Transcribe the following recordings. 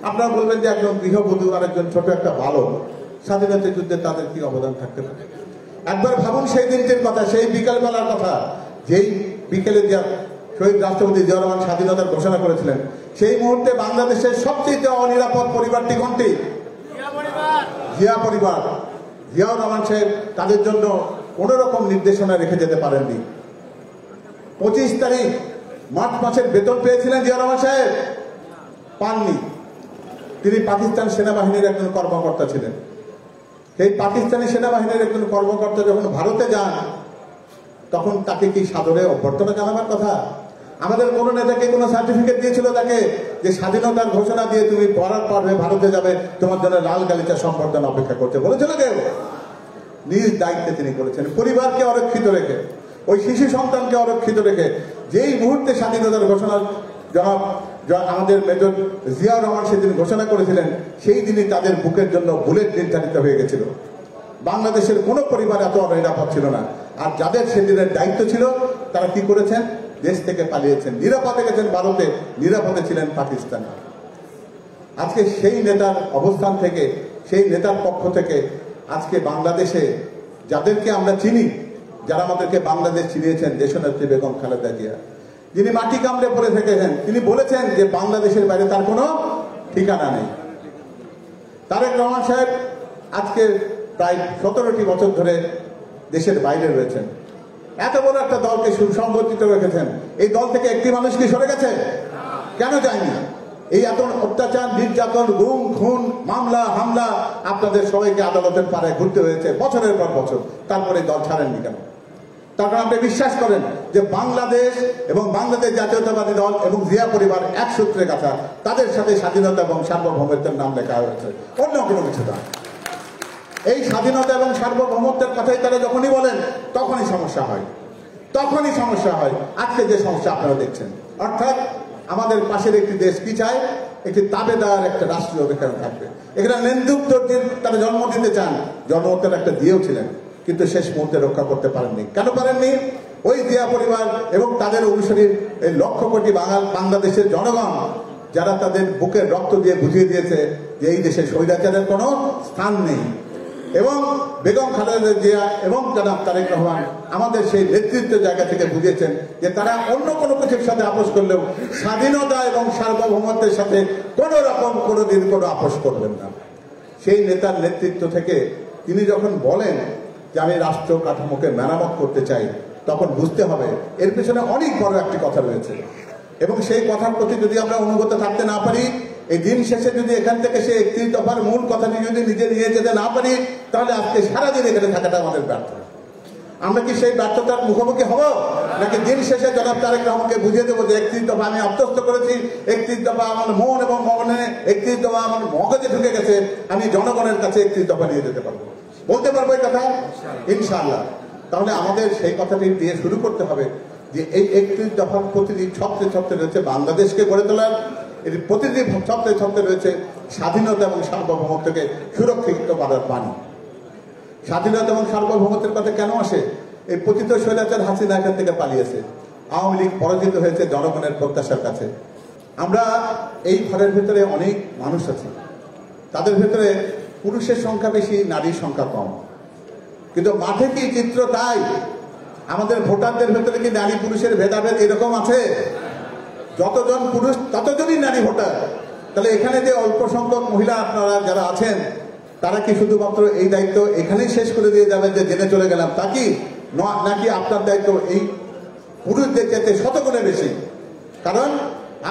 আপনারা বলবেন যে একজন গৃহবধূ আর একজন ছোট একটা বালক, স্বাধীনতা যুদ্ধে তাদের কি অবদান থাকতে পারে? একবার ভাবুন সেই দিনটির কথা, সেই বিকালবেলার কথা, যেই বিকেলে শহীদ রাষ্ট্রপতি জিয়া রহমান স্বাধীনতার ঘোষণা করেছিলেন। সেই মুহূর্তে বাংলাদেশের সবচেয়ে অনিরাপদ পরিবারটি কোনটি? জিয়া পরিবার। জিয়াউর রহমান সাহেব তাদের জন্য কোন রকম নির্দেশনা রেখে যেতে পারেননি। 25 তারিখ মার্চ মাসের বেতন পেয়েছিলেন জিয়া রহমান সাহেব, পাননি। তিনি পাকিস্তান সেনাবাহিনীর একজন কর্মকর্তা ছিলেন। সেই পাকিস্তানি সেনাবাহিনীর একজন কর্মকর্তা যখন ভারতে যান, তখন তাকে কি সাদরে অভ্যর্থনা জানাবার কথা? আমাদের কোন নেতাকে কোনো সার্টিফিকেট দিয়েছিল তাকে যে স্বাধীনতার ঘোষণা দিয়ে তুমি পড়ার পর্বে ভারতে যাবে, তোমার জন্য লাল গালিচা সম্বর্ধনা অপেক্ষা করতে বলেছিল কেউ? নিজ দায়িত্বে তিনি করেছেন, পরিবারকে অরক্ষিত রেখে, ওই শিশু সন্তানকে অরক্ষিত রেখে। যেই মুহূর্তে স্বাধীনতার ঘোষণা আমাদের মেজর জিয়াউর রহমান সেদিন ঘোষণা করেছিলেন, সেই দিনই তাদের বুকের জন্য বুলেট নির্ধারিত হয়ে গেছিল। বাংলাদেশের কোনো পরিবার এত অনিরাপদ ছিল না। আর যাদের সেদিনের দায়িত্ব ছিল তারা কি করেছেন? দেশ থেকে পালিয়েছেন, নিরাপদে গেছেন ভারতে, নিরাপদে ছিলেন পাকিস্তানে। আজকে সেই নেতার অবস্থান থেকে, সেই নেতার পক্ষ থেকে আজকে বাংলাদেশে যাদেরকে আমরা চিনি, যারা আমাদেরকে বাংলাদেশ চিনিয়েছেন, দেশনেত্রী বেগম খালেদা জিয়া, যিনি মাটি কামড়ে পড়ে থেকেছেন, তিনি বলেছেন যে বাংলাদেশের বাইরে তার কোনো ঠিকানা নেই। তারেক রহমান সাহেব আজকে প্রায় 17টি বছর ধরে দেশের বাইরে রয়েছেন। এত বড় একটা দলকে সুসংগঠিত রেখেছেন, এই দল থেকে একটি মানুষ কি সরে গেছে? কেন যায়নি? এই এত অত্যাচার, নির্যাতন, গুম, খুন, মামলা, হামলা, আপনাদের সবাইকে আদালতের পাড়ে ঘুরতে হয়েছে বছরের পর বছর, তারপরে দল ছাড়েননি কেন? তার কারণ আপনি বিশ্বাস করেন যে বাংলাদেশ এবং বাংলাদেশ জাতীয়তাবাদী দল এবং জিয়া পরিবার এক সূত্রে গাঁথা, তাদের সাথে স্বাধীনতা এবং সার্বভৌমত্বের নাম লেখা হয়েছে, অন্য কোনো কিছু না। এই স্বাধীনতা এবং সার্বভৌমত্বের কথাই তারা যখনই বলেন তখনই সমস্যা হয়, তখনই সমস্যা হয়। আজকে যে সমস্যা আপনারা দেখছেন, অর্থাৎ আমাদের পাশের একটি দেশ কি চায়? একটি তাবেদার একটা রাষ্ট্রীয় এখানে থাকবে। এখানে লেন্দুক তর্জির তারা জন্ম দিতে চান, জন্মতের একটা দিয়েও ছিলেন, কিন্তু শেষ মুহূর্তে রক্ষা করতে পারেননি। কেন পারেননি? ওই জিয়া পরিবার এবং তাদের অনুসারী এই লক্ষ কোটি বাংলাদেশের জনগণ, যারা তাদের বুকের রক্ত দিয়ে বুঝিয়ে দিয়েছে যে এই দেশে স্বৈরাচারের কোনো স্থান নেই। এবং বেগম খালেদা জিয়া এবং জনাব তারেক রহমান আমাদের সেই নেতৃত্বের জায়গা থেকে বুঝিয়েছেন যে তারা অন্য কোনো কিছুর সাথে আপোষ করলেও স্বাধীনতা এবং সার্বভৌমত্বের সাথে কোনো রকম কোনোদিন কোনো আপোষ করবেন না। সেই নেতার নেতৃত্ব থেকে তিনি যখন বলেন যে আমি রাষ্ট্র কাঠামোকে মেরামত করতে চাই, তখন বুঝতে হবে এর পেছনে অনেক বড় একটি কথা রয়েছে। এবং সেই কথার প্রতি যদি আমরা অনুগত থাকতে না পারি, এই দিন শেষে যদি এখান থেকে সেই 31 দফার মূল কথাটি যদি নিজে নিয়ে যেতে না পারি, তাহলে আজকে সারাদিন এখানে থাকাটা আমাদের ব্যর্থ। আমরা কি সেই ব্যর্থতার মুখোমুখি হব, নাকি দিন শেষে জনাব তারেক রহমানকে বুঝিয়ে দেবো যে 31 দফা আমি আত্মস্থ করেছি, 31 দফা আমার মন এবং মনে, 31 দফা আমার মগজে ঢুকে গেছে, আমি জনগণের কাছে 31 দফা নিয়ে যেতে পারবো, বলতে পারবো এই কথা ইনশাআল্লাহ। তাহলে আমাদের সেই কথাটি দিয়ে শুরু করতে হবে যে এই 31 দফার প্রতিটি ছত্রে ছত্রে রয়েছে বাংলাদেশকে গড়ে তোলার, এর প্রতিটি ছত্রে ছত্রে রয়েছে স্বাধীনতা এবং সার্বভৌমত্বকে সুরক্ষিত করার বাণী। স্বাধীনতা এবং সার্বভৌমত্বের কথা কেন আসে? এই পতিত স্বৈরাচার হাসিনা এখান থেকে পালিয়েছে, আওয়ামী লীগ পরাজিত হয়েছে জনগণের প্রত্যাশার কাছে। আমরা এই ঘরের ভেতরে অনেক মানুষ আছে, তাদের ভেতরে পুরুষের সংখ্যা বেশি, নারীর সংখ্যা কম, কিন্তু মাঠে কি চিত্র তাই? আমাদের ভোটারদের ভেতরে কি নারী পুরুষের ভেদাভেদ এরকম আছে? যতজন পুরুষ ততজনই নারী ভোটার। তাহলে এখানে যে অল্প সংখ্যক মহিলা আপনারা যারা আছেন, তারা কি শুধুমাত্র এই দায়িত্ব এখানেই শেষ করে দিয়ে যাবেন যে জেনে চলে গেলাম, তা কি? নাকি আপনার দায়িত্ব এই পুরুষদের চাইতে শতগুণে বেশি? কারণ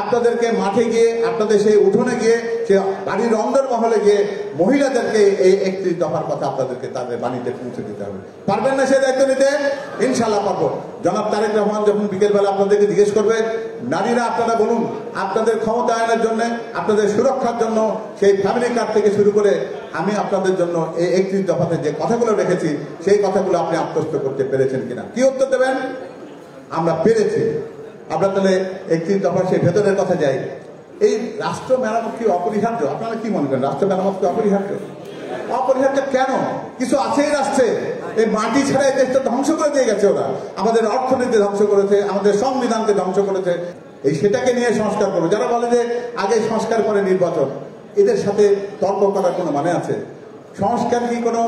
আপনাদেরকে মাঠে গিয়ে, আপনাদের সেই উঠোনে গিয়ে, সে বাড়ির অন্দরমহলে গিয়ে মহিলাদেরকে এই 31 দফার কথা আপনাদেরকে তাদের বাণীতে পৌঁছে দিতে হবে। পারবেন না সেই দায়িত্ব নিতে? ইনশাল্লাহ পারবো। জনাব তারেক রহমান যখন বিকেলবেলা আপনাদেরকে জিজ্ঞেস করবে, নারীরা আপনারা বলুন আপনাদের ক্ষমতায়নের জন্য, আপনাদের সুরক্ষার জন্য সেই ফ্যামিলি কার্ড থেকে শুরু করে আমি আপনাদের জন্য এই 31 দফাতে যে কথাগুলো রেখেছি, সেই কথাগুলো আপনি আত্মস্থ করতে পেরেছেন কিনা? কি উত্তর দেবেন? আমরা পেরেছি। আমরা তাহলে 31 দফা সেই ভেতরের কথা যাই। এই রাষ্ট্র মেরামত কি অপরিহার্য? আপনারা কি মনে করেন রাষ্ট্র মেরামত কি অপরিহার্য? অপরিহার্য কেন? কিছু আছেই রাষ্ট্রে। এই মাটি ছাড়া এই দেশটা ধ্বংস করে দিয়ে গেছে ওরা, আমাদের অর্থনীতি ধ্বংস করেছে, আমাদের সংবিধানকে ধ্বংস করেছে। এই সেটাকে নিয়ে সংস্কার করবো। যারা বলে যে আগে সংস্কার করে নির্বাচন, এদের সাথে তর্ক করার কোনো মানে আছে? সংস্কার কি কোনো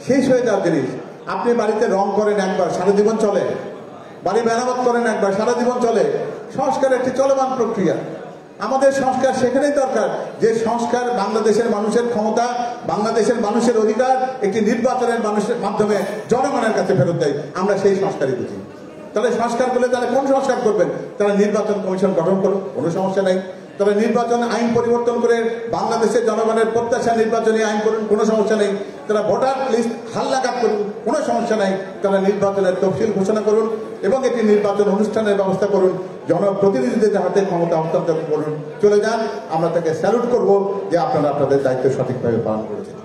শেষ হয়ে যাওয়ার জিনিস? আপনি বাড়িতে রং করেন একবার, সারা জীবন চলে। বাড়ি মেরামত করেন একবার, সারা জীবন চলে। সংস্কার একটি চলমান প্রক্রিয়া। আমাদের সংস্কার সেখানেই দরকার যে সংস্কার বাংলাদেশের মানুষের ক্ষমতা, বাংলাদেশের মানুষের অধিকার একটি নির্বাচনের মানুষের মাধ্যমে জনগণের কাছে ফেরত দেয়। আমরা সেই সংস্কারই বুঝি। তাহলে সংস্কার করলে তারা কোন সংস্কার করবেন? তারা নির্বাচন কমিশন গঠন করুন, কোনো সমস্যা নেই। তারা নির্বাচন আইন পরিবর্তন করে বাংলাদেশের জনগণের প্রত্যাশা নির্বাচনী আইন করুন, কোনো সমস্যা নেই। তারা ভোটার লিস্ট হালনাগাদ করুন, কোনো সমস্যা নাই। তারা নির্বাচনের তফসিল ঘোষণা করুন এবং একটি নির্বাচন অনুষ্ঠানের ব্যবস্থা করুন। জনপ্রতিনিধিদের হাতে ক্ষমতা হস্তান্তর করুন, চলে যান। আমরা তাকে স্যালুট করব যে আপনারা আপনাদের দায়িত্ব সঠিকভাবে পালন করেছেন।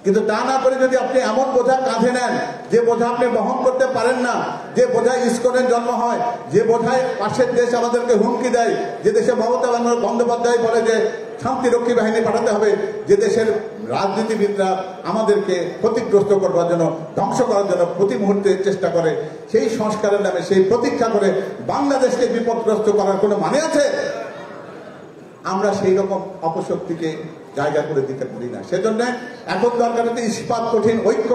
কিন্তু তা না করে যদি আপনি এমন বোঝা কাঁধে নেন যে বোঝা আপনি বহন করতে পারেন না, যে বোঝায় ইস্কনের জন্ম হয়, যে বোঝায় পাশের দেশ আমাদেরকে হুমকি দেয়, যে দেশে মমতা বন্দ্যোপাধ্যায় বলে যে শান্তিরক্ষী বাহিনী পাঠাতে হবে, যে দেশের রাজনীতিবিদরা আমাদেরকে ক্ষতিগ্রস্ত করবার জন্য, ধ্বংস করার জন্য প্রতি মুহূর্তে চেষ্টা করে, সেই সংস্কারের নামে সেই প্রতীক্ষা করে বাংলাদেশকে বিপদগ্রস্ত করার কোনো মানে আছে? আমরা সেই রকম অপশক্তিকে জায়গা করে দিতে পারি না। সেজন্য এখন দরকার হচ্ছে ইস্পাত কঠিন ঐক্য,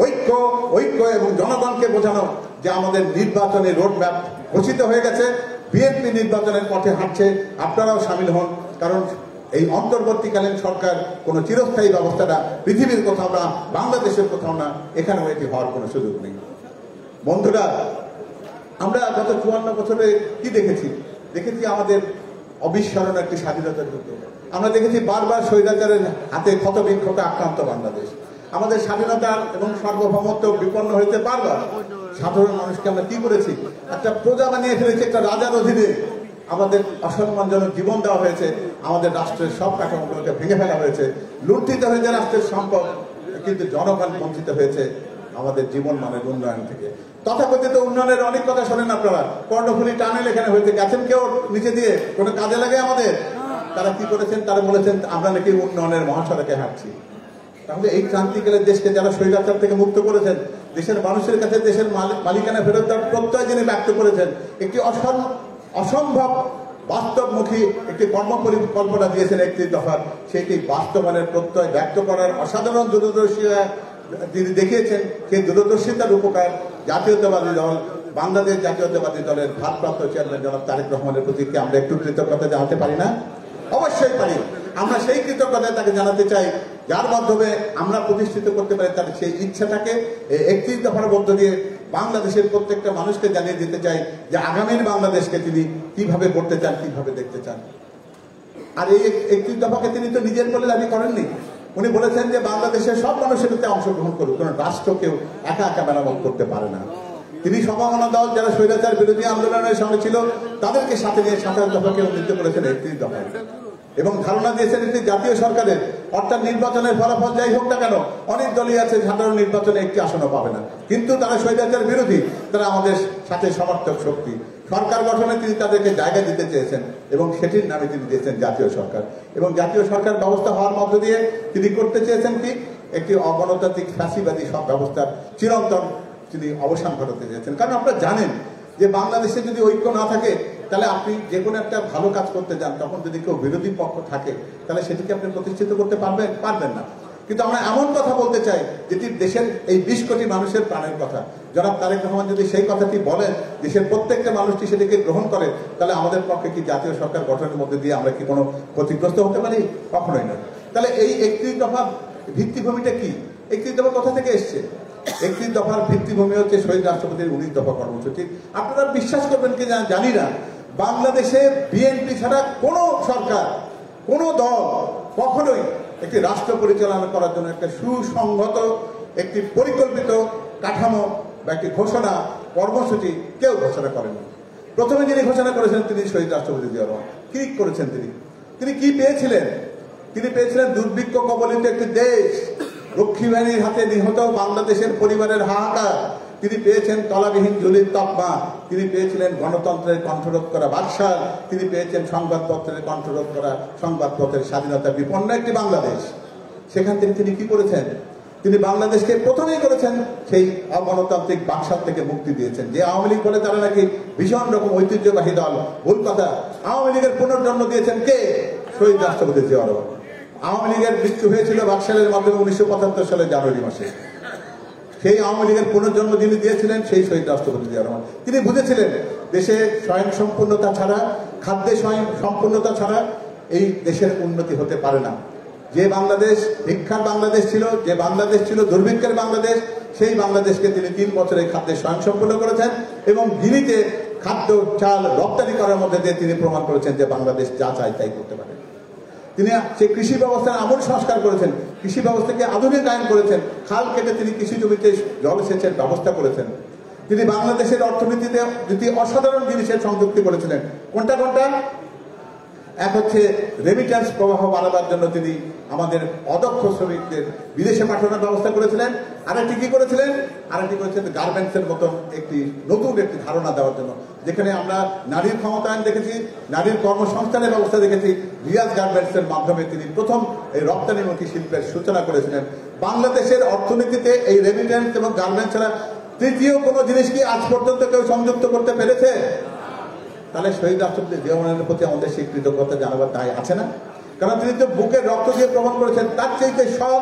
ঐক্য, ঐক্য এবং জনগণকে বোঝানো যে আমাদের নির্বাচনের রোডম্যাপ ঘোষিত হয়ে গেছে। বিএনপি নির্বাচনের পথে হাঁটছে, আপনারাও সামিল হন। কারণ এই অন্তর্বর্তীকালীন সরকার কোনো চিরস্থায়ী ব্যবস্থা না, পৃথিবীর কোথাও না, বাংলাদেশের কোথাও না, এখানেও এটি হওয়ার কোনো সুযোগ নেই। বন্ধুরা, আমরা গত 54 বছরে কি দেখেছি? দেখেছি আমাদের অবিস্মরণীয় একটি স্বাধীনতার যুদ্ধ। আমরা দেখেছি বারবার স্বৈরাচারের হাতে ক্ষত বিক্ষত আক্রান্ত বাংলাদেশ। আমাদের স্বাধীনতা এবং সার্বভৌমত্ব বিপন্ন হয়েছে বারবার। সাধারণ মানুষকে আমরা কি করেছি? একটা প্রজা বানিয়ে ফেলেছি, একটা রাজার অধীনে আমাদের অসম্মানজনক জীবন দেওয়া হয়েছে। আমাদের রাষ্ট্রের সব কাঠামোগুলোকে ভেঙে ফেলা হয়েছে, লুণ্ঠিত হয়েছে রাষ্ট্রের সম্পদ, কিন্তু জনগণ বঞ্চিত হয়েছে আমাদের জীবন মানের উন্নয়ন থেকে। তথাকথিত উন্নয়নের অনেক কথা শোনেন আপনারা। কর্ণফুলী টানেল এখানে হয়েছে, গেছেন কেউ নিচে দিয়ে? কোনো কাজে লাগে আমাদের? তারা কি করেছেন? তারা বলেছেন আমরা নাকি উন্নয়নের মহাসড়কে হাঁটছি। তাহলে এই ক্রান্তিকালের দেশকে যারা স্বৈরাচার থেকে মুক্ত করেছেন, দেশের মানুষের কাছে দেশের মালিকানা ফেরত দেওয়ার প্রত্যয় যিনি ব্যক্ত করেছেন, একটি অসম্ভব বাস্তবমুখী একটি কর্মপরিকল্পনা দিয়েছেন 31 দফার, সেইটি বাস্তবায়নের প্রত্যয় ব্যক্ত করার অসাধারণ দূরদর্শিতা তিনি দেখিয়েছেন। সেই দূরদর্শিতার উপকার জাতীয়তাবাদী দল, বাংলাদেশ জাতীয়তাবাদী দলের ভারপ্রাপ্ত চেয়ারম্যান জনাব তারেক রহমানের প্রতি কি আমরা একটু কৃতজ্ঞতা জানাতে পারি না? অবশ্যই পারি। আমরা সেই কৃতজ্ঞতা তাকে জানাতে চাই, যার মাধ্যমে আমরা প্রতিষ্ঠিত করতে পারি তার সেই ইচ্ছাটাকে। 31 দফার মধ্য দিয়ে বাংলাদেশের প্রত্যেকটা মানুষকে জানিয়ে দিতে চাই যে আগামীর বাংলাদেশকে তিনি কিভাবে করতে চান, কিভাবে দেখতে চান। আর এই 31 দফাকে তিনি তো নিজের বলে দাবি করেননি। উনি বলেছেন যে বাংলাদেশের সব মানুষের সাথে অংশগ্রহণ করুক, কারণ রাষ্ট্র কেউ একা একা মেরামত করতে পারে না। তিনি সমমনা দল যারা স্বৈরাচার বিরোধী আন্দোলনের সঙ্গে ছিল তাদেরকে সাথে নিয়ে 27 দফাকে উন্নীত করেছেন 31 দফায়, এবং ধারণা দিয়েছেন একটি জাতীয় সরকারের, অর্থাৎ নির্বাচনের ফলাফল যাই হোক না কেন, অনেক দলই আছে সাধারণ নির্বাচনে একটি আসনও পাবে না, কিন্তু তারা স্বৈরাচার বিরোধী, তারা আমাদের সাথে সমর্থক শক্তি। সরকার গঠনে তিনি তাদেরকে জায়গা দিতে চেয়েছেন এবং সেটির নামে তিনি দিয়েছেন জাতীয় সরকার। এবং জাতীয় সরকার ব্যবস্থা হওয়ার মধ্য দিয়ে তিনি করতে চেয়েছেন কি, একটি অগণতান্ত্রিক ফ্যাসিবাদী সব ব্যবস্থার চিরন্তন তিনি অবসান ঘটাতে চেয়েছেন। কারণ আপনারা জানেন যে বাংলাদেশে যদি ঐক্য না থাকে, তাহলে আপনি যে কোনো একটা ভালো কাজ করতে যান, তখন যদি কেউ বিরোধী পক্ষ থাকে, তাহলে সেটিকে আপনি প্রতিষ্ঠিত করতে পারবেন না। কিন্তু আমরা এমন কথা বলতে চাই যেটি দেশের এই 20 কোটি মানুষের প্রাণের কথা। জনাব তারেক রহমান যদি সেই কথাটি বলেন, দেশের প্রত্যেকটা মানুষটি সেটিকে গ্রহণ করে, তাহলে আমাদের পক্ষে কি জাতীয় সরকার গঠনের মধ্যে দিয়ে আমরা কি কোনো ক্ষতিগ্রস্ত হতে পারি? কখনোই না। তাহলে এই 31 দফা ভিত্তিভূমিটা কি? 31 দফা কোথা থেকে এসছে? 31 দফার ভিত্তিভূমি হচ্ছে শহীদ রাষ্ট্রপতির 19 দফা কর্মসূচি। আপনারা বিশ্বাস করবেন কি জানি না, বাংলাদেশে বিএনপি ছাড়া কোনো সরকার, কোনো দল কখনোই একটি রাষ্ট্র পরিচালনা করার জন্য একটা সুসংহত, একটি পরিকল্পিত কাঠামো বা একটি ঘোষণা, কর্মসূচি কেউ ঘোষণা করেনি। প্রথমে যিনি ঘোষণা করেছেন তিনি শহীদ রাষ্ট্রপতি জিয়া রহমান। কি করেছেন তিনি কি পেয়েছিলেন? তিনি পেয়েছিলেন দুর্ভিক্ষ কবলিত একটি দেশ, রক্ষী বাহিনীর হাতে নিহত বাংলাদেশের পরিবারের হাহাকার। তিনি পেয়েছেন তলাবিহীন জুলির তকমা, তিনি পেয়েছিলেন গণতন্ত্রের কণ্ঠরোধ করা বাকশাল, তিনি পেয়েছেন সংবাদপত্রের কণ্ঠরোধ করা, সংবাদপত্রের স্বাধীনতা বিপন্ন একটি বাংলাদেশ। সেখান থেকে তিনি কি করেছেন? তিনি বাংলাদেশকে প্রথমেই করেছেন সেই অগণতান্ত্রিক বাকশাল থেকে মুক্তি দিয়েছেন। যে আওয়ামী লীগ বলে তারা নাকি ভীষণ রকম ঐতিহ্যবাহী দল, ভুল কথা। আওয়ামী লীগের পুনর্জন্ম দিয়েছেন কে? শহীদ রাষ্ট্রপতি জিয়া রহমান। আওয়ামী লীগের মৃত্যু হয়েছিল বাকশালের মাধ্যমে 1975 সালের জানুয়ারি মাসে। সেই আওয়ামী লীগের পুনর্জন্ম যিনি দিয়েছিলেন সেই শহীদ রাষ্ট্রপতি জিয়া রহমান। তিনি বুঝেছিলেন দেশে স্বয়ং সম্পূর্ণতা ছাড়া, খাদ্যে স্বয়ং সম্পূর্ণতা ছাড়া এই দেশের উন্নতি হতে পারে না। যে বাংলাদেশ ভিক্ষার বাংলাদেশ ছিল, যে বাংলাদেশ ছিল দুর্ভিক্ষের বাংলাদেশ, সেই বাংলাদেশকে তিনি 3 বছরে খাদ্যে স্বয়ংসম্পূর্ণ করেছেন এবং গিনিতে খাদ্য চাল রপ্তানি করার মধ্যে দিয়ে তিনি প্রমাণ করেছেন যে বাংলাদেশ যা চায় তাই করতে পারে। তিনি সেই কৃষি ব্যবস্থার আমূল সংস্কার করেছেন, কৃষি ব্যবস্থাকে আধুনিকায়ন করেছেন, খাল কেটে তিনি কৃষি জমিতে জলসেচের ব্যবস্থা করেছেন। তিনি বাংলাদেশের অর্থনীতিতে দুটি অসাধারণ জিনিসের সংযুক্তি করেছিলেন। কোনটা কোনটা? এক হচ্ছে রেমিট্যান্স প্রবাহ বাড়াবার জন্য তিনি আমাদের অদক্ষ শ্রমিকদের বিদেশে পাঠানোর ব্যবস্থা করেছিলেন। আরেকটি কি করেছিলেন? আরেকটি করেছিলেন গার্মেন্টসের মতন নতুন একটি ধারণা দেওয়ার জন্য, যেখানে আমরা নারীর ক্ষমতায়ন দেখেছি, নারীর কর্মসংস্থানের ব্যবস্থা দেখেছি। রিয়াজ গার্মেন্টসের মাধ্যমে তিনি প্রথম এই রপ্তানিমুখী শিল্পের সূচনা করেছিলেন। বাংলাদেশের অর্থনীতিতে এই রেমিট্যান্স এবং গার্মেন্টস ছাড়া তৃতীয় কোনো জিনিস কি আজ পর্যন্ত কেউ সংযুক্ত করতে পেরেছে? তাহলে শহীদ রাষ্ট্রপতি জিয়া রহমানের প্রতি আমাদের সেই কৃতজ্ঞতা জানাবার দায় আছে না? কারণ তিনি তো বুকের রক্ত দিয়ে প্রমাণ করেছেন তার চাইতে সব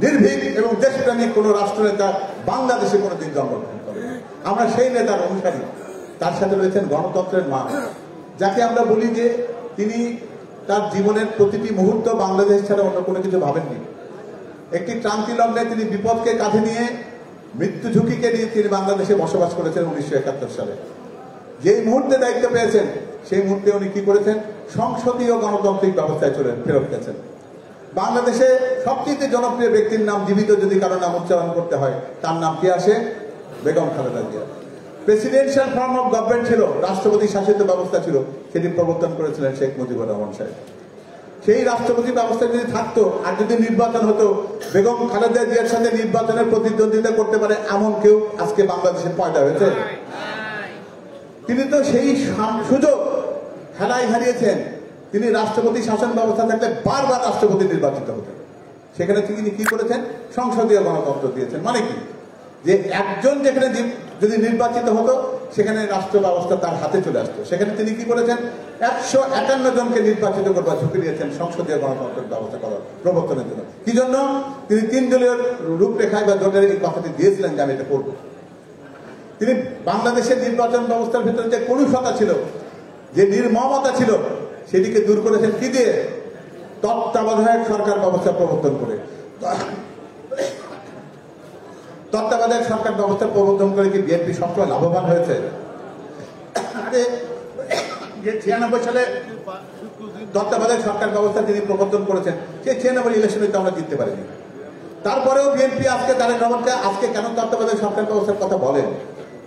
নির্ভীক এবং দেশপ্রেমী কোনো রাষ্ট্রনেতা বাংলাদেশে কোনোদিন জন্মগ্রহণ করে। আমরা সেই নেতার অনুসারী। তার সাথে রয়েছেন গণতন্ত্রের মা, যাকে আমরা বলি যে তিনি তার জীবনের প্রতিটি মুহূর্ত বাংলাদেশ ছাড়া অন্য কোনো কিছু ভাবেননি। একটি ক্রান্তি লগ্নে তিনি বিপদকে কাঁধে নিয়ে, মৃত্যু ঝুঁকিকে নিয়ে তিনি বাংলাদেশে বসবাস করেছেন 1971 সালে। যেই মুহূর্তে দায়িত্ব পেয়েছেন সেই মুহূর্তে উনি কি করেছেন? সংসদীয় গণতান্ত্রিক ব্যবস্থায় ফেরত গেছেন। বাংলাদেশে সবচেয়ে জনপ্রিয় ব্যক্তির নাম জীবিত যদি কারো নাম উচ্চারণ করতে হয়, তার নাম কি আসে? Begum Khaleda Zia. Presidential form of government ছিল, রাষ্ট্রপতি শাসিত ব্যবস্থা ছিল, সেটি প্রবর্তন করেছিলেন শেখ মুজিবুর রহমান সাহেব। সেই রাষ্ট্রপতি ব্যবস্থা যদি থাকতো আর যদি নির্বাচন হতো, বেগম খালেদা জিয়ার সাথে নির্বাচনের প্রতিদ্বন্দ্বিতা করতে পারে এমন কেউ আজকে বাংলাদেশে পয়দা হয়েছে? তিনি তো সেই সুযোগ হেলায় হারিয়েছেন। তিনি রাষ্ট্রপতি শাসন ব্যবস্থা থাকলে বারবার রাষ্ট্রপতি নির্বাচিত হতেন। সেখানে তিনি কি করেছেন? সংসদীয় গণতন্ত্র দিয়েছেন। মানে কি? যে একজন যেখানে যদি নির্বাচিত হতো সেখানে রাষ্ট্র ব্যবস্থা তার হাতে চলে আসতো। সেখানে তিনি কি করেছেন? 151 জনকে নির্বাচিত করবার ঝুঁকি দিয়েছেন সংসদীয় গণতন্ত্রের ব্যবস্থা করার প্রবর্তনের জন্য। কি জন্য? তিনি 3 দলীয় রূপরেখায় বা জোটের এই কথাটি দিয়েছিলেন যে আমি এটা করবো। তিনি বাংলাদেশের নির্বাচন ব্যবস্থার ভিতরে যে কলুষতা ছিল, যে নির্মমতা ছিল, সেদিকে দূর করেছেন কি দিয়ে? তত্ত্বাবধায়ক সরকার ব্যবস্থা প্রবর্তন করে। তত্ত্বাবধায়ক সরকার ব্যবস্থা প্রবর্তন করে কি বিএনপি সবসময় লাভবান হয়েছে? 96 সালে তত্ত্বাবধায়ক সরকার ব্যবস্থা তিনি প্রবর্তন করেছেন, সেই 96 ইলেকশনে তো আমরা জিততে পারিনি। তারপরেও বিএনপি আজকে তারেক রহমানকে আজকে কেন তত্ত্বাবধায়ক সরকার ব্যবস্থার কথা বলেন?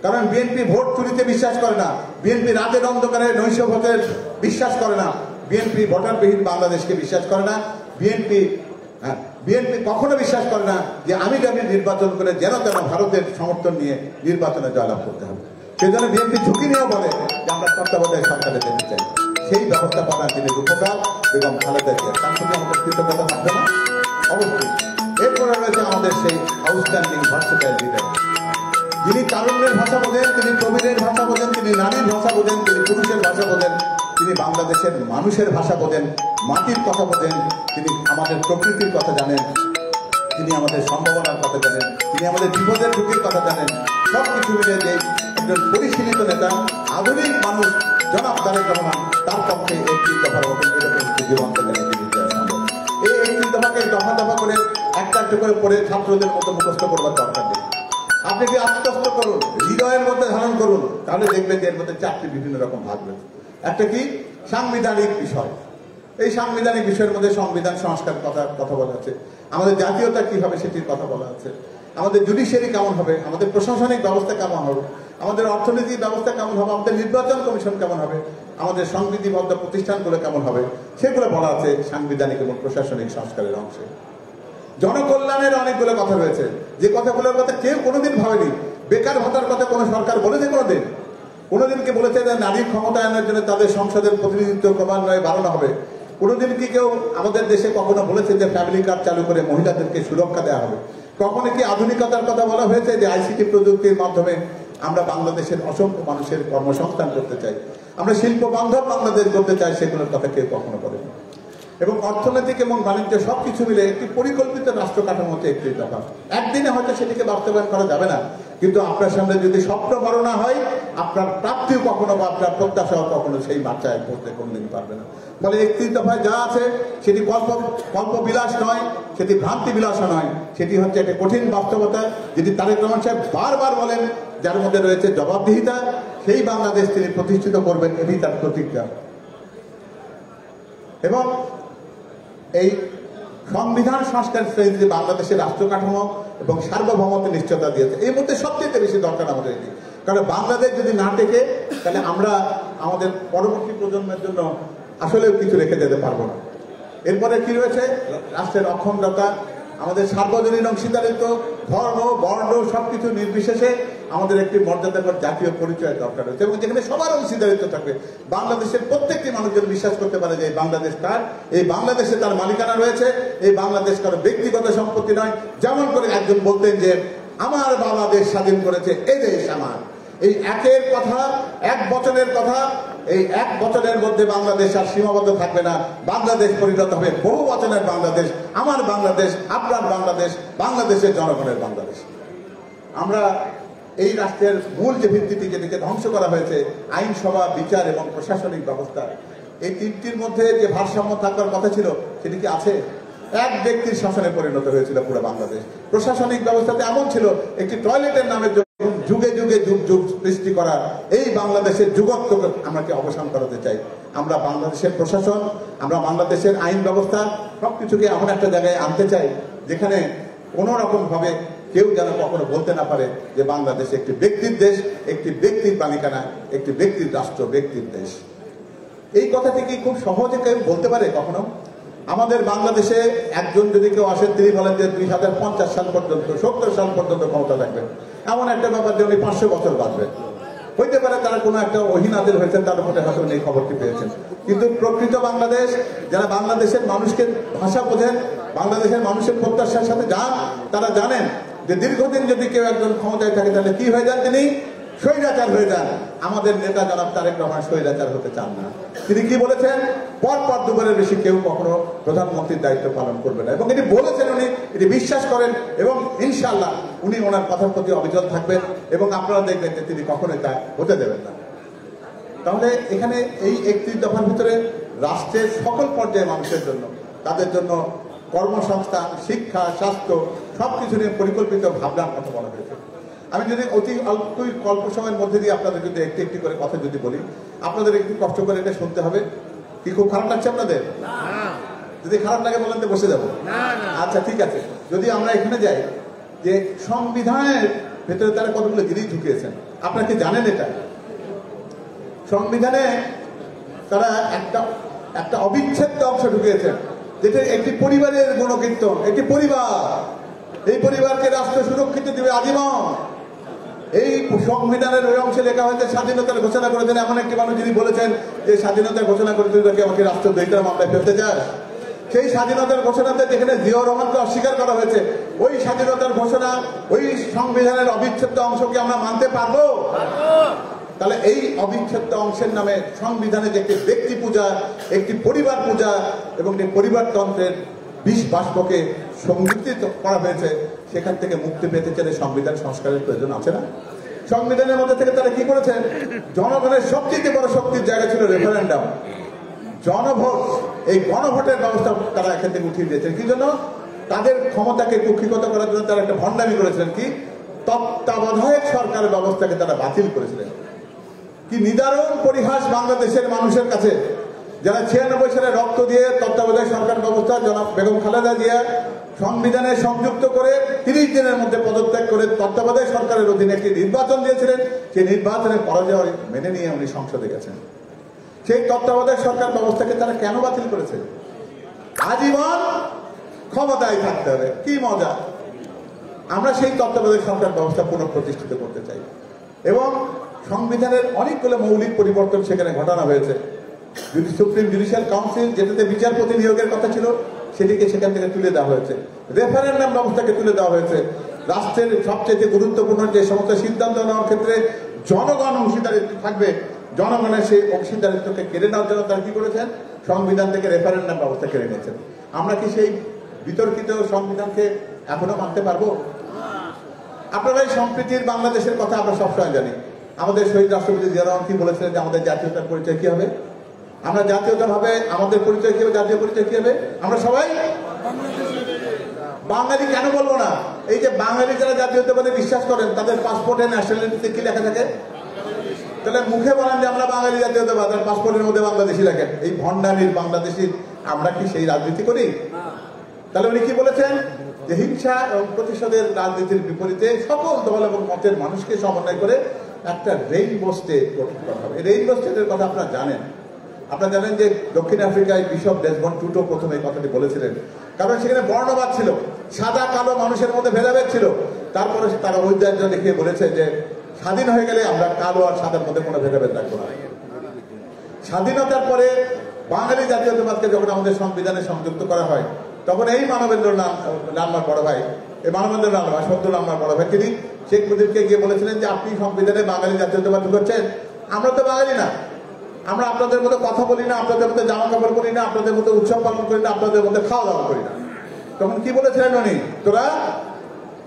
কারণ বিএনপি ভোট চুরিতে বিশ্বাস করে না, বিএনপি রাতের অন্ধকারে নৈশ ভোটের বিশ্বাস করে না, বিএনপি ভোটারবিহীন বাংলাদেশকে বিশ্বাস করে না, বিএনপি কখনো বিশ্বাস করে না যে আমি নির্বাচন করে যেন তেন ভারতের সমর্থন নিয়ে নির্বাচনে জয়লাভ করতে হবে। সেই জন্য বিএনপি ঝুঁকি নিয়ে বলে যে আমরা তত্ত্বাবধায়ক সরকারে যেতে চাই। সেই ব্যবস্থা পাঠান তিনি রূপকার এবং খালেদা জিয়া। তার প্রতি আমাদের কৃতজ্ঞতা থাকবে না? অবশ্যই। এরপরে রয়েছে আমাদের সেই আউটস্ট্যান্ডিং ভার্সেটাইল লিডার, যিনি তারুণ্যের ভাষা বোঝেন, তিনি প্রবীণের ভাষা বোঝেন, তিনি নারীর ভাষা বোঝেন, তিনি পুরুষের ভাষা বোঝেন, তিনি বাংলাদেশের মানুষের ভাষা বোঝেন, মাটির কথা বোঝেন, তিনি আমাদের প্রকৃতির কথা জানেন, তিনি আমাদের সম্ভাবনার কথা জানেন, তিনি আমাদের বিপদের ঝুঁকির কথা জানেন। সবকিছু মিলে যে একজন পরিশীলিত নেতা, আধুনিক মানুষ জনাব তারেক রহমান, তার পক্ষে 31 দফার মতন এরকম জীবন্ত জ্ঞানী সম্ভব। এই 31 দফাকে দফা দফা করে একটা একটা করে পড়ে ছাত্রদের মতো মুখস্থ করবার দরকার নেই। আপনি কি আত্মস্থ করুন, হৃদয়ের মধ্যে ধারণ করুন, তাহলে দেখবেন যে এর মধ্যে 4টি বিভিন্ন রকম ভাগ রয়েছে। একটা কি? সাংবিধানিক বিষয়। এই সাংবিধানিক বিষয়ের মধ্যে সংবিধান সংস্কার কথা বলা আছে, আমাদের জাতীয়তা কি হবে সেটির কথা বলা আছে, আমাদের জুডিশিয়ারি কেমন হবে, আমাদের প্রশাসনিক ব্যবস্থা কেমন হবে, আমাদের অর্থনৈতিক ব্যবস্থা কেমন হবে, আমাদের নির্বাচন কমিশন কেমন হবে, আমাদের সংবিধিবদ্ধ প্রতিষ্ঠানগুলো কেমন হবে, সেগুলো বলা আছে সাংবিধানিক এবং প্রশাসনিক সংস্কারের অংশে। জনকল্যাণের অনেকগুলো কথা রয়েছে, যে কথাগুলোর কথা কেউ কোনোদিন ভাবেনি। বেকার ভাতার কথা কোনো সরকার বলেছে কোনোদিন? কোনোদিন কি বলেছে যে নারীর ক্ষমতায়নের জন্য তাদের সংসদের প্রতিনিধিত্ব ক্রমান্বয়ে বাড়ানো হবে? কোনোদিন কি কেউ আমাদের দেশে কখনো বলেছে যে ফ্যামিলি কার্ড চালু করে মহিলাদেরকে সুরক্ষা দেওয়া হবে? কখনো কি আধুনিকতার কথা বলা হয়েছে যে আইসিটি প্রযুক্তির মাধ্যমে আমরা বাংলাদেশের অসংখ্য মানুষের কর্মসংস্থান করতে চাই, আমরা শিল্প বান্ধব বাংলাদেশ করতে চাই? সেগুলোর কথা কেউ কখনো বলেনি। এবং অর্থনৈতিক এবং বাণিজ্য সবকিছু মিলে একটি পরিকল্পিত রাষ্ট্র কাঠামো হচ্ছে একটি দফা। একদিনে হয়তো সেটিকে বাস্তবায়ন করা যাবে না, কিন্তু আপনার সামনে যদি স্বপ্ন বড় না হয়, আপনার প্রাপ্তিও কখনো বা আপনার প্রত্যাশাও কখনো সেই মাত্রায় পৌঁছতে কোনোদিন পারবে না। ফলে 31 দফায় যা আছে সেটি কল্প বিলাস নয়, সেটি ভ্রান্তি বিলাসও নয়, সেটি হচ্ছে একটা কঠিন বাস্তবতা, যেটি তারেক রহমান সাহেব বারবার বলেন, যার মধ্যে রয়েছে জবাবদিহিতা। সেই বাংলাদেশ তিনি প্রতিষ্ঠিত করবেন, এটি তার প্রতিজ্ঞা। এবং এই সংবিধান সংস্কার যে বাংলাদেশের রাষ্ট্র কাঠামো এবং সার্বভৌমত্ব নিশ্চয়তা দিয়েছে, এই মধ্যে সবচেয়ে বেশি দরকার আমাদের এটি। কারণ বাংলাদেশ যদি না টেকে, তাহলে আমরা আমাদের পরবর্তী প্রজন্মের জন্য আসলেও কিছু রেখে যেতে পারবো না। এরপরে কি রয়েছে? রাষ্ট্রের অখণ্ডতা, আমাদের সার্বজনীন অংশীদারিত্ব, ধর্ম বর্ণ সবকিছু নির্বিশেষে আমাদের একটি মর্যাদাকর জাতীয় পরিচয়ের দরকার রয়েছে, এবং যেখানে সবার অংশীদারিত্ব থাকবে। বাংলাদেশের প্রত্যেকটি মানুষজন বিশ্বাস করতে পারে যে এই বাংলাদেশ তার, এই বাংলাদেশে তার মালিকানা রয়েছে, এই বাংলাদেশ কারো ব্যক্তিগত সম্পত্তি নয়। যেমন করে একজন বলতেন যে আমার বাবা দেশ স্বাধীন করেছে, এই দেশ আমার। এই একের কথা, এক বচনের কথা, এই এক বচনের মধ্যে বাংলাদেশ আর সীমাবদ্ধ থাকবে না। বাংলাদেশ পরিণত হবে বহু বচনের বাংলাদেশ, আমার বাংলাদেশ, আপনার বাংলাদেশ, বাংলাদেশের জনগণের বাংলাদেশ। আমরা এই রাষ্ট্রের মূল যে ভিত্তিটি, যেটিকে ধ্বংস করা হয়েছে, আইনসভা, বিচার এবং প্রশাসনিক ব্যবস্থা, এই তিনটির মধ্যে যে ভারসাম্য থাকার কথা ছিল, সেটি কি আছে? এক ব্যক্তির শাসনে পরিণত হয়েছিল পুরো বাংলাদেশ। প্রশাসনিক ব্যবস্থাতে এমন ছিল, একটি টয়লেটের নামে যুগে যুগে যুগ যুগ সৃষ্টি করা এই বাংলাদেশের যুগত্বকে আমরা কি অবসান করাতে চাই? আমরা বাংলাদেশের প্রশাসন, আমরা বাংলাদেশের আইন ব্যবস্থা সবকিছুকে এমন একটা জায়গায় আনতে চাই, যেখানে কোনো রকম ভাবে কেউ যেন কখনো বলতে না পারে যে বাংলাদেশ একটি ব্যক্তির দেশ, একটি ব্যক্তির মালিকানা, একটি ব্যক্তির রাষ্ট্র, ব্যক্তির দেশ। এই কথাটি কি খুব সহজে কেউ বলতে পারে কখনো? আমাদের বাংলাদেশে একজন যদি কেউ আসেন, তিনি বলেন যে 2050 সাল পর্যন্ত, 70 সাল পর্যন্ত ক্ষমতা থাকবেন, এমন একটা ব্যাপার যে উনি 500 বছর বাঁচবেন। হইতে পারে তারা কোনো একটা অহিনাদের হয়েছেন, তার উপরে হয়তো এই খবরটি পেয়েছেন। কিন্তু প্রকৃত বাংলাদেশ, যারা বাংলাদেশের মানুষকে ভাষা বোঝেন, বাংলাদেশের মানুষের প্রত্যাশার সাথে যান, তারা জানেন যে দীর্ঘদিন যদি কেউ একজন ক্ষমতায় থাকে, তাহলে কি হয়ে যান? তিনি স্বৈরাচার হয়ে যান। আমাদের নেতা জনাব তারেক রহমান স্বৈরাচার হতে চান না। তিনি কি বলেছেন? পর দুবারের বেশি কেউ কখনো প্রধানমন্ত্রীর দায়িত্ব পালন করবে না, এবং এটি বলেছেন, উনি এটি বিশ্বাস করেন, এবং ইনশাআল্লাহ উনি ওনার কথার প্রতি অবিচল থাকবেন, এবং আপনারা দেখবেন যে তিনি কখনোই তা হতে দেবেন না। তাহলে এখানে এই 31 দফার ভিতরে রাষ্ট্রের সকল পর্যায়ে মানুষের জন্য, তাদের জন্য কর্মসংস্থান, শিক্ষা, স্বাস্থ্য সবকিছু নিয়ে পরিকল্পিত ভাবনার কথা বলা হয়েছে। আমি যদি অতি অল্প সময়ের মধ্যে দিয়ে আপনাদের যদি একটি একটি করে কথা যদি বলি, আপনাদের একটু কষ্ট করে এটা শুনতে হবে। কি খুব খারাপ লাগছে আপনাদের? যদি খারাপ লাগে বলেন তো বসে যাবো। আচ্ছা ঠিক আছে। যদি আমরা এখানে যাই যে সংবিধানের ভেতরে তারা কতগুলো জিনিস ঢুকিয়েছেন, আপনারা কি জানেন? এটা সংবিধানে তারা একটা অবিচ্ছেদ্য অংশ ঢুকিয়েছেন, যেটা একটি পরিবারের গুণকীর্তন। একটি পরিবার, এই পরিবারকে রাষ্ট্র সুরক্ষিত দেবে আজীবন। এই সংবিধানের ওই অংশে লেখা হয়েছে স্বাধীনতার ঘোষণা করেছেন এমন একটি মানুষ, যিনি বলেছেন যে স্বাধীনতার ঘোষণা করেছেন আমাকে রাষ্ট্রদ্রোহিতার মামলায় ফেলতে চায়। সেই স্বাধীনতার ঘোষণাতে যেখানে জিয়াউর রহমানকে অস্বীকার করা হয়েছে, ওই স্বাধীনতার ঘোষণা, ওই সংবিধানের অবিচ্ছেদ্য অংশকে আমরা মানতে পারবো? তাহলে এই অবিচ্ছেদ্য অংশের নামে সংবিধানে যে একটি ব্যক্তি পূজা, একটি পরিবার পূজা এবং একটি পরিবারতন্ত্রের বিষ বাষ্পকে সংযুক্ত করা হয়েছে, সেখান থেকে মুক্তি পেতে চাইলে সংবিধান সংস্কারের প্রয়োজন আছে না? সংবিধানের মধ্যে থেকে তারা কি করেছেন? জনগণের সবচেয়ে বড় শক্তির জায়গা ছিল রেফারেন্ডাম, জনভোট। এই গণভোটের ব্যবস্থা তারা এখান থেকে উঠিয়ে দিয়েছেন। কি জন্য? তাদের ক্ষমতাকে কুক্ষিগত করার জন্য তারা একটা ভণ্ডামি করেছিলেন। কি? তত্ত্বাবধায়ক সরকারের ব্যবস্থাকে তারা বাতিল করেছিলেন। কি নিদারুণ পরিহাস বাংলাদেশের মানুষের কাছে, যারা 96 সালে রক্ত দিয়ে তত্ত্বাবধায়ক সরকার ব্যবস্থা জনাব বেগম খালেদা জিয়া সংবিধানে সংযুক্ত করে 30 দিনের মধ্যে পদত্যাগ করে তত্ত্বাবধায়ক সরকারের অধীনে একটি নির্বাচন দিয়েছিলেন। সেই নির্বাচনের পরাজয় মেনে নিয়ে উনি সংসদে গেছেন। সেই তত্ত্বাবধায়ক সরকার ব্যবস্থাকে তারা কেন বাতিল করেছে? আজীবন ক্ষমতায় থাকতে হবে। কি মজা! আমরা সেই তত্ত্বাবধায়ক সরকার ব্যবস্থা পুনঃপ্রতিষ্ঠিত করতে চাই, এবং সংবিধানের অনেকগুলো মৌলিক পরিবর্তন সেখানে ঘটানো হয়েছে। সুপ্রিম জুডিশিয়াল কাউন্সিল, যেটাতে বিচারপতি নিয়োগের কথা ছিল, সেটিকে সেখান থেকে তুলে দেওয়া হয়েছে। রেফারেন্ডাম ব্যবস্থাকে তুলে দেওয়া হয়েছে। রাষ্ট্রের সবচেয়ে গুরুত্বপূর্ণ যে সমস্ত সিদ্ধান্ত নেওয়ার ক্ষেত্রে জনগণ অংশীদারিত্ব থাকবে, জনগণের সেই অংশীদারিত্বকে কেড়ে নেওয়ার জন্য তারা কি করেছেন? সংবিধান থেকে রেফারেন্ডাম ব্যবস্থা কেড়ে নিয়েছেন। আমরা কি সেই বিতর্কিত সংবিধানকে এখনো মানতে পারবো? আপনারা এই সম্প্রীতির বাংলাদেশের কথা আমরা সবসময় জানি। আমাদের শহীদ রাষ্ট্রপতি জিয়া রহমান কি বলেছিলেন যে আমাদের জাতীয়তার পরিচয় কি হবে? আমরা জাতীয়তা ভাবে আমাদের পরিচয় কি হবে? জাতীয় পরিচয় কি হবে? আমরা সবাই বাঙালি। কেন বলবো না? এই যে বাঙালি যারা জাতীয়তাবাদে বিশ্বাস করেন তাদের পাসপোর্টে ন্যাশনালিটিতে কি লেখা থাকে? তাহলে মুখে বলেন যে আমরা বাঙালি জাতীয়তাবাদ, আর পাসপোর্টের মধ্যে বাংলাদেশি লেখেন। এই ভণ্ডামির বাংলাদেশি আমরা কি সেই রাজনীতি করি? তাহলে উনি কি বলেছেন যে হিংসা এবং প্রতিশোধের রাজনীতির বিপরীতে সকল দল এবং মতের মানুষকে সমন্বয় করে একটা রেইনবো স্টেট গঠন করা হবে। এই রেইনবো স্টেটের কথা আপনারা জানেন। আপনারা জানেন যে দক্ষিণ আফ্রিকায় বিশপ ডেসমন্ড টুটু প্রথমে এই কথাটি বলেছিলেন, কারণ সেখানে বর্ণবাদ ছিল, সাদা কালো মানুষের মধ্যে ভেদাভেদ ছিল। তারপরে তারা ঐতিহ্য দেখিয়ে বলেছে যে স্বাধীন হয়ে গেলে আমরা কালো আর সাদার মধ্যে কোনো ভেদাভেদ রাখবো না। স্বাধীনতার পরে বাঙালি জাতীয়তাবাদকে যখন আমাদের সংবিধানে সংযুক্ত করা হয়, তখন এই মানবেন্দ্র লালমার বড় ভাই, এই মানবেন্দ্র লালমা সদ্য লালমার বড় ভাই, তিনি শেখ মুজিবকে গিয়ে বলেছিলেন যে আপনি সংবিধানে বাঙালি জাতীয়তাবাদ করছেন, আমরা তো বাঙালি না, আমরা আপনাদের মতো কথা বলি না, আপনাদের মতো জামা কাপড় করি না, আপনাদের মতো উৎসব পালন করি না, আপনাদের মধ্যে খাওয়া দাওয়া করি না। তখন কি বলেছিলেন উনি? তোরা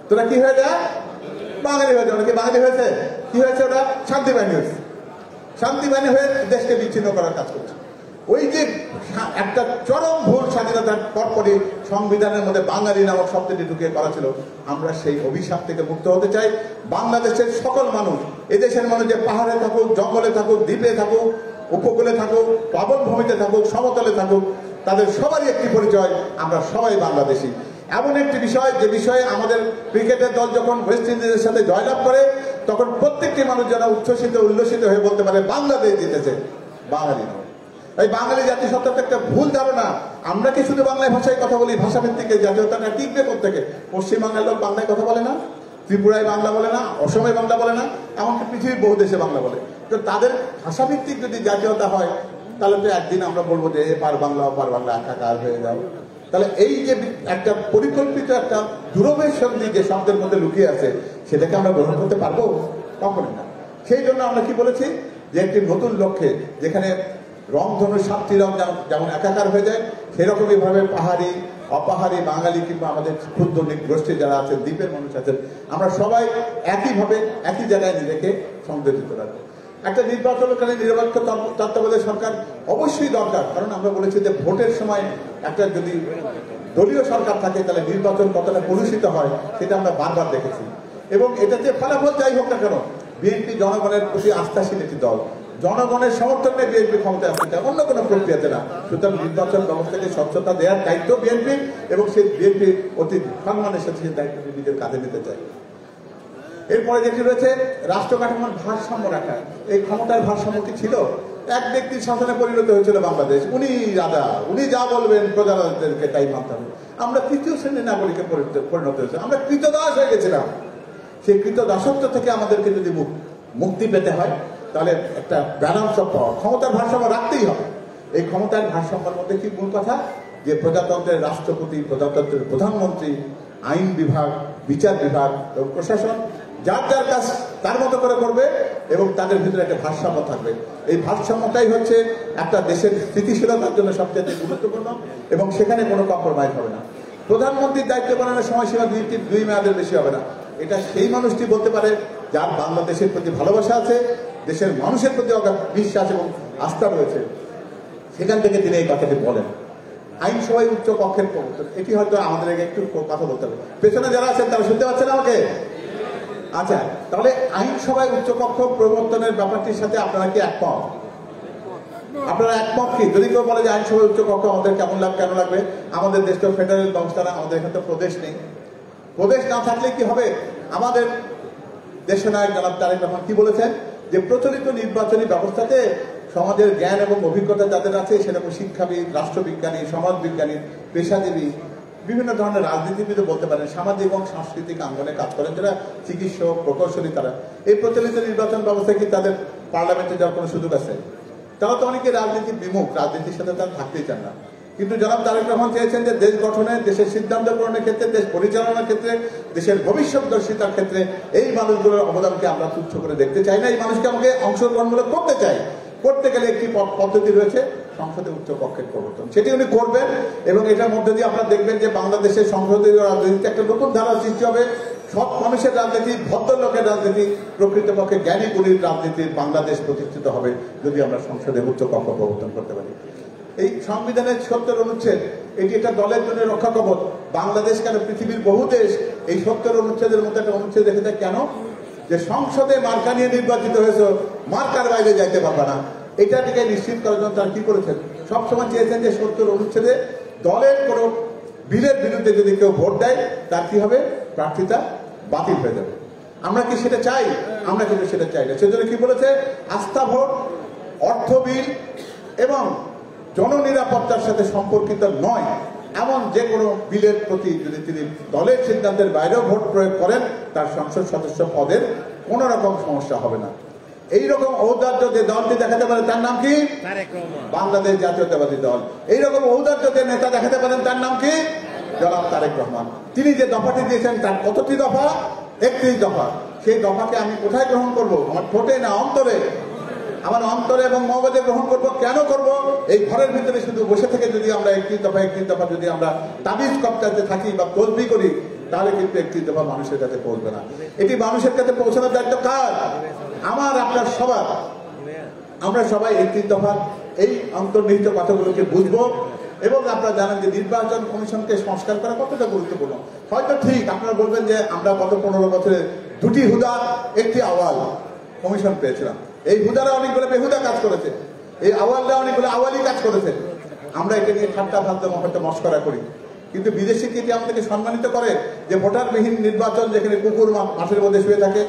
তোরা কি হয়ে যা? বাঙালি হয়ে যাও। নাকি বাঙালি হয়েছে? কি হয়েছে? ওরা শান্তি বাহিনী হয়েছে। শান্তি বাহিনী হয়ে দেশকে বিচ্ছিন্ন করার কাজ করছে। ওই যে একটা চরম ভুল স্বাধীনতার পরপরই সংবিধানের মধ্যে বাঙালি নামক শব্দটি ঢুকিয়ে করা ছিল। আমরা সেই অভিশাপ থেকে মুক্ত হতে চাই। বাংলাদেশের সকল মানুষ, এদেশের মানুষ যে পাহাড়ে থাকুক, জঙ্গলে থাকুক, দ্বীপে থাকুক, উপকূলে থাকুক, প্লাবন ভূমিতে থাকুক, সমতলে থাকুক, তাদের সবারই একটি পরিচয়, আমরা সবাই বাংলাদেশি। এমন একটি বিষয় যে বিষয়ে আমাদের ক্রিকেটের দল যখন ওয়েস্ট ইন্ডিজের সাথে জয়লাভ করে, তখন প্রত্যেকটি মানুষ যারা উচ্ছ্বসিত উল্লসিত হয়ে বলতে পারে বাংলাদেশ জিতেছে, বাঙালি নয়। এই বাঙালি জাতিসত্তার একটা ভুল ধারণা। আমরা কি শুধু বাংলায় ভাষায় কথা বলি? ভাষাভিত্তিক জাতীয়তাটা টিকবে কোত্থেকে? পশ্চিমবাংলার লোক বাংলায় কথা বলে না, ত্রিপুরায় বাংলা বলে না, অসমে বাংলা বলে না, এমনকি পৃথিবীর বহু দেশে বাংলা বলে। তো তাদের ভাষাভিত্তিক যদি জাতীয়তা হয়, তাহলে তো একদিন আমরা বলবো যে পার বাংলা পার বাংলা একাকার হয়ে যাও। তাহলে এই যে একটা পরিকল্পিত একটা দুরবেশ সন্ধি যে শব্দের মধ্যে লুকিয়ে আছে, সেটাকে আমরা গ্রহণ করতে পারবো? কখনোই না। সেই জন্য আমরা কি বলেছি যে একটি নতুন লক্ষ্যে, যেখানে রংধনু সাতটি রং যেমন একাকার হয়ে যায়, সেরকমই ভাবে পাহাড়ি অপাহাড়ি বাঙালি কিংবা আমাদের ক্ষুদ্র গোষ্ঠী যারা আছেন, দ্বীপের মানুষ আছেন, আমরা সবাই একইভাবে একই জায়গায় নিজেকে সংযোজিত রাখবো। একটা নির্বাচনকালে নিরপেক্ষ তত্ত্বাবধায়ক সরকার অবশ্যই দরকার, কারণ আমরা বলেছি যে ভোটের সময় একটা যদি দলীয় সরকার থাকে তাহলে নির্বাচন কতটা কলুষিত হয় সেটা আমরা বারবার দেখেছি। এবং এটাতে ফলাফল যাই হোক না কেন, বিএনপি জনগণের প্রতি আস্থাশীল একটি দল, জনগণের সমর্থনে বিএনপি ক্ষমতায় আসতে চায়, অন্য কোনো প্রক্রিয়াতে না। সুতরাং নির্বাচন ব্যবস্থাকে স্বচ্ছতা দেওয়ার দায়িত্ব বিএনপি, এবং সেই বিএনপি অতি সম্মানের সাথে সেই দায়িত্বটি নিজের কাঁধে নিতে চায়। এরপরে যেটি রয়েছে রাষ্ট্র কাঠামোর ভারসাম্য রাখা। এই ক্ষমতার ভারসাম্য কি ছিল? এক ব্যক্তির শাসনে পরিণত হয়েছিল বাংলাদেশ। উনি রাজা, উনি যা বলবেন প্রজাদেরকে তাই মানতে হবে। আমরা তৃতীয় শ্রেণীর নাগরিকে পরিণত হয়েছে, আমরা কৃতদাস হয়ে গেছিলাম। সেই কৃতদাসত্ব থেকে আমাদেরকে যদি মুক্তি পেতে হয়, তাহলে একটা ব্যালেন্স অফ পাওয়ার, ক্ষমতার ভারসাম্য রাখতেই হবে। এই ক্ষমতার ভারসাম্যের মধ্যে কি মূল কথা? যে প্রজাতন্ত্রের রাষ্ট্রপতি, প্রজাতন্ত্রের প্রধানমন্ত্রী, আইন বিভাগ, বিচার বিভাগ এবং প্রশাসন যার যার কাজ তার মতো করে করবে, এবং তাদের ভিতরে একটা ভারসাম্য থাকবে। এই ভারসাম্যটাই হচ্ছে একটা দেশের স্থিতিশীলতার জন্য সবচেয়ে গুরুত্বপূর্ণ, এবং সেখানে কোনো কম্প্রোমাইজ হবে না। প্রধানমন্ত্রীর দায়িত্ব পালনের সময়সীমা 2 মেয়াদের বেশি হবে না। এটা সেই মানুষটি বলতে পারে যার বাংলাদেশের প্রতি ভালোবাসা আছে, দেশের মানুষের প্রতি বিশ্বাস এবং আস্থা রয়েছে, সেখান থেকে তিনি এই কথাটি বলেন। আইনসভায় উচ্চ কক্ষের প্রবর্তন, এটি হয়তো আমাদের একটু কথা বলতে হবে। পেছনে যারা আছেন তারা শুনতে পাচ্ছেন আমাকে? আচ্ছা, তাহলে আইনসভায় উচ্চ কক্ষ প্রবর্তনের ব্যাপারটির সাথে আপনারা কি একমত? আপনারা একমত কি? যদি কেউ বলে যে আইনসভায় উচ্চ কক্ষ আমাদের কেন লাগবে? আমাদের দেশ তো ফেডারেল ব্যবস্থা না, আমাদের এখানে তো প্রদেশ নেই। প্রদেশ না থাকলে কি হবে? আমাদের দেশনায়ক জনাব তারেক রহমান কি বলেছেন যে প্রচলিত নির্বাচনী ব্যবস্থাতে সমাজের জ্ঞান এবং অভিজ্ঞতা যাদের আছে, সেরকম শিক্ষাবিদ, রাষ্ট্রবিজ্ঞানী, সমাজবিজ্ঞানী, পেশাজীবী, বিভিন্ন ধরনের রাজনীতিবিদও বলতে পারেন, সামাজিক এবং সাংস্কৃতিক আঙ্গনে কাজ করেন যারা চিকিৎসক, প্রকৌশলী, তারা এই প্রচলিত নির্বাচন ব্যবস্থায় কি তাদের পার্লামেন্টে যাওয়ার কোনো সুযোগ আছে? তারা তো অনেকে রাজনীতি বিমুখ, রাজনীতির সাথে তারা থাকতেই চান না। কিন্তু জনাব তারেক রহমান চেয়েছেন যে দেশ গঠনে, দেশের সিদ্ধান্ত গ্রহণের ক্ষেত্রে, দেশ পরিচালনার ক্ষেত্রে, দেশের ভবিষ্যৎদর্শিতার ক্ষেত্রে এই মানুষগুলোর অবদানকে আমরা তুচ্ছ করে দেখতে চাই না। এই মানুষকে আমাকে অংশগ্রহণমূলক করতে চাই। করতে গেলে একটি পদ্ধতি রয়েছে, সংসদে উচ্চ কক্ষের প্রবর্তন, সেটি উনি করবেন। এবং এটার মধ্যে দিয়ে আপনারা দেখবেন যে বাংলাদেশের সংসদীয় রাজনীতিতে একটা নতুন ধারা সৃষ্টি হবে। সৎ মানুষের রাজনীতি, ভদ্রলোকের রাজনীতি, প্রকৃতপক্ষে জ্ঞানী গুণীর রাজনীতির বাংলাদেশ প্রতিষ্ঠিত হবে যদি আমরা সংসদে উচ্চ কক্ষ প্রবর্তন করতে পারি। এই সংবিধানের 70 অনুচ্ছেদ, এটি একটা দলের জন্য রক্ষা কবচ। বাংলাদেশ কেন, পৃথিবীর বহু দেশ এই 70 অনুচ্ছেদের মধ্যে একটা অনুচ্ছেদ রেখে দেয়। কেন? যে সংসদে মার্কা নিয়ে নির্বাচিত হয়েছে, মার্কার বাইরে যাইতে পারবে না। এটাকে নিশ্চিত করার জন্য তারা কি করেছেন, সবসময় চেয়েছেন যে 70 অনুচ্ছেদে দলের কোনো বিলের বিরুদ্ধে যদি কেউ ভোট দেয় তার কি হবে, প্রার্থিতা বাতিল হয়ে যাবে। আমরা কি সেটা চাই? আমরা কিন্তু সেটা চাই না। সেজন্য কি বলেছে, আস্থা ভোট, অর্থ বিল এবং জননিরাপত্তার সাথে সম্পর্কিত নয় এমন যে কোনো বিলের প্রতি যদি তিনি দলের সিদ্ধান্তের বাইরেও ভোট প্রয়োগ করেন, তার সংসদ সদস্য পদের কোন রকম সমস্যা হবে না। এইরকম ঔদার্য যে দলটি দেখাতে পারে তার নাম কি? বাংলাদেশ জাতীয়তাবাদী দল। এইরকম ঔদার্য যে নেতা দেখাতে পারেন তার নাম কি? জনাব তারেক রহমান। তিনি যে দফাটি দিয়েছেন তার কতটি দফা? 31 দফা। সেই দফাকে আমি কোথায় গ্রহণ করব? আমার ঠোঁটে না অন্তরে? আমার অন্তরে এবং মগজে গ্রহণ করব। কেন করব? এই ঘরের ভিতরে শুধু বসে থেকে যদি আমরা 31 দফা যদি আমরা তাবিজ করতে থাকি বা তসবিহ করি, তাহলে কিন্তু 31 দফা মানুষের কাছে পৌঁছবে না। এটি মানুষের কাছে পৌঁছানোর দায়িত্ব কার? আমার, আপনার, সবার। আমরা সবাই 31 দফার এই অন্তর্নিহিত কথাগুলোকে বুঝবো। এবং আপনারা জানেন যে নির্বাচন কমিশনকে সংস্কার করা কতটা গুরুত্বপূর্ণ। হয়তো ঠিক আপনারা বলবেন যে আমরা গত 15 বছরে 2টি হুদা, 1টি আওয়াল কমিশন পেয়েছিলাম। এই হুদারা অনেকগুলো বেহুদা কাজ করেছে, এই আওয়ালরা অনেকগুলো আওয়ালি কাজ করেছে। আমরা এটা নিয়ে ঠাট্টা ফালতু হয়তো মস্করা করি, কিন্তু বিদেশি কি আমাদেরকে সম্মানিত করে যে ভোটারবিহীন নির্বাচন, যেখানে কুকুর মাঠের মধ্যে শুয়ে থাকে,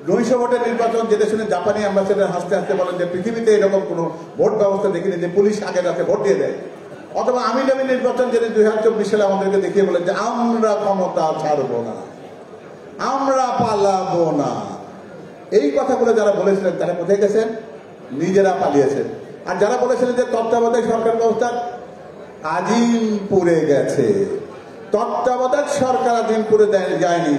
নৈশ ভোটের নির্বাচন, যেটা শুনে জাপানি অ্যাম্বাসেডার হাসতে হাসতে বলেন যে পৃথিবীতে এরকম কোনো ভোট ব্যবস্থা দেখিনি যে পুলিশ আগে রাতে ভোট দিয়ে দেয়। অথবা আমি দামি নির্বাচন, যেটা 2024 সালে আমাদেরকে দেখিয়ে বলেন যে আমরা ক্ষমতা ছাড়বো না, আমরা পালাবো না। এই কথাগুলো যারা বলেছিলেন তারা কোথায় গেছেন? নিজেরা পালিয়েছেন। আর যারা বলেছিলেন যে তত্ত্বাবধায়ক সরকার ব্যবস্থা আজিমপুরে গেছে, তত্ত্বাবধায়ক সরকার আজিমপুরে যায়নি।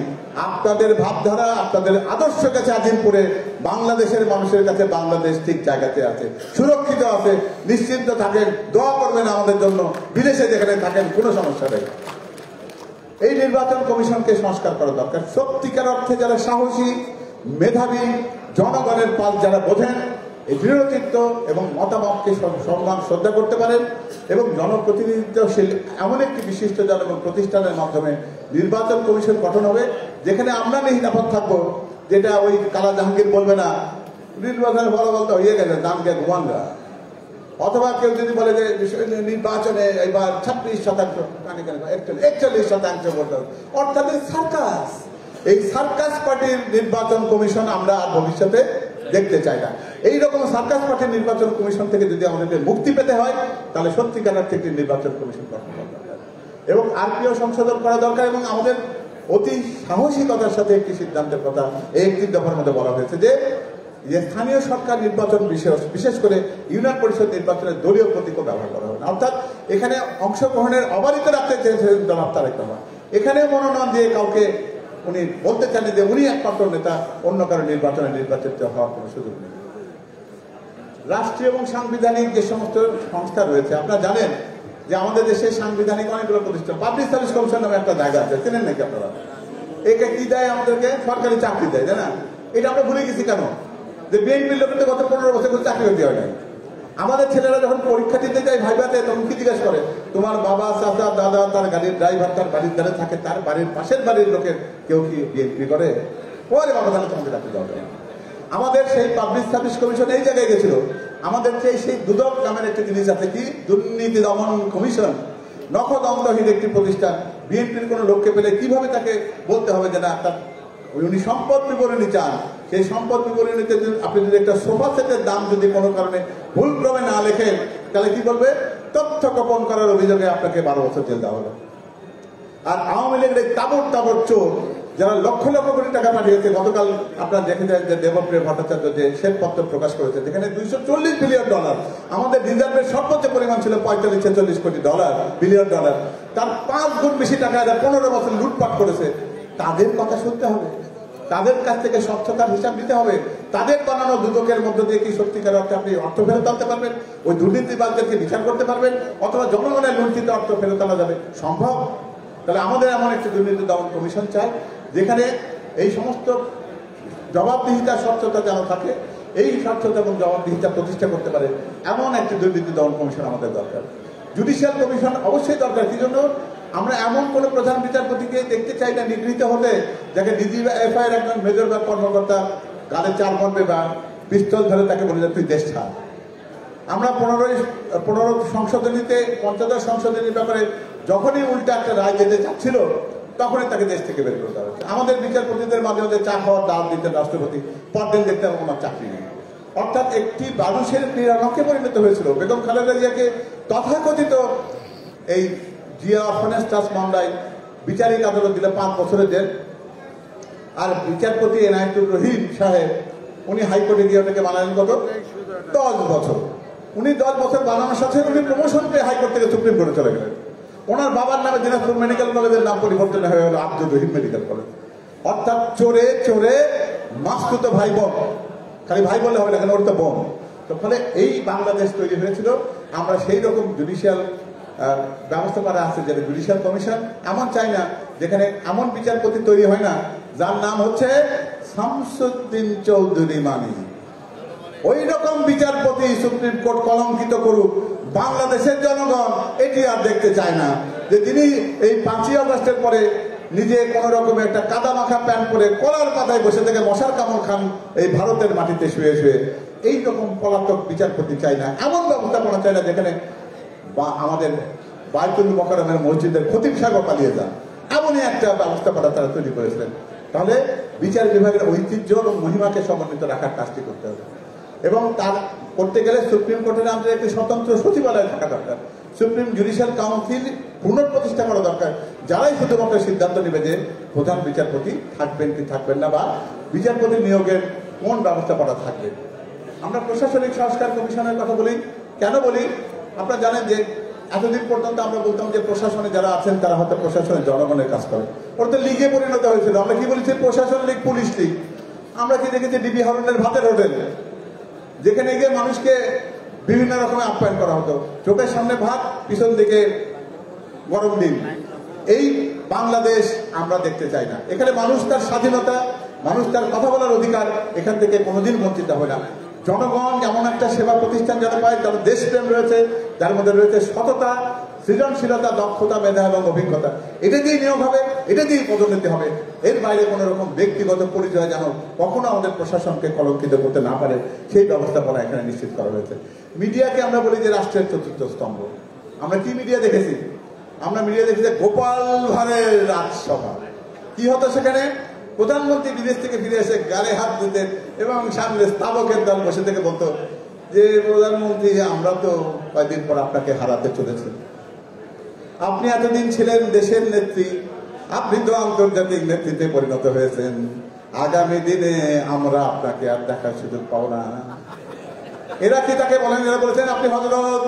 আপনাদের ভাবধারা, আপনাদের আদর্শ গেছে আজিমপুরে। বাংলাদেশের মানুষের কাছে বাংলাদেশ ঠিক জায়গাতে আছে, সুরক্ষিত আছে। নিশ্চিন্ত থাকেন, দোয়া করবেন আমাদের জন্য। বিদেশে যেখানে থাকেন কোনো সমস্যা নেই। এই নির্বাচন কমিশনকে সংস্কার করা দরকার। সত্যিকার অর্থে যারা সাহসী, মেধাবী, জনগণের পাল যারা বোঝেন, এই দৃঢ়চিত্ত এবং মতামতকে সম্মান শ্রদ্ধা করতে পারেন এবং জনপ্রতিনিধিত্বশীল এমন একটি বিশিষ্ট জন এবং প্রতিষ্ঠানের মাধ্যমে নির্বাচন কমিশন গঠন হবে, যেখানে আমরা নিরাপদ থাকবো। যেটা ওই কালা জাহাঙ্গীর বলবে না নির্বাচনের ফলাফল হয়ে গেছে, দাম কে ঘুমানরা। অথবা কেউ যদি বলে যে নির্বাচনে এবার 36%, 41% ভোট, অর্থাৎ সার্কাস। এই সার্কাস পার্টির নির্বাচন কমিশন আমরা আর ভবিষ্যতে দেখতে চাই না। এইরকম সার্কাস পার্টির নির্বাচন কমিশন থেকে যদি আমাদেরকে মুক্তি পেতে হয়, তাহলে সত্যিকার থেকে নির্বাচন কমিশন গঠন করা দরকার এবং আরপিও সংশোধন করা দরকার। এবং আমাদের অতি সাহসিকতার সাথে একটি সিদ্ধান্তের কথা এই 31 দফার মধ্যে বলা হয়েছে যে স্থানীয় সরকার নির্বাচন বিশেষ করে ইউনিয়ন পরিষদ নির্বাচনের দলীয় প্রতীকও ব্যবহার করা হবে না। অর্থাৎ এখানে অংশগ্রহণের অবারিত রাখতে চেয়েছেন জনাব তারেক রহমান। এখানে মনোনয়ন দিয়ে কাউকে উনি বলতে চান যে উনি একমাত্র নেতা, অন্য কারো নির্বাচিত হওয়ার কোনো সুযোগ নেই। রাষ্ট্রীয় এবং সাংবিধানিক যে সমস্ত সংস্থা রয়েছে, আপনারা জানেন যে আমাদের দেশে সাংবিধানিক অনেকগুলো প্রতিষ্ঠান, পাবলিক সার্ভিস কমিশন নামে একটা জায়গা আছে, চেনেন নাকি আপনারা? একে কি দেয় আমাদেরকে? সরকারি চাকরি দেয়, তাই না? এটা আমরা ভুলে গেছি কেন? যে বিএনপির লোকের গত 15 বছর করে চাকরি হতে হয় নাই। আমাদের ছেলেরা যখন পরীক্ষা দিতে যায় ভাইভাতে, তখন কি জিজ্ঞাসা করে? তোমার বাবা, চাচা, দাদা, তার গাড়ির ড্রাইভার, তার বাড়ির ধারে থাকে, তার বাড়ির পাশের বাড়ির লোকের কেউ কি বিএনপি করে? ওরে বাবা, তাহলে তোমাকে চাকরি দেওয়া যায়। আমাদের সেই পাবলিক সার্ভিস কমিশন এই জায়গায় গেছিল। আমাদের সেই দুদক নামের একটি জিনিস আছে, কি দুর্নীতি দমন কমিশন, নখদন্তহীন একটি প্রতিষ্ঠান। বিএনপির কোনো লোককে পেলে কিভাবে তাকে বলতে হবে যে না, তার উনি সম্পদ বিবরণী চান, সেই সম্পদ বিবরণীতে আপনি যদি একটা সোফা সেটের দাম যদি কোনো কারণে ভুলক্রমে না লেখেন, তাহলে কি বলবে? তথ্য গোপন করার অভিযোগে আপনাকে 12 বছর জেল দেওয়া হলো। আর আওয়ামী লীগের তাবড় চোর যারা লক্ষ লক্ষ কোটি টাকা পাঠিয়েছে, গতকাল আপনারা দেখেছেন যে দেবপ্রিয় ভট্টাচার্য যে শ্বেতপত্র প্রকাশ করেছে, যেখানে $240 বিলিয়ন, আমাদের রিজার্ভের সর্বোচ্চ পরিমাণ ছিল $45-46 কোটি বিলিয়ন ডলার, তার 5 গুণ বেশি টাকা 15 বছর লুটপাট করেছে। তাদের কথা শুনতে হবে। তাদের কাছ থেকে স্বচ্ছতার হিসাব দিতে হবে। তাদের বানানো দুদকের মধ্য দিয়ে কি সত্যিকার অর্থে আপনি অর্থ ফেরত আনতে পারবেন? ওই দুর্নীতিবাদদেরকে বিচার করতে পারবেন? অথবা জনগণের লুণ্ঠিত অর্থ ফেরত আনা যাবে? সম্ভব? তাহলে আমাদের এমন একটি দুর্নীতি দমন কমিশন চাই যেখানে এই সমস্ত জবাবদিহিতা স্বচ্ছতা যেন থাকে, এই স্বচ্ছতা এবং জবাবদিহিতা প্রতিষ্ঠা করতে পারে এমন একটি দুর্নীতি দমন কমিশন আমাদের দরকার। জুডিশিয়াল কমিশন অবশ্যই দরকার। কি জন্য? আমরা এমন কোন প্রধান বিচারপতিকে দেখতে চাই না নিগৃহীত হতে, যাকে ডিজিএফআই এর একজন মেজর বা কর্মকর্তা গালে 4 মারবে বা পিস্তল ধরে তাকে বলে যায় তুই দেশ ছাড়। আমরা 15 সংশোধনীতে, 15 সংশোধনীর ব্যাপারে যখনই উল্টা একটা রায় যেতে চাচ্ছিল তখনই তাকে দেশ থেকে বের করে দেওয়া হচ্ছে। আমাদের বিচারপতিদের মাঝে মাঝে চা খাওয়ার দাওয়াত দিতেন রাষ্ট্রপতি, পরদিন দেখতে আমার চাকরি নেই। অর্থাৎ একটি মানুষের ক্রীড়ানকে পরিণত হয়েছিল। বেগম খালেদা জিয়াকে তথাকথিত এই জিয়া অরফানেজ ট্রাস্ট মামলায় বিচারিক আদালত দিলে 5 বছরের জেল। আর বিচারপতি এনায়েতুর রহিম সাহেব উনি হাইকোর্টে গিয়ে ওটাকে বানালেন কত? 10 বছর। উনি 10 বছর বানানোর সাথে উনি প্রমোশন পেয়ে হাইকোর্ট থেকে সুপ্রিম কোর্টে চলে গেলেন। ওনার বাবার নামে দিনাজপুর মেডিকেল কলেজের নাম পরিবর্তন হয়ে গেল আব্দুল রহিম মেডিকেল কলেজ। অর্থাৎ চোরে চোরে মাসতুতো ভাই বোন, খালি ভাই বললে হবে না, কেন ওর তো বোন। তো ফলে এই বাংলাদেশ তৈরি হয়েছিল। আমরা সেই রকম জুডিশিয়াল ব্যবস্থা করা আছে, যেটা জুডিশিয়াল কমিশন। এমন চাই না যেখানে এমন বিচারপতি তৈরি হয় না যার নাম হচ্ছে শামসুদ্দিন চৌধুরী মানি। ওই রকম বিচারপতি সুপ্রিম কোর্ট কলঙ্কিত করুক বাংলাদেশের জনগণ এটি আর দেখতে চায় না। যে তিনি এই 5ই আগস্টের পরে নিজে কোন রকমের একটা কাদা মাখা প্যান্ট পরে কলার পাতায় বসে থেকে মশার কামড় খান এই ভারতের মাটিতে শুয়ে শুয়ে। এইরকম পলাতক বিচারপতি চাই না। এমন ব্যবস্থাপনা চাই না যেখানে আমাদের বায়তুল মোকাররমের মসজিদের খতিব সাহেব পালিয়ে যান। এমনই একটা ব্যবস্থাপনা তারা তৈরি করেছিলেন। তাহলে বিচার বিভাগের ঐতিহ্য এবং মহিমাকে সমন্বিত রাখার কাজটি করতে হবে। এবং তার করতে গেলে সুপ্রিম কোর্টের আমাদের একটি স্বতন্ত্র সচিবালয় থাকা দরকার। সুপ্রিম জুডিশিয়াল কাউন্সিল পুনঃপ্রতিষ্ঠা করা দরকার, যারাই শুধুমাত্র সিদ্ধান্ত নেবে যে প্রধান বিচারপতি থাকবেন কি থাকবেন না, বা বিচারপতি নিয়োগের কোন ব্যবস্থাপনা থাকবে। আমরা প্রশাসনিক সংস্কার কমিশনের কথা বলি। কেন বলি? আপনারা জানেন যে এতদিন পর্যন্ত আমরা বলতাম যে প্রশাসনে যারা আছেন তারা হয়তো প্রশাসনে জনগণের কাজ করে। ওরা তো লিগে পরিণত হয়েছিল। আমরা কি বলেছি? প্রশাসন লীগ, পুলিশ লীগ। আমরা কি দেখেছি? ডিবি হারুনের ভাতের হোটেল, যেখানে গিয়ে মানুষকে বিভিন্ন রকমের আপ্যায়ন করা হতো। চোখের সামনে ভাত, পিছন দিকে গরম ডিম। এই বাংলাদেশ আমরা দেখতে চাই না। এখানে মানুষ তার স্বাধীনতা, মানুষ তার কথা বলার অধিকার এখান থেকে কোনোদিন বঞ্চিত হবে না। জনগণ এমন একটা সেবা প্রতিষ্ঠান যারা পায়, তার দেশপ্রেম রয়েছে, যার মধ্যে রয়েছে সততা, সৃজনশীলতা, দক্ষতা, মেধা এবং অভিজ্ঞতা। এটা দিয়েই নিয়োগ হবে, এটা দিয়েই পদোন্নতি হবে। এর বাইরে কোনো রকম ব্যক্তিগত পরিচয় যেন কখনো আমাদের প্রশাসনকে কলঙ্কিত করতে না পারে, সেই ব্যবস্থাপনা এখানে নিশ্চিত করা হয়েছে। মিডিয়াকে আমরা বলি যে রাষ্ট্রের চতুর্থ স্তম্ভ। আমরা কি মিডিয়া দেখেছি? আমরা মিডিয়া দেখেছি গোপাল ভাঁড়ের রাজসভা। কি হতো সেখানে? প্রধানমন্ত্রী বিদেশ থেকে ফিরে এসে গালে হাত দিতেন এবং সামনে স্তাবকের দল বসে থেকে বলতো যে প্রধানমন্ত্রী, আমরা তো কয়েকদিন পর আপনাকে হারাতে চলেছি। আপনি এতদিন ছিলেন দেশের নেত্রী, আপনি তো আন্তর্জাতিক নেতৃত্বে পরিণত হয়েছেন। আগামী দিনে আমরা আপনাকে আর দেখার সুযোগ পাবো না। এরা কি তাকে বলেন? এরা বলেছেন আপনি হযরত,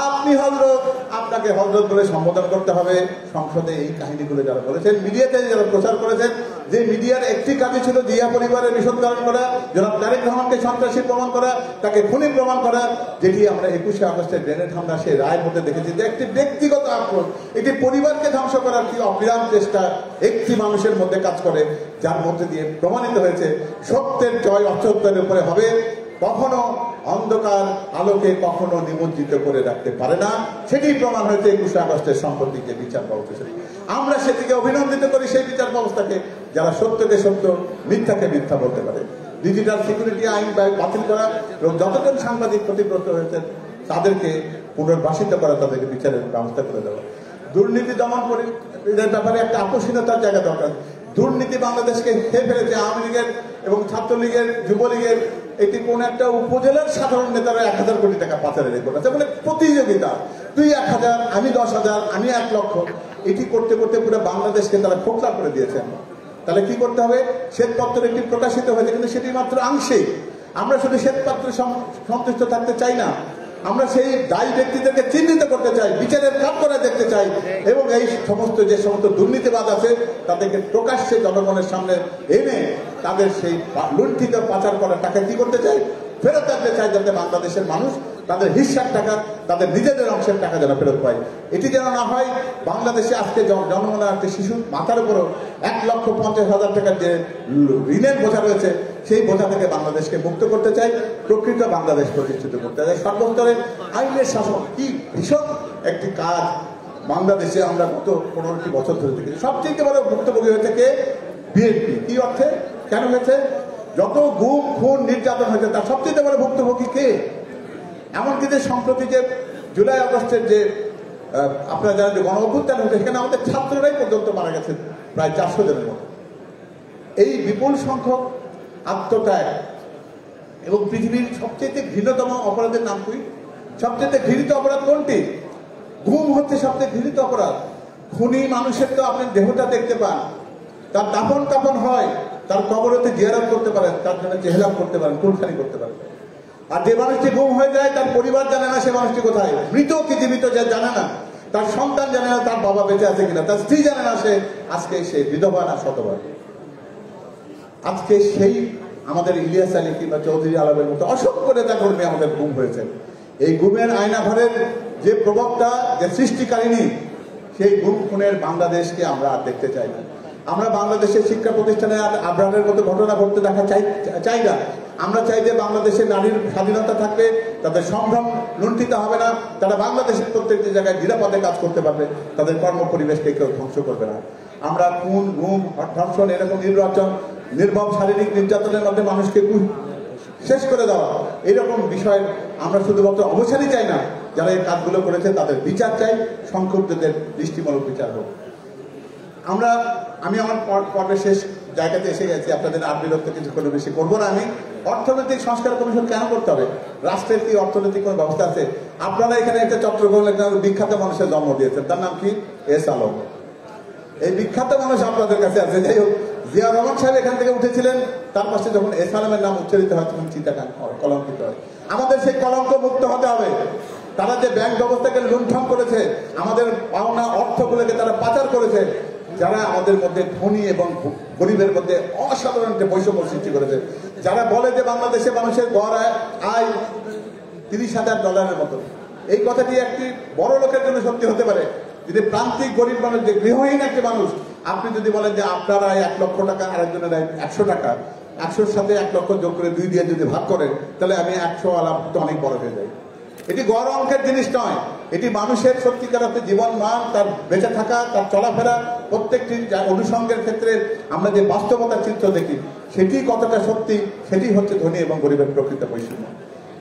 আপনি হযরত, আপনাকে হযরত বলে সম্বোধন করতে হবে। সংসদে এই কাহিনীগুলো যারা বলেছেন, মিডিয়াতে যারা প্রচার করেছেন, যে মিডিয়ার একটি কাজই ছিল জিয়া পরিবারের বিশোধকরণ করা, জনাব তারেক রহমানকে সন্ত্রাসী প্রমাণ করা, তাকে খুনি প্রমাণ করা, যেটি আমরা 21শে আগস্টের গ্রেনেড হামলা সেই রায়ের মধ্যে দেখেছি যে একটি ব্যক্তিগত আক্রোশ, একটি পরিবারকে ধ্বংস করার কি অবিরাম চেষ্টা একটি মানুষের মধ্যে কাজ করে, যার মধ্যে দিয়ে প্রমাণিত হয়েছে সত্যের জয় অসত্যের উপরে হবে। কখনো অন্ধকার আলোকে কখনো নিমজ্জিত করে রাখতে পারে না। সেটি প্রমাণ হয়েছে 21শে আগস্টের সাম্প্রতিক যে বিচার ব্যবস্থা। আমরা সেটিকে অভিনন্দিত করি, সেই বিচার ব্যবস্থাকে, যারা সত্যকে সত্য, মিথ্যাকে মিথ্যা বলতে পারে। ডিজিটাল সিকিউরিটি আইন বাতিল করা এবং যতজন সাংবাদিক ক্ষতিগ্রস্ত হয়েছেন তাদেরকে পুনর্বাসিত করা, তাদেরকে বিচারের ব্যবস্থা করে দেওয়া। দুর্নীতি দমন ব্যাপারে একটা আকর্ষণীয়তার জায়গা দরকার। দুর্নীতি বাংলাদেশকে খেয়ে ফেলেছে। আওয়ামী লীগের এবং ছাত্রলীগের, যুবলীগের এটি কোন একটা উপজেলার সাধারণ নেতারা 1000 কোটি টাকা পাচারের রেকর্ড আছে। মানে প্রতিযোগিতা, তুই 1000, আমি 10,000, আমি 1 লক্ষ। এটি করতে করতে পুরো বাংলাদেশকে তারা খোকলা করে দিয়েছেন। তাহলে কি করতে হবে? শ্বেতপত্র একটি প্রকাশিত হয়েছে, কিন্তু সেটি মাত্র আংশিক। আমরা শুধু শ্বেতপত্রে সন্তুষ্ট থাকতে চাই না, আমরা সেই দায়ী ব্যক্তিদেরকে চিহ্নিত করতে চাই, বিচারের কাজ করে দেখতে চাই, এবং এই সমস্ত যে সমস্ত দুর্নীতিবাদ আছে তাদেরকে প্রকাশ্যে জনগণের সামনে এনে তাদের সেই লুণ্ঠিত পাচার করা টাকা কি করতে চায়, ফেরত আনতে চায়, যাতে বাংলাদেশের মানুষ তাদের হিস্সার টাকা, তাদের নিজেদের অংশের টাকা যেন ফেরত পায়। এটি যেন না হয় বাংলাদেশে আজকে জন্মনা একটি শিশুর মাথার উপরও 1,50,000 টাকার যে ঋণের বোঝা রয়েছে, সেই বোঝা থেকে বাংলাদেশকে মুক্ত করতে চাই, প্রকৃত বাংলাদেশ প্রতিষ্ঠিত করতে চাই। সর্বস্তরে আইনের শাসন কি ভীষণ একটি কাজ বাংলাদেশে আমরা গত 15টি বছর ধরে দেখেছি। সবচেয়ে বড় ভুক্তভোগী হয়েছে কে? বিএনপি। কি অর্থে, কেন হয়েছে? যত গুম খুন নির্যাতন হয়েছে তার সবচেয়ে বড় ভুক্তভোগী কে? এমনকি যে সম্প্রতি যে জুলাই আগস্টের যে আপনারা জানেন যে গণ অভ্যুত্থান হয়েছে, সেখানে আমাদের ছাত্ররাই পর্যন্ত মারা গেছে প্রায় 400 জনের মতো। এই বিপুল সংখ্যক আত্মত্যাগ এবং পৃথিবীর সবচেয়ে ঘৃণতম অপরাধের নাম কি? সবচেয়ে ঘৃণিত অপরাধ কোনটি? গুম হচ্ছে সবচেয়ে ঘৃণিত অপরাধ। খুনি মানুষের তো আপনি দেহটা দেখতে পান, তার দাফন কাফন হয়, তার কবরতে জিয়ারত করতে পারেন, তার জন্য চেহলাম করতে পারেন, কুলখানি করতে পারেন। আর যে মানুষটি গুম হয়ে যায় তার পরিবার জানে না সে মানুষটি কোথায়, মৃত কি জীবিত যে জানে না, তার সন্তান জানে না তার বাবা বেঁচে আছে কিনা, তার স্ত্রী জানে না সে আজকে সে বিধবা না শতবা। আজকে সেই আমাদের ইলিয়াস আলী কিংবা চৌধুরী আলমের মতো অসংখ্য নেতা কর্মী আমাদের গুম হয়েছে। এই গুমের আয়নাঘরের যে প্রবক্তা, যে সৃষ্টিকারিণী, সেই গুম খুনের বাংলাদেশকে আমরা আর দেখতে চাই না। আমরা বাংলাদেশের শিক্ষা প্রতিষ্ঠানে আর আব্রাহামের মতো ঘটনা ঘটতে দেখা চাই না। আমরা চাই যে বাংলাদেশের নারীর স্বাধীনতা থাকবে, তাদের সম্ভ্রম লুণ্ঠিত হবে না, তারা বাংলাদেশের প্রত্যেকটি জায়গায় নিরাপদে কাজ করতে পারবে, তাদের কর্ম পরিবেশকে কেউ ধ্বংস করবে না। আমরা খুন গুম ধর্ষণ এরকম নির্মম শারীরিক নির্যাতনের মধ্যে মানুষকে শেষ করে দেওয়া, এইরকম বিষয় আমরা শুধুমাত্র অবসানই চাই না, যারা এই কাজগুলো করেছে তাদের বিচার চাই, সংক্ষুব্ধদের দৃষ্টিমূলক বিচার হোক। আমি আমার পর্বের শেষ জায়গাতে এসে গেছি, আপনাদের আর বিরক্ত কিছু কোনো বেশি করবো না। আমি অর্থনৈতিক সংস্কার কমিশন কেন করতে হবে? রাষ্ট্রের কি অর্থনৈতিক কোনো ব্যবস্থা আছে? আপনারা এখানে একটা চট্টগ্রামের বিখ্যাত মানুষের জন্ম দিয়েছেন, তার নাম কি? এস আলম। এই বিখ্যাত মানুষ আপনাদের কাছে আছে। যাই হোক, জিয়া রহমান সাহেব এখান থেকে উঠেছিলেন, তার পাশে যখন এস আলমের নাম উচ্চারিত হয় তখন চিন্তা কলঙ্কিত হয়। আমাদের সেই কলঙ্ক মুক্ত হতে হবে। তারা যে ব্যাংক ব্যবস্থাকে লুণ্ঠন করেছে, আমাদের পাওনা অর্থগুলোকে তারা পাচার করেছে, যারা আমাদের মধ্যে ধনী এবং গরিবের মধ্যে অসাধারণ একটা বৈষম্য সৃষ্টি করেছে, যারা বলে যে বাংলাদেশে মানুষের গড় আয় $30,000 মতো, এই কথাটি একটি বড় লোকের জন্য সত্যি হতে পারে। যদি প্রান্তিক গরিব মানুষ, যে গৃহহীন একটি মানুষ, আপনি যদি বলেন যে আপনার আয় 1 লক্ষ টাকা, আরেকজনের আয় 100 টাকা, 100-র সাথে 1 লক্ষ যোগ করে 2 দিয়ে যদি ভাগ করেন, তাহলে আমি 100 আলাপ অনেক বড় হয়ে যাই। এটি গড় অঙ্কের জিনিস নয়, এটি মানুষের সত্যিকার অর্থে জীবন মান, তার বেঁচে থাকা, তার চলাফেরা, প্রত্যেকটি অনুষঙ্গের ক্ষেত্রে আমরা যে বাস্তবতার চিত্র দেখি, সেটি কতটা সত্যি, সেটি হচ্ছে ধনী এবং গরিবের প্রকৃত বৈষম্য।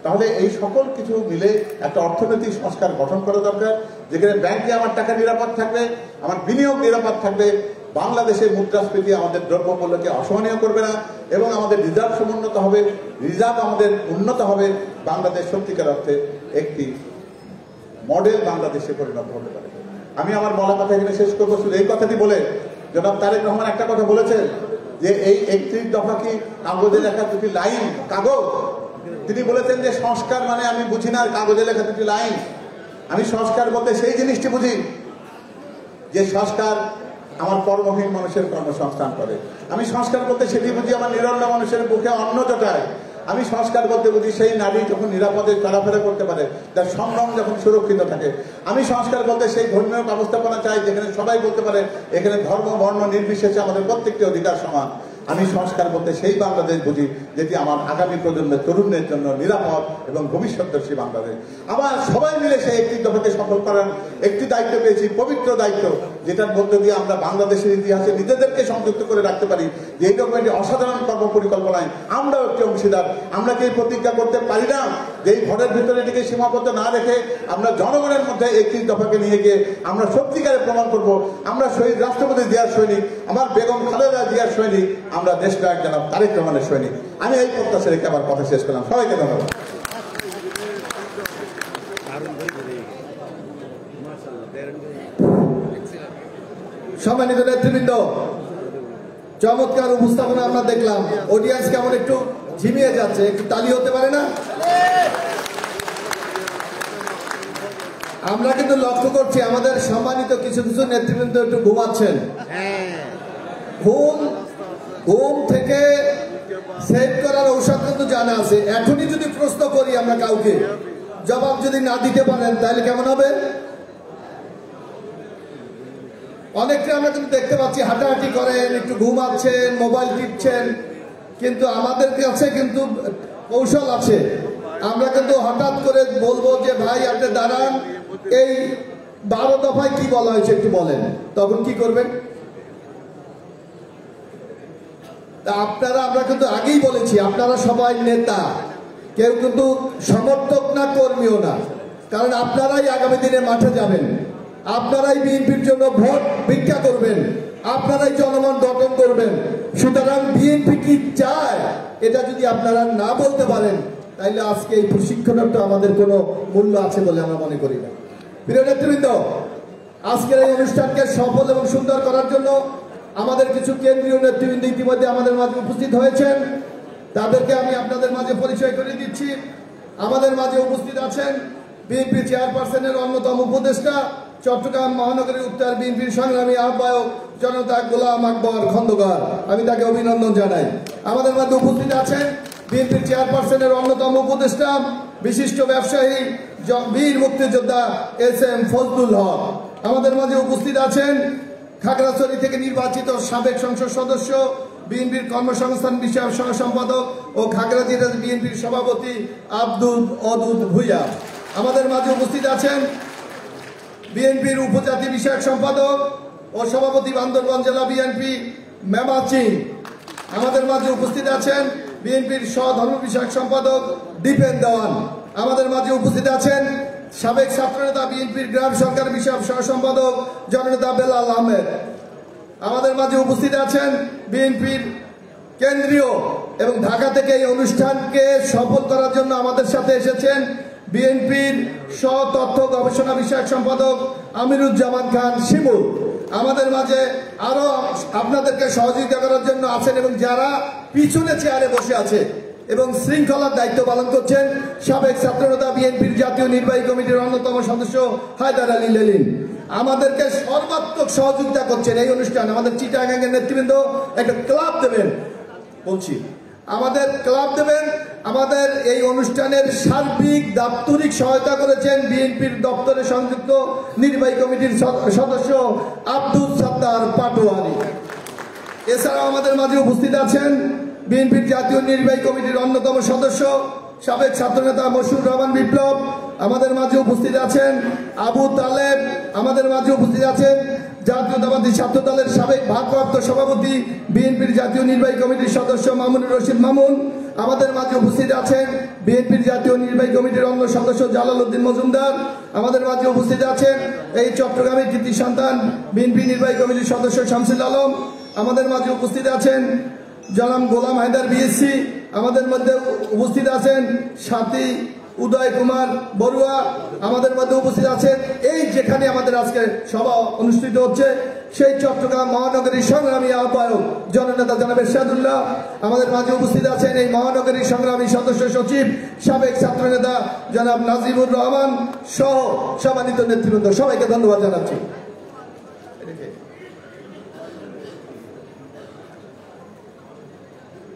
তাহলে এই সকল কিছু মিলে একটা অর্থনৈতিক সংস্কার গঠন করা দরকার, যেখানে ব্যাংকে আমার টাকা নিরাপদ থাকবে, আমার বিনিয়োগ নিরাপদ থাকবে, বাংলাদেশের মুদ্রাস্ফীতি আমাদের দ্রব্যমূল্যকে অসহনীয় করবে না, এবং আমাদের রিজার্ভ সমুন্নত হবে, রিজার্ভ আমাদের উন্নত হবে, বাংলাদেশ সত্যিকার অর্থে একটি মডেল বাংলাদেশে পরিণত হতে পারে। আমি আমার বলা কথা এখানে শেষ করবো শুধু এই কথাটি বলে, জনাব তারেক রহমান একটা কথা বলেছেন যে এই 31 দফা কি কাগজে লেখা 2টি লাইন কাগজ? তিনি বলেছেন যে সংস্কার মানে আমি বুঝি না কাগজে লেখা 2টি লাইন। আমি সংস্কার বলতে সেই জিনিসটি বুঝি যে সংস্কার আমার কর্মহীন মানুষের কর্মসংস্থান করে। আমি সংস্কার বলতে সেটি বুঝি আমার নিরন্ন মানুষের বুকে অন্ন জোটায়। আমি সংস্কার বলতে বুঝি সেই নারী যখন নিরাপদে চলাফেরা করতে পারে, তার সম্ভ্রম যখন সুরক্ষিত থাকে। আমি সংস্কার বলতে সেই ধর্মীয় ব্যবস্থাপনা চাই যেখানে সবাই বলতে পারে এখানে ধর্ম বর্ণ নির্বিশেষে আমাদের প্রত্যেকটি অধিকার সমান। আমি সংস্কার বলতে সেই বাংলাদেশ বুঝি যেটি আমার আগামী প্রজন্মের তরুণদের জন্য নিরাপদ এবং ভবিষ্যৎদর্শী বাংলাদেশ। আবার সবাই মিলে সেই 31 দফাকে সফল করার একটি দায়িত্ব পেয়েছি, পবিত্র দায়িত্ব, যেটার মধ্য দিয়ে আমরা বাংলাদেশের ইতিহাসে নিজেদেরকে সংযুক্ত করে রাখতে পারি যে এই রকম একটি অসাধারণ কর্ম পরিকল্পনায় আমরাও একটি অংশীদার। আমরা কি প্রতিজ্ঞা করতে পারি না যে এই ঘরের ভিতরে এটিকে সীমাবদ্ধ না রেখে আমরা জনগণের মধ্যে 31 দফাকে নিয়ে গিয়ে আমরা সত্যিকারে প্রমাণ করব আমরা শহীদ রাষ্ট্রপতি জিয়ার সৈনিক, আমার বেগম খালেদা জিয়ার সৈনিক, আমরা দেশনায়ক জনাব তারেক রহমানের সৈনিক। আমি এই প্রত্যাশা রেখে আমার কথা শেষ করলাম। সবাইকে ধন্যবাদ। সম্মানিত নেতৃবৃন্দ, চমৎকার উপস্থাপনা আমরা দেখলাম। অডিয়েন্স কেমন একটু ঝিমিয়ে যাচ্ছে, একটু তালি হতে পারে না? আমরা কিন্তু লক্ষ্য করছি আমাদের সম্মানিত কিছু কিছু নেতৃবৃন্দ একটু ঘুমাচ্ছেন। ঘুম ঘুম থেকে সেভ করার ঔষধ কিন্তু জানা আছে। এখনই যদি প্রশ্ন করি আমরা কাউকে, জবাব যদি না দিতে পারেন তাহলে কেমন হবে? অনেকটা আমরা কিন্তু দেখতে পাচ্ছি হাঁটাহাঁটি করেন, একটু ঘুমাচ্ছেন, মোবাইল টিপছেন, কিন্তু আমাদের কাছে কিন্তু কৌশল আছে। আমরা কিন্তু হঠাৎ করে বলবো যে ভাই আপনি দাঁড়ান, এই 12 দফায় কি বলা হয়েছে একটু বলেন, তখন কি করবেন? আপনারা, আমরা কিন্তু আগেই বলেছি আপনারা সবাই নেতা, কেউ কিন্তু সমর্থক না, কর্মীও না, কারণ আপনারাই আগামী দিনে মাঠে যাবেন, আপনারাই বিএনপির জন্য ভোট ভিক্ষা করবেন, আপনারাই জনমন গঠন করবেন। সুতরাং বিএনপি কি চায় এটা যদি আপনারা না বলতে পারেন তাহলে আজকে এই প্রশিক্ষণটা আমাদের কোনো মূল্য আছে বলে আমরা মনে করি না। প্রিয় নেতৃবৃন্দ, আজকের এই অনুষ্ঠানকে সফল এবং সুন্দর করার জন্য আমাদের কিছু কেন্দ্রীয় নেতৃবৃন্দ ইতিমধ্যে আমাদের মাঝে উপস্থিত হয়েছেন, তাদেরকে আমি আপনাদের মাঝে পরিচয় করে দিচ্ছি। আমাদের মাঝে উপস্থিত আছেন বিএনপি চেয়ারপারসনের অন্যতম উপদেষ্টা, চট্টগ্রাম মহানগরী উত্তর বিএনপির সংগ্রামী আহ্বায়ক জনতা গোলাম আকবর খন্দকার, আমি তাকে অভিনন্দন জানাই। আমাদের মাঝে উপস্থিত আছেন বিএনপির চেয়ারপারসনের অন্যতম উপদেষ্টা, বিশিষ্ট ব্যবসায়ী বীর মুক্তিযোদ্ধা এস.এম. ফজলুল হক। আমাদের মাঝে উপস্থিত আছেন খাগড়াছড়ি থেকে নির্বাচিত সাবেক সংসদ সদস্য, বিএনপির কর্মসংস্থান বিষয়ক সহ সম্পাদক ও খাগড়া জেলা বিএনপির সভাপতি আব্দুল অদুদ ভুইয়া। আমাদের মাঝে উপস্থিত আছেন বিএনপির উপজাতি বিষয়ক সম্পাদক ও সভাপতি বান্দরবান জেলা বিএনপি মেমা সিং। আমাদের মাঝে উপস্থিত আছেন বিএনপির সহধর্ম বিষয়ক সম্পাদক দীপেন দেওয়ান। আমাদের মাঝে উপস্থিত আছেন সাবেক ছাত্রনেতা বিএনপির গ্রাম সরকার বিষয়ক সহ সম্পাদক জননেতা বেলাল আহমেদ। আমাদের মাঝে উপস্থিত আছেন বিএনপির কেন্দ্রীয় এবং ঢাকা থেকে এই অনুষ্ঠানকে সফল করার জন্য আমাদের সাথে এসেছেন বিএনপির তথ্য গবেষণা বিষয়ক সম্পাদক আমিরুজ্জামান খান শিমুল। আমাদের মাঝে আরো আপনাদেরকে সহযোগিতা করার জন্য আছেন এবং যারা পিছনে চেয়ারে বসে আছে এবং শৃঙ্খলার দায়িত্ব পালন করছেন সাবেক ছাত্রনেতা বিএনপির জাতীয় নির্বাহী কমিটির অন্যতম সদস্য হায়দার আলী লেলিন। আমাদেরকে সর্বাত্মক সহযোগিতা করছেন এই অনুষ্ঠান। আমাদের চিটাগাংয়ের নেতৃবৃন্দ একটা ক্লাব দেবেন, বলছি আমাদের ক্লাব দেবেন। আমাদের এই অনুষ্ঠানের সার্বিক দাপ্তরিক সহায়তা করেছেন বিএনপির দপ্তরে সংযুক্ত নির্বাহী কমিটির সদস্য আব্দুল সাত্তার পাটোয়ারি। এছাড়াও আমাদের মাঝে উপস্থিত আছেন বিএনপির জাতীয় নির্বাহী কমিটির অন্যতম সদস্য সাবেক ছাত্রনেতা মশিউর রহমান বিপ্লব। আমাদের মাঝে উপস্থিত আছেন আবু তালেব। আমাদের মাঝে উপস্থিত আছেন জাতীয়তাবাদী ছাত্র দলের সাবেক ভারপ্রাপ্ত সভাপতি বিএনপির জাতীয় নির্বাহী কমিটির সদস্য মামুনুর রশিদ মামুন। আমাদের মাঝে উপস্থিত আছেন বিএনপির জাতীয় নির্বাহী কমিটির অন্য সদস্য জালাল উদ্দিন মজুমদার। আমাদের মাঝে উপস্থিত আছেন এই চট্টগ্রামের কৃতি সন্তান বিএনপি নির্বাহী কমিটির সদস্য শামসুল আলম। আমাদের মাঝে উপস্থিত আছেন জনাব গোলাম হায়দার বিএসসি। আমাদের মধ্যে উপস্থিত আছেন সাথী উদয় কুমার বড়ুয়া। আমাদের মধ্যে উপস্থিত আছেন এই যেখানে আমাদের আজকে সভা অনুষ্ঠিত হচ্ছে সেই চট্টগ্রাম মহানগরীর সংগ্রামী আহ্বায়ক জননেতা জনাব এরশাদুল্লাহ। আমাদের মাঝে উপস্থিত আছেন এই মহানগরীর সংগ্রামী সদস্য সচিব সাবেক ছাত্রনেতা জনাব নাজিবুর রহমান সহ সম্মানিত নেতৃবৃন্দ, সবাইকে ধন্যবাদ জানাচ্ছি।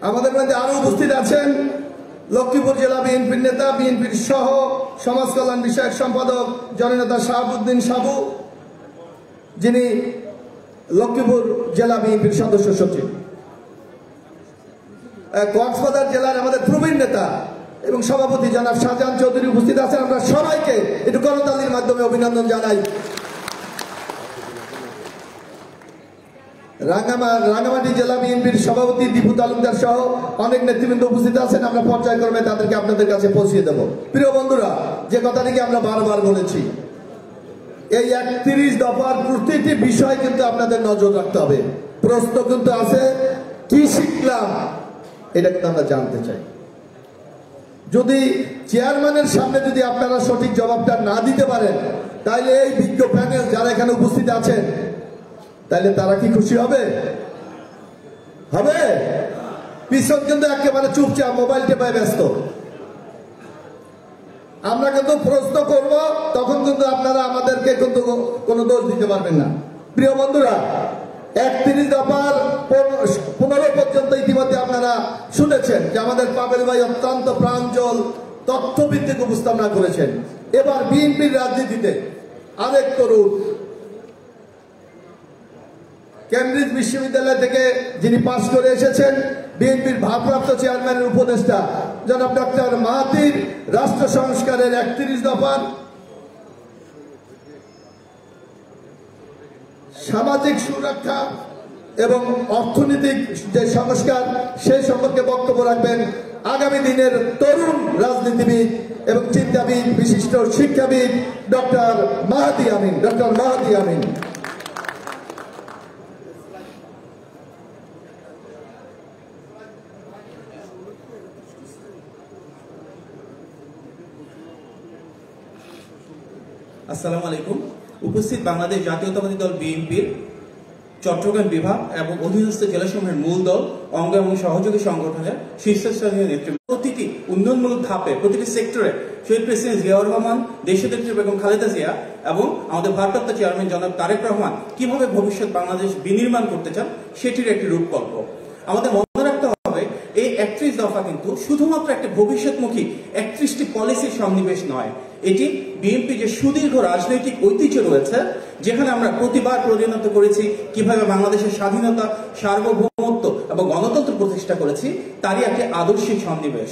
আমাদের মধ্যে আরো উপস্থিত আছেন লক্ষ্মীপুর জেলা বিএনপির নেতা, বিএনপির সহ সমাজ কল্যাণ বিষয়ক সম্পাদক জননেতা শাহাবুদ্দিন সাবু, যিনি লক্ষ্মীপুর জেলা বিএনপির সদস্য সচিব। কক্সবাজার জেলার আমাদের প্রবীণ নেতা এবং সভাপতি জনাব শাহজাহান চৌধুরী উপস্থিত আছেন। আমরা সবাইকে একটু করতালির মাধ্যমে অভিনন্দন জানাই। রাঙ্গামাটি জেলা বিএনপির সভাপতি দীপু তালুকদার সহ অনেক নেতৃবৃন্দ উপস্থিত আছেন। আমরা পর্যায়ক্রমে তাদেরকে আপনাদের কাছে পৌঁছে দেব। প্রিয় বন্ধুরা, যে কথাটিকে আমরা বারবার বলেছি, এই 31 দফার প্রতিটি বিষয় কিন্তু আপনাদের নজর রাখতে হবে। প্রশ্ন কিন্তু আছে, কি শিখলাম এটা কিন্তু আমরা জানতে চাই। যদি চেয়ারম্যানের সামনে যদি আপনারা সঠিক জবাবটা না দিতে পারেন তাহলে এই বিজ্ঞ প্যানেল যারা এখানে উপস্থিত আছেন তাহলে তারা কি খুশি হবে? হবে? পিছন কিন্তু একেবারে চুপচাপ মোবাইল টেপায় ব্যস্ত। আমরা কিন্তু প্রশ্ন করব, তখন কিন্তু আপনারা আমাদেরকে কিন্তু কোনো দোষ দিতে পারবেন না। প্রিয় বন্ধুরা, 31 দফার 15 পর্যন্ত আপনারা শুনেছেন যে আমাদের পাবেল ভাই অত্যন্ত প্রাঞ্জল তথ্যভিত্তিক উপস্থাপনা করেছেন। এবার বিএনপির রাজনীতিতে আরেক তরুণ, কেমব্রিজ বিশ্ববিদ্যালয় থেকে যিনি পাশ করে এসেছেন, বিএনপির ভারপ্রাপ্ত চেয়ারম্যানের উপদেষ্টা জনাব ডক্টর মাহাথির, রাষ্ট্র সংস্কারের 31 দফার সামাজিক সুরক্ষা এবং অর্থনৈতিক যে সংস্কার সেই সম্পর্কে বক্তব্য রাখবেন আগামী দিনের তরুণ রাজনীতিবিদ এবং চিন্তাবিদ, বিশিষ্ট শিক্ষাবিদ ডক্টর মাহাদি আমিন। ডক্টর মাহাদি আমিন। আসসালামু আলাইকুম। উপস্থিত বাংলাদেশ জাতীয়তাবাদী দল বিএনপির চট্টগ্রাম বিভাগ এবং অধীনস্থ জেলাসমূহের মূল দল, অঙ্গ এবং সহযোগী সংগঠনের শীর্ষস্থানীয় নেতৃত্ব, প্রতিটি উন্নয়নমূলক ধাপে, প্রতিটি সেক্টরে শহীদ প্রেসিডেন্ট জিয়াউর রহমান, দেশনেত্রী বেগম খালেদা জিয়া এবং আমাদের ভারপ্রাপ্ত চেয়ারম্যান জনাব তারেক রহমান কিভাবে ভবিষ্যৎ বাংলাদেশ বিনির্মাণ করতে চান সেটির একটি রূপকল্প। আমাদের মনে রাখতে হবে এই 31 দফা কিন্তু শুধুমাত্র একটি ভবিষ্যৎমুখী 31টি পলিসির সন্নিবেশ নয়, এটি বিএনপি যে সুদীর্ঘ রাজনৈতিক ঐতিহ্য রয়েছে, যেখানে আমরা প্রতিবার পরিণত করেছি কিভাবে বাংলাদেশের স্বাধীনতা, সার্বভৌমত্ব এবং গণতন্ত্র প্রতিষ্ঠা করেছি, তারই একটি আদর্শিক সন্নিবেশ।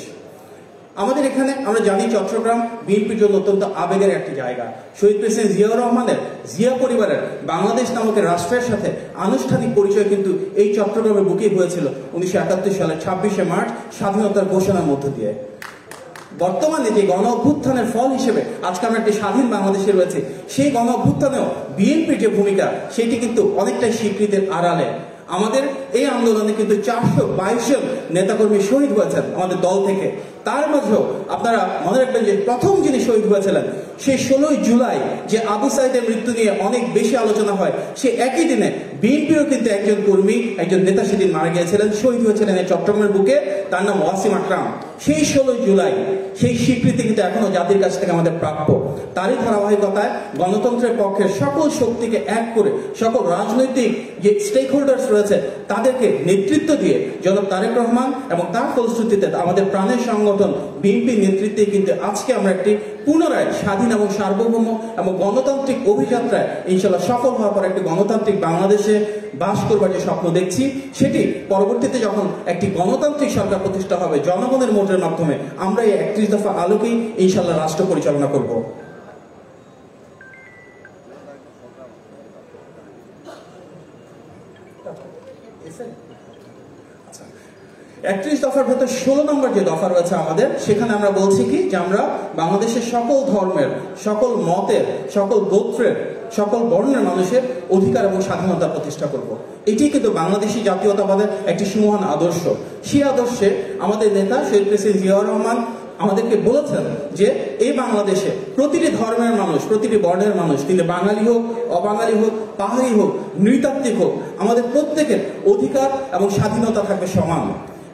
আমাদের এখানে আমরা জানি চট্টগ্রাম বিএনপির জন্য অত্যন্ত আবেগের একটি জায়গা। শহীদ প্রেসিডেন্ট জিয়াউর রহমানের জিয়া পরিবারের বাংলাদেশ নামক রাষ্ট্রের সাথে আনুষ্ঠানিক পরিচয় কিন্তু এই চট্টগ্রামের বুকেই হয়েছিল 1971 সালের 26শে মার্চ স্বাধীনতার ঘোষণার মধ্য দিয়ে। বর্তমানে যে গণ অভ্যুত্থানের ফল হিসেবে আজকে আমরা একটি স্বাধীন বাংলাদেশে রয়েছে, সেই গণ অভ্যুত্থানেও বিএনপির যে ভূমিকা সেটি কিন্তু অনেকটাই স্বীকৃতির আড়ালে। আমাদের এই আন্দোলনে কিন্তু 422 জন নেতাকর্মী শহীদ হয়েছেন আমাদের দল থেকে। তার মাঝেও আপনারা মনে রাখবেন যে প্রথম যিনি শহীদ হয়েছিলেন সেই 16 জুলাই যে আবু সাইদের মৃত্যু নিয়ে অনেক বেশি আলোচনা হয়, সে একই দিনে বিএনপিরও কিন্তু একজন কর্মী, একজন নেতা সেদিন মারা গিয়েছিলেন, শহীদ হয়েছিলেন এই চট্টগ্রামের বুকে, তার নাম ওয়াসিম আকরাম। সেই 16 জুলাই সেই স্বীকৃতি কিন্তু এখনো জাতির কাছ থেকে আমাদের প্রাপ্য। তারই ধারাবাহিকতায় গণতন্ত্রের পক্ষে সকল শক্তিকে এক করে সকল রাজনৈতিক যে স্টেক হোল্ডার্স রয়েছে তাদেরকে নেতৃত্ব দিয়ে জনাব তারেক রহমান এবং তার ফলশ্রুতিতে আমাদের প্রাণের সংগঠন বিএনপির নেতৃত্বে কিন্তু আজকে আমরা একটি পুনরায় স্বাধীন এবং সার্বভৌম এবং গণতান্ত্রিক অভিযাত্রায় ইনশাল্লাহ সফল হওয়ার পর একটি গণতান্ত্রিক বাংলাদেশে বাস করবার যে স্বপ্ন দেখছি, সেটি পরবর্তীতে যখন একটি গণতান্ত্রিক সরকার প্রতিষ্ঠা হবে জনগণের ভোটের মাধ্যমে, আমরা এই 31 দফা আলোকেই ইনশাল্লাহ রাষ্ট্র পরিচালনা করব। 31 দফার ভেতর 16 নম্বর যে দফা রয়েছে আমাদের, সেখানে আমরা বলছি কি যে আমরা বাংলাদেশের সকল ধর্মের, সকল মতের, সকল গোত্রের, সকল বর্ণের মানুষের অধিকার এবং স্বাধীনতা প্রতিষ্ঠা করব। এটি কিন্তু বাংলাদেশি জাতীয়তাবাদের একটি সুমহান আদর্শ। সেই আদর্শে আমাদের নেতা শহীদ প্রেসিডেন্ট জিয়াউর রহমান আমাদেরকে বলেছেন যে এই বাংলাদেশে প্রতিটি ধর্মের মানুষ, প্রতিটি বর্ণের মানুষ, তিনি বাঙালি হোক, অবাঙালি হোক, পাহাড়ি হোক, নৃতাত্ত্বিক হোক, আমাদের প্রত্যেকের অধিকার এবং স্বাধীনতা থাকবে সমান।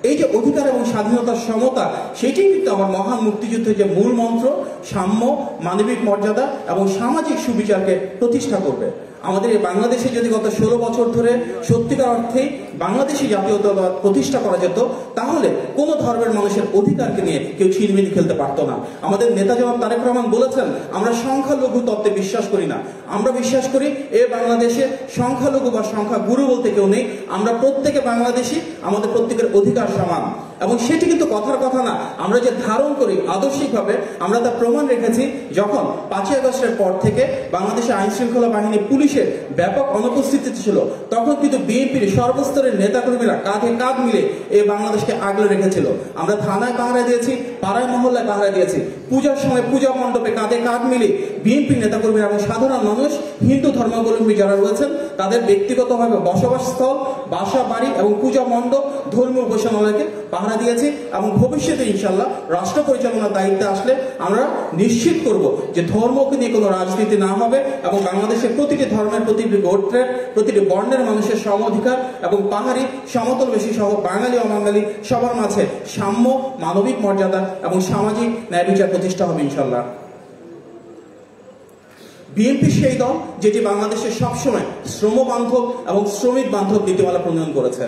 এই যে অধিকার এবং স্বাধীনতার সমতা, সেটি কিন্তু আমার মহান মুক্তিযুদ্ধের যে মূল মন্ত্র, সাম্য, মানবিক মর্যাদা এবং সামাজিক সুবিচারকে প্রতিষ্ঠা করবে। আমাদের এই বাংলাদেশে যদি গত 16 বছর ধরে সত্যিকার অর্থেই বাংলাদেশি জাতীয়তাবাদ প্রতিষ্ঠা করা যেত, তাহলে কোনো ধর্মের মানুষের অধিকারকে নিয়ে কেউ ছিনিমিনি খেলতে পারতো না। আমাদের নেতা জনাব তারেক রহমান বলেছেন, আমরা সংখ্যালঘু তত্ত্বে বিশ্বাস করি না, আমরা বিশ্বাস করি এ বাংলাদেশে সংখ্যালঘু বা সংখ্যাগুরু বলতে কেউ নেই, আমরা প্রত্যেকে বাংলাদেশি, আমাদের প্রত্যেকের অধিকার সমান। এবং সেটি কিন্তু কথার কথা না, আমরা যে ধারণ করি আদর্শিকভাবে আমরা তা প্রমাণ রেখেছি। যখন 5ই আগস্টের পর থেকে বাংলাদেশের আইন শৃঙ্খলা বাহিনী, পুলিশের ব্যাপক অনুপস্থিতি ছিল, তখন কিন্তু বিএনপির সর্বস্তরের নেতাকর্মীরা কাঁধে কাঁধ মিলে এই বাংলাদেশকে আগলে রেখেছিল। আমরা থানায় পাহারা দিয়েছি, পাড়ায় মহল্লায় পাহারা দিয়েছি, পূজার সময় পূজা মণ্ডপে কাঁধে কাঁধ মিলে বিএনপির নেতাকর্মীরা এবং সাধারণ মানুষ, হিন্দু ধর্মাবলম্বী যারা রয়েছেন, তাদের ব্যক্তিগতভাবে বসবাসস্থল, বাসা বাড়ি এবং পূজা মণ্ডপ, ধর্মীয় উপাসনালয়কে পাহারা দিয়েছি। এবং ভবিষ্যতে ইনশাল্লাহ রাষ্ট্র পরিচালনার দায়িত্বে আসলে আমরা নিশ্চিত করব যে ধর্মকে নিয়ে কোনো রাজনীতি না হবে এবং বাংলাদেশের প্রতিটি ধর্মের, প্রতিটি গোত্রের, প্রতিটি বর্ণের মানুষের সম অধিকার এবং পাহাড়ি, সমতলবেশী সহ বাঙালি অবাঙালি সবার মাঝে সাম্য, মানবিক মর্যাদা এবং সামাজিক ন্যায় বিচার প্রতিষ্ঠা হবে ইনশাল্লাহ। বিএনপি সেই দল যেটি বাংলাদেশের সবসময় শ্রম বান্ধব এবং শ্রমিক বান্ধব নীতিমালা প্রণয়ন করেছে।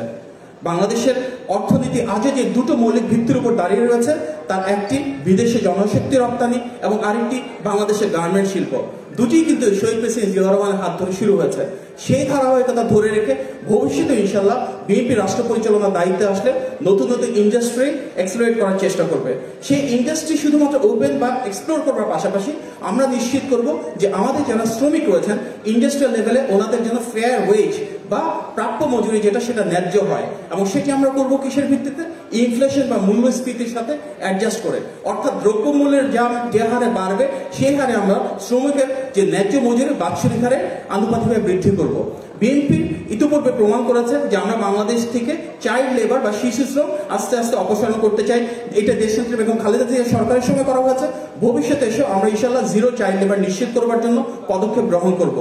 বাংলাদেশের অর্থনীতি আজও যে দুটো মৌলিক ভিত্তির উপর দাঁড়িয়ে রয়েছে, তার একটি বিদেশে জনশক্তি রপ্তানি এবং আরেকটি বাংলাদেশের গার্মেন্ট শিল্প। দুটি কিন্তু শহীদ প্রেসিডেন্ট জিয়াউর রহমানের হাত ধরে শুরু হয়েছে। সেই ধারাবাহিকতা ধরে রেখে ভবিষ্যতে ইনশাল্লাহ বিএনপি রাষ্ট্র পরিচালনার দায়িত্বে আসলে নতুন নতুন ইন্ডাস্ট্রি এক্সপ্লোর করার চেষ্টা করবে। সেই ইন্ডাস্ট্রি শুধুমাত্র ওপেন বা এক্সপ্লোর করবার পাশাপাশি আমরা নিশ্চিত করব যে আমাদের যারা শ্রমিক রয়েছেন ইন্ডাস্ট্রিয়াল লেভেলে ওনাদের যেন ফেয়ার ওয়েজ বা প্রাপ্য মজুরি যেটা সেটা ন্যায্য হয়, এবং সেটি আমরা করব কিসের ভিত্তিতে? ইনফ্লেশন বা মূল্যস্ফীতির সাথে অ্যাডজাস্ট করে, অর্থাৎ দ্রব্যমূল্যের যে হারে বাড়বে সেই হারে আমরা শ্রমিকের যে ন্যায্য মজুরি বাৎসরিক হারে আনুপাতিকভাবে বৃদ্ধি করব। বিএনপি ইতিপূর্বে প্রমাণ করেছে যে আমরা বাংলাদেশ থেকে চাইল্ড লেবার বা শিশু শ্রম আস্তে আস্তে অপসারণ করতে চাই। এটা দেশনেত্রী বেগম খালেদা জিয়া সরকারের সময় করা হয়েছে। ভবিষ্যতে এসে আমরা ইনশাআল্লাহ জিরো চাইল্ড লেবার নিশ্চিত করবার জন্য পদক্ষেপ গ্রহণ করব।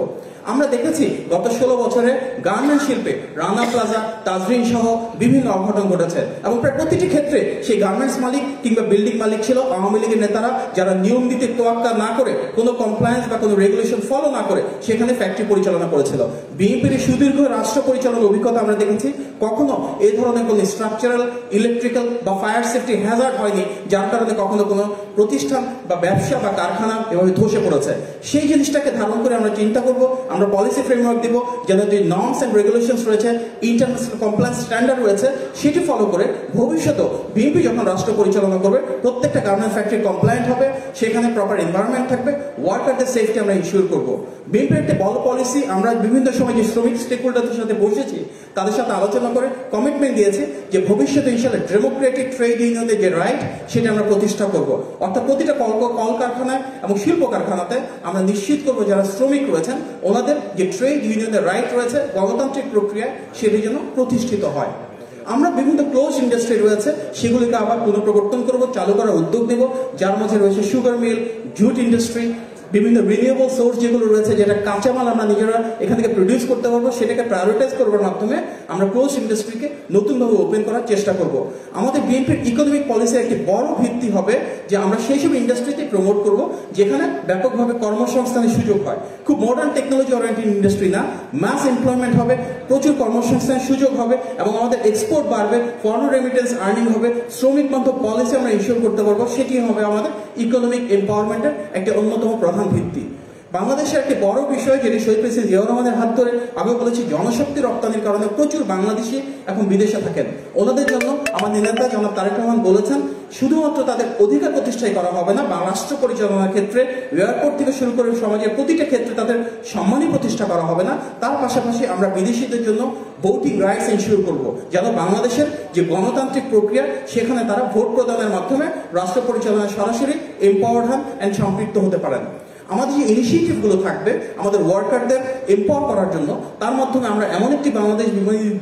আমরা দেখেছি গত 16 বছরে গার্মেন্ট শিল্পে রানা প্লাজা, তাজরিন সহ বিভিন্ন অঘটন ঘটেছে, এবং প্রায় প্রতিটি ক্ষেত্রে সেই গার্মেন্টস মালিক কিংবা বিল্ডিং মালিক ছিল আওয়ামী লীগের নেতারা, যারা নিয়ম নীতি তোয়াক্কা না করে, কোনো কমপ্লায়েন্স বা কোনো রেগুলেশন ফলো না করে সেখানে ফ্যাক্টরি পরিচালনা করেছিল। বিএনপির সুদীর্ঘ রাষ্ট্র পরিচালনার অভিজ্ঞতা আমরা দেখেছি কখনো এই ধরনের কোনো স্ট্রাকচারাল, ইলেকট্রিক্যাল বা ফায়ার সেফটি হ্যাজার্ড হয়নি, যার কারণে কখনো কোনো প্রতিষ্ঠান বা ব্যবসা বা কারখানা এভাবে ধসে পড়েছে। সেই জিনিসটাকে ধারণ করে আমরা চিন্তা করব, আমরা পলিসি ফ্রেমওয়ার্ক দিব যেন যে নর্মস অ্যান্ড রেগুলেশনস রয়েছে, ইন্টারন্যাশনাল কমপ্লায়েন্স স্ট্যান্ডার্ড রয়েছে, সেটি ফলো করে ভবিষ্যতেও বিএনপি যখন রাষ্ট্র পরিচালনা করবে প্রত্যেকটা গার্মেন্ট ফ্যাক্টরি কমপ্লায়েন্ট হবে, সেখানে প্রপার এনভায়রনমেন্ট থাকবে, ওয়ার্কারদের সেফটি আমরা ইনশিওর করব। বিএনপির একটি বড় পলিসি, আমরা বিভিন্ন সময় যে শ্রমিক স্টেক হোল্ডারদের সাথে বসেছি তাদের সাথে আলোচনা করে কমিটমেন্ট দিয়েছে যে ভবিষ্যতে ইনশাআল্লাহ ডেমোক্রেটিক ট্রেড ইউনিয়নের যে রাইট সেটা আমরা প্রতিষ্ঠা করব। অর্থাৎ প্রতিটা কলকারখানায় এবং শিল্প কারখানাতে আমরা নিশ্চিত করব যারা শ্রমিক রয়েছেন ওনাদের যে ট্রেড ইউনিয়নের রাইট রয়েছে গণতান্ত্রিক প্রক্রিয়ায় সেটি যেন প্রতিষ্ঠিত হয়। আমরা বিভিন্ন ক্লোজ ইন্ডাস্ট্রি রয়েছে সেগুলিকে আবার পুনঃপ্রবর্তন করব, চালু করার উদ্যোগ নেব, যার মধ্যে রয়েছে সুগার মিল, জুট ইন্ডাস্ট্রি, বিভিন্ন রিনিউয়েবল সোর্স যেগুলো রয়েছে, যেটা কাঁচামাল আমরা নিজেরা এখান থেকে প্রডিউস করতে পারবো, সেটাকে প্রায়োরিটাইজ করবার মাধ্যমে আমরা ক্লোজ ইন্ডাস্ট্রিকে নতুনভাবে ওপেন করার চেষ্টা করব। আমাদের বিএনপির ইকোনমিক পলিসির একটি বড় ভিত্তি হবে যে আমরা সেই সব ইন্ডাস্ট্রিতে প্রমোট করব যেখানে ব্যাপকভাবে কর্মসংস্থানের সুযোগ হয়। খুব মডার্ন টেকনোলজি ওরিয়েন্টেড ইন্ডাস্ট্রি না, মাস এমপ্লয়মেন্ট হবে, প্রচুর কর্মসংস্থানের সুযোগ হবে এবং আমাদের এক্সপোর্ট বাড়বে, ফরেন রেমিটেন্স আর্নিং হবে, শ্রমিক বান্ধব পলিসি আমরা ইনশিওর করতে পারবো। সেটি হবে আমাদের ইকোনমিক এম্পাওয়ারমেন্টের একটি অন্যতম প্রধান ভিত্তি। বাংলাদেশের একটি বড় বিষয় যেটি শহীদ প্রেসিডেন্ট জিয়াউর রহমানের হাত ধরে আমি বলেছি, জনশক্তি রপ্তানির কারণে প্রচুর বাংলাদেশি এখন বিদেশে থাকেন। ওনাদের জন্য আমাদের নেতা জনাব তারেক রহমান বলেছেন শুধুমাত্র তাদের অধিকার প্রতিষ্ঠাই করা হবে না, বা রাষ্ট্র পরিচালনার ক্ষেত্রে এয়ারপোর্ট থেকে শুরু করে সমাজের প্রতিটা ক্ষেত্রে তাদের সম্মানই প্রতিষ্ঠা করা হবে না, তার পাশাপাশি আমরা বিদেশিদের জন্য ভোটিং রাইটস এনশিওর করব, যেন বাংলাদেশের যে গণতান্ত্রিক প্রক্রিয়া সেখানে তারা ভোট প্রদানের মাধ্যমে রাষ্ট্র পরিচালনায় সরাসরি এম্পাওয়ার্ড হন অ্যান্ড সম্পৃক্ত হতে পারেন। আমাদের যে ইনিশিয়েটিভগুলো থাকবে আমাদের ওয়ার্কারদের এম্পাওয়ার করার জন্য, তার মাধ্যমে আমরা এমন একটি বাংলাদেশ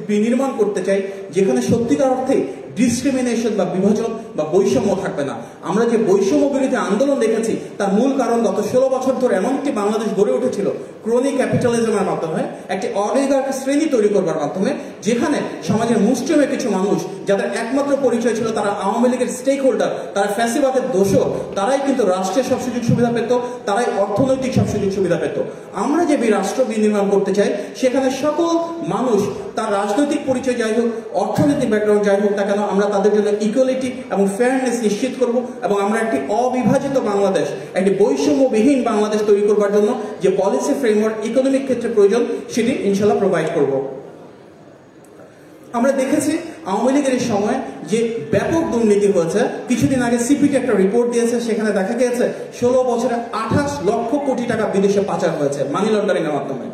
বিনির্মাণ করতে চাই যেখানে সত্যিকার অর্থে ডিসক্রিমিনেশন বা বিভাজন বা বৈষম্য থাকবে না। আমরা যে বৈষম্য বিরোধী আন্দোলন দেখেছি তার মূল কারণ গত 16 বছর ধরে এমন একটি বাংলাদেশ গড়ে উঠেছিল ক্রনিক ক্যাপিটালিজমের মাধ্যমে, একটি অলিগার্ক শ্রেণী তৈরি করবার মাধ্যমে, যেখানে সমাজের মুষ্টিমেয় কিছু মানুষ যাদের একমাত্র পরিচয় ছিল তারা আওয়ামী লীগের স্টেক হোল্ডার, তারা ফ্যাসিবাদের দোষক, তারাই কিন্তু রাষ্ট্রের সব সুযোগ সুবিধা পেত, তারাই অর্থনৈতিক সব সুযোগ সুবিধা পেত। আমরা যে রাষ্ট্র বিনির্মাণ করতে চাই সেখানে সকল মানুষ তার রাজনৈতিক পরিচয় যাই হোক, অর্থনৈতিক ব্যাকগ্রাউন্ড যাই হোক না কেন, আমরা তাদের জন্য ইকুয়ালিটি এবং ফেয়ারনেস নিশ্চিত করব এবং আমরা একটি অবিভাজিত বাংলাদেশ, একটি বৈষম্যবিহীন বাংলাদেশ তৈরি করবার জন্য যে পলিসি ফ্রেমওয়ার্ক ইকোনমিক ক্ষেত্রে প্রয়োজন সেটি ইনশাল্লাহ প্রোভাইড করব। আমরা দেখেছি আওয়ামী লীগের এই সময় যে ব্যাপক দুর্নীতি হয়েছে। কিছুদিন আগে সিপিটি একটা রিপোর্ট দিয়েছে, সেখানে দেখা গিয়েছে 16 বছরে 28 লক্ষ কোটি টাকা বিদেশে পাচার হয়েছে মানি লন্ডারিং এর মাধ্যমে।